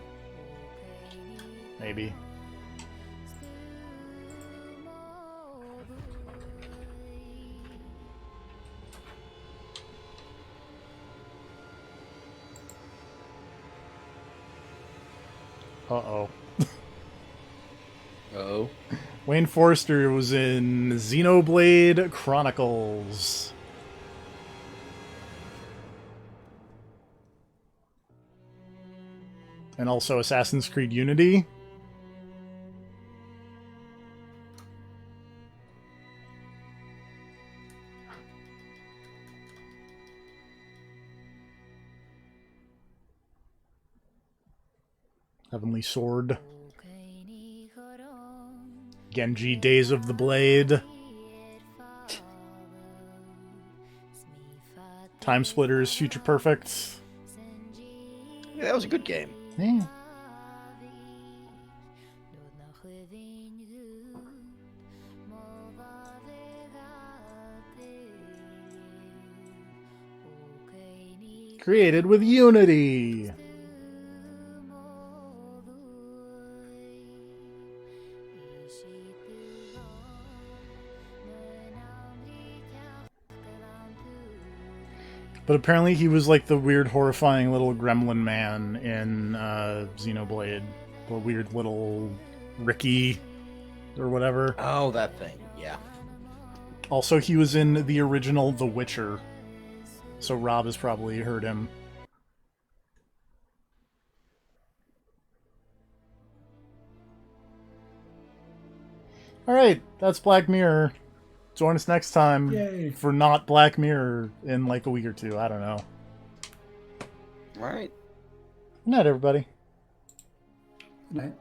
Maybe. Uh-oh. Uh-oh. Wayne Forrester was in Xenoblade Chronicles. And also Assassin's Creed Unity. Heavenly Sword. Genji, Days of the Blade. Time Splitters, Future Perfect. Yeah, that was a good game. Yeah. Created with Unity. But apparently he was like the weird, horrifying little gremlin man in Xenoblade. The weird little Ricky or whatever. Oh, that thing, yeah. Also, he was in the original The Witcher. So Rob has probably heard him. Alright, that's Black Mirror. Join us next time Yay. for not Black Mirror in like a week or two. I don't know. All right. Good night, everybody. Good night.